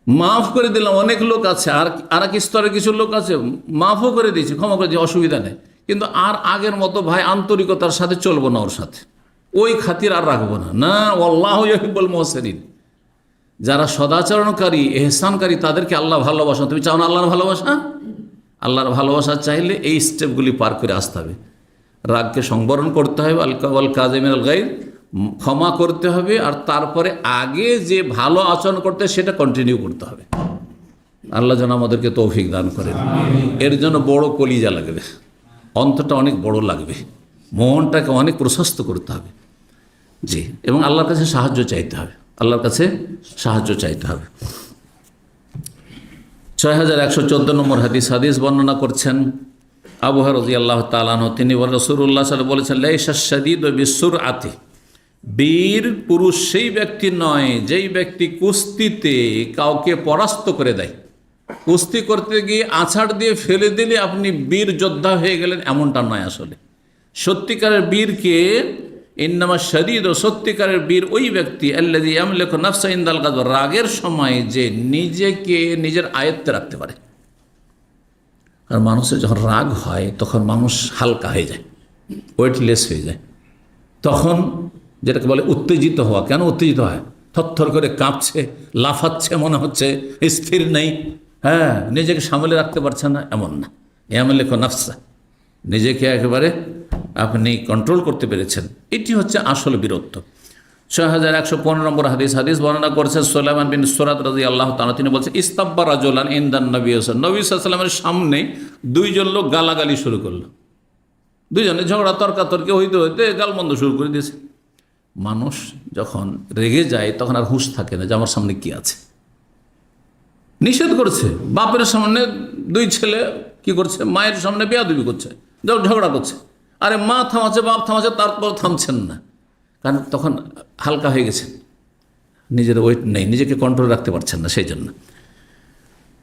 মাফ করে দিলাম। অনেক লোক আছে, আর এক স্তরে কিছু লোক আছে, মাফও করে দিয়েছে, ক্ষমা করে দিয়েছে, অসুবিধা নেই, কিন্তু আর আগের মতো ভাই আন্তরিকতার সাথে চলবো না, ওর সাথে ওই খাতির আর রাখবো না। না, আল্লাহু ইউহিব্বুল মুহসিনিন, যারা সদাচরণকারী, এহসানকারী, তাদেরকে আল্লাহ ভালোবাসা। তুমি চাও না আল্লাহর ভালোবাসা? আল্লাহর ভালোবাসা চাইলে এই স্টেপগুলি পার করে আসতে হবে। রাগকে সংবরণ করতে হবে, ওয়াল কাযিমিনাল গায়জ, ক্ষমা করতে হবে, আর তারপরে আগে যে ভালো আচরণ করতে সেটা কন্টিনিউ করতে হবে। আল্লাহ যেন আমাদেরকে তৌফিক দান করেন। এর জন্য বড় কলিজা লাগবে, অন্তরটা অনেক বড় লাগবে, মনটাকে অনেক প্রশস্ত করতে হবে, জি, এবং আল্লাহর কাছে সাহায্য চাইতে হবে, আল্লাহর কাছে সাহায্য চাইতে হবে। 6114 নম্বর হাদিস বর্ণনা করছেন আবু হুরায়রা রাদিয়াল্লাহু তাআলা আনহু, তিনি রাসূলুল্লাহ সাল্লাল্লাহু আলাইহি ওয়াসাল্লাম বলেছেন, লাইসা শাদীদু বিসুরআতি, বীর পুরুষ সেই ব্যক্তি নয় যেই ব্যক্তি কুস্তিতে কাউকে পরাস্ত করে দেয়। কুস্তি করতে গিয়ে আছাড় দিয়ে ফেলে দিলে আপনি বীর যোদ্ধা হয়ে গেলেন, এমনটা নয়। আসলে সত্যিকারের বীরকে, ইন্নামা শাদীদ, সত্যিকারের বীর ওই ব্যক্তি আল্লাযী ইয়ামলিকু নাফসা ইনদাল গাযব, রাগের সময় যে নিজেকে নিজের আয়ত্তে রাখতে পারে। আর মানুষের যখন রাগ হয় তখন মানুষ হালকা হয়ে যায়, ওয়েটলেস হয়ে যায়, তখন যেটাকে বলে উত্তেজিত হওয়া। কেন উত্তেজিত হয়? থরথর করে কাঁপছে, লাফাচ্ছে, মনে হচ্ছে স্থির নেই, হ্যাঁ, নিজেকে সামলে রাখতে পারছে না, এমন না। ইয়ামলিকু নাফসা, নিজেকে একেবারে আপনি কন্ট্রোল করতে পেরেছেন, এটি হচ্ছে আসল বীরত্ব। 6115 নম্বর হাদিস বর্ণনা করেছেন সুলাইমান বিন সুরাদ রাদিয়াল্লাহু তাআলা, তিনি বলছেন, ইস্তাব্বা রাজুলান ইনদান নবী সাল্লাল্লাহু আলাইহি ওয়াসাল্লামের সামনে দুইজন লোক গালাগালি শুরু করলো, দুইজনে ঝগড়া তর্কাতর্কি হইতে হইতে গালমন্দ শুরু করে দিয়েছে। মানুষ যখন রেগে যায় তখন আর হুঁশ থাকে না যে আমার সামনে কি আছে। নিষেধ করছে, বাপের সামনে দুই ছেলে কি করছে, মায়ের সামনে বেয়াদবি করছে, ঝগড়া করছে, আরে মা থামাচ্ছে, বাপ থামাচ্ছে, তারপর থামছেন না, কারণ তখন হালকা হয়ে গেছে, নিজের ওয়েট নেই, নিজেকে কন্ট্রোল রাখতে পারছেন না, সেই জন্য।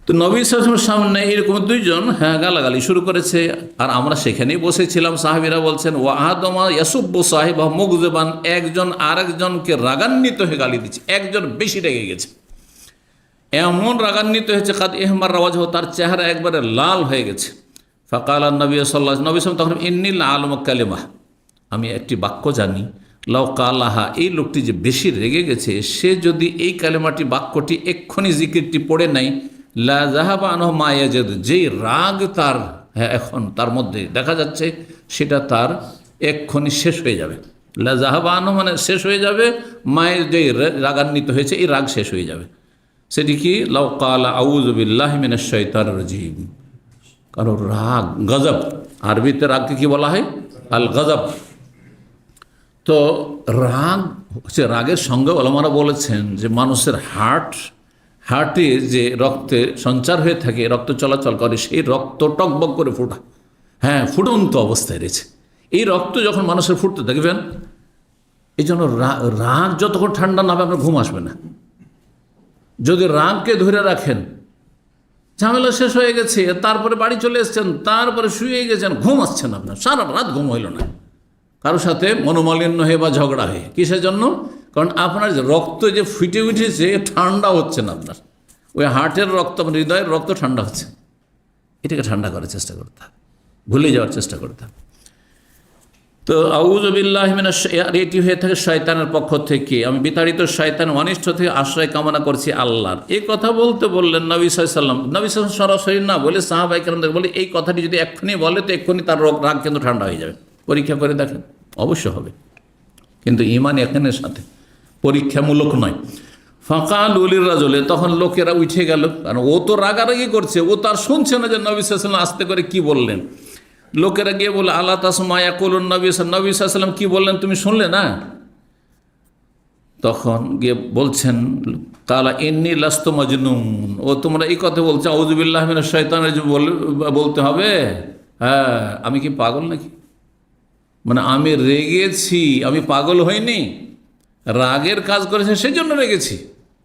তো নবী সাল্লাল্লাহু আলাইহি ওয়াসাল্লামের সামনে এরকম দুইজন গালাগালি শুরু করেছে, আর আমরা সেখানেই বসেছিলাম। সাহাবীরা বলছেন, ওয়া আহাদুমা ইয়াসুব্বু সাহিবাহু মুগযিবান, একজন আরেকজনকে রাগান্বিত হয়ে গালি দিচ্ছে, একজন বেশি রেগে গেছে, এমন রাগান্বিত হয়েছে, কাদ ইহমার ওয়াজহু, তার চেহারা একবারে লাল হয়ে গেছে। ফাকাল নবী সাল্লাল্লাহু আলাইহি ওয়াসাল্লাম, তখন ইন্নী লাআলামু কালিমাহ, আমি একটি বাক্য জানি, লাউ কালাহা, এই লোকটি যে বেশি রেগে গেছে, সে যদি এই কালেমাটি বাক্যটি এক্ষুনি জিকিরটি পড়ে নাই, লা যাহাবা আনহু মা ইয়াজিদু, যেই রাগ তার এখন তার মধ্যে দেখা যাচ্ছে সেটা তার এক্ষুনি শেষ হয়ে যাবে। লা যাহাবা আনহু মানে শেষ হয়ে যাবে, মায়ের যে রাগান্বিত হয়েছে এই রাগ শেষ হয়ে যাবে। সেটি কি? লাউ কালা আউযু বিল্লাহি মিনাশ শাইতানির রাজিম। কারণ রাগ, গজব, আরবিতে রাগকে কি বলা হয়? আল গজব। তো রাগ হচ্ছে, রাগের সঙ্গে ওলামারা বলেছেন যে মানুষের হার্টে যে রক্তে সঞ্চার হয়ে থাকে, রক্ত চলাচল করে, সেই রক্ত টকবক করে ফোটা, হ্যাঁ, ফুটন্ত অবস্থায় রয়েছে। এই রক্ত যখন মানুষের ফুটতে দেখবেন, এই জন্য রাগ যতক্ষণ ঠান্ডা না হবে আপনার ঘুম আসবে না। যদি রাগকে ধরে রাখেন, ঝামেলা শেষ হয়ে গেছে, তারপরে বাড়ি চলে এসছেন, তারপরে শুয়ে গেছেন, ঘুম আসছেন আপনার, সারা রাত ঘুম হইল না, কারোর সাথে মনোমালিন্য হয়ে বা ঝগড়া হয়ে। কিসের জন্য? কারণ আপনার যে রক্ত যে ফুটে উঠেছে ঠান্ডা হচ্ছে না, আপনার ওই হার্টের রক্ত, হৃদয়ের রক্ত ঠান্ডা হচ্ছে, এটাকে ঠান্ডা করার চেষ্টা করতে হবে, ভুলে যাওয়ার চেষ্টা করতে হবে। তো আউযু বিল্লাহি মিনাশ, আর এটি হয়ে থাকে শয়তানের পক্ষ থেকে, আমি বিতাড়িত শয়তান অনিষ্ট থেকে আশ্রয় কামনা করছি আল্লাহর। এই কথা বলতে বললেন নবী সাল্লাল্লাহু আলাইহি ওয়াসাল্লাম। নবী সাল্লাল্লাহু আলাইহি ওয়াসাল্লাম সরাসরি না বলে সাহাবায়ে কেরামদের বলে, এই কথাটি যদি এক্ষুনি বলে তো এক্ষুনি তার রাগ কিন্তু ঠান্ডা হয়ে যাবে। পরীক্ষা করে দেখেন, অবশ্য হবে, কিন্তু ঈমান ইয়াকিনের সাথে, পরীক্ষামূলক নয়। ফাকাল উলির রাজলে, তখন লোকেরা উঠে গেল, কারণ ও তো রাগারাগি করছে, ও তো আর শুনছে না যে নবী সাল্লাল্লাহু আলাইহি ওয়াসাল্লাম আস্তে করে কি বললেন। লোকেরা গিয়ে বলে, আল্লাহ তাসমা ইয়াকুলুন নবী সাল্লাল্লাহু আলাইহি ওয়াসাল্লাম কি বললেন তুমি শুনলে না? তখন গিয়ে বলছেন, কালা ইন্নী লাস্তু মাজনুন, ও তোমরা এই কথা বলছো আউযু বিল্লাহি মিনাশ শাইতানির রাজিম বলতে হবে? হ্যাঁ, আমি কি পাগল নাকি? মানে আমি রেগেছি, আমি পাগল হইনি, রাগের কাজ করেছে সেজন্য রেগেছি,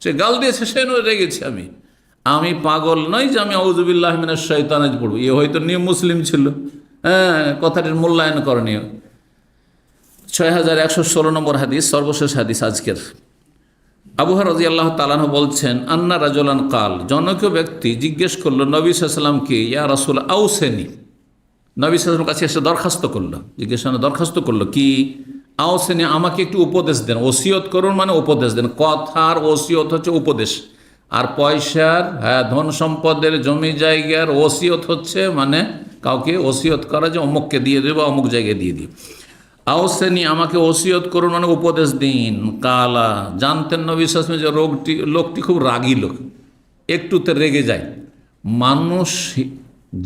সে গাল দিয়েছে সেজন্য রেগেছি, আমি পাগল নই যে আমি আউযু বিল্লাহি মিনাশ শাইতানির রাজিম পড়ব। এ হয়তো নিয়ে মুসলিম ছিল, হ্যাঁ, কথাটির মূল্যায়ন করণীয়। 6116 নম্বর হাদিস, সর্বশেষ হাদিস আজকের। আবু হুরায়রা রাদিয়াল্লাহু তাআলা আনহু বলছেন, আন্না রাজুলান কাল, জনৈক ব্যক্তি জিজ্ঞেস করলো নবী সাল্লাল্লাহু আলাইহি ওয়াসাল্লামকে, ইয়া রাসূল আউসেনি, নবী সাল্লাল্লাহু আলাইহি ওয়াসাল্লামের কাছে এসে দরখাস্ত করলো, দরখাস্ত করলো কি? আউসেনি, আমাকে একটু উপদেশ দেন, ওসিয়ত করুন, মানে উপদেশ দেন। কথার ওসিয়ত হচ্ছে উপদেশ, আর পয়সার, হ্যাঁ, ধন সম্পদের, জমি জায়গার ওসিয়ত হচ্ছে মানে কাউকে ওসিয়ত করা, যে অমুককে দিয়ে দেবে, অমুক জায়গায় দিয়ে দিই। আউসেনি, আমাকে ওসিয়ত করুন মানে উপদেশ দিন। কালা, জানতেন নবী সাল্লাল্লাহু আলাইহি ওয়াসাল্লাম যে লোকটি খুব রাগী লোক, একটুতে রেগে যায় মানুষ,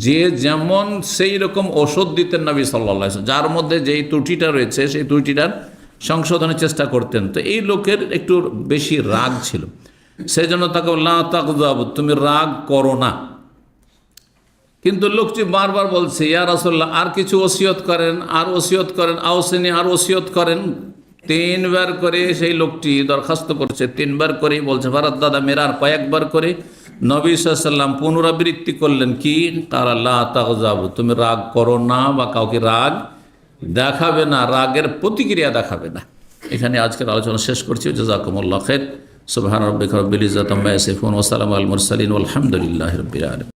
যে যেমন সেই রকম ওষুধ দিতেন নবী সাল্লাল্লাহু আলাইহি ওয়াসাল্লাম, যার মধ্যে যেই ত্রুটিটা রয়েছে সেই ত্রুটিটার সংশোধনের চেষ্টা করতেন। তো এই লোকের একটু বেশি রাগ ছিল, সেই জন্য তাকে লা তাগযাব, তুমি রাগ করো না। কিন্তু লোকটি বারবার বলছে, ইয়া রাসূলুল্লাহ, আর কিছু ওসিয়ত করেন, আর ওসিয়ত করেন, আউসেনি, আর ওসিয়ত করেন। 3 বার করে সেই লোকটি দরখাস্ত করছে, 3 বার করেই বলছে, ফারাদ্দাদা, মেরার কয়েকবার করে নবী সাল্লাল্লাহু আলাইহি ওয়াসাল্লাম পুনরাবৃত্তি করলেন কি? তারা লা তাগযাব, তুমি রাগ করো না বা কাউকে রাগ দেখাবে না, রাগের প্রতিক্রিয়া দেখাবে না। এখানে আজকের আলোচনা শেষ করছি। জাযাকুমুল্লাহ খাইর। সুবহান রাব্বিকা রাব্বিল ইজ্জাতি আম্মা ইয়াসিফুন ওয়া সালামুন আলাল মুরসালিন ওয়াল হামদুলিল্লাহি রাব্বিল আলামিন।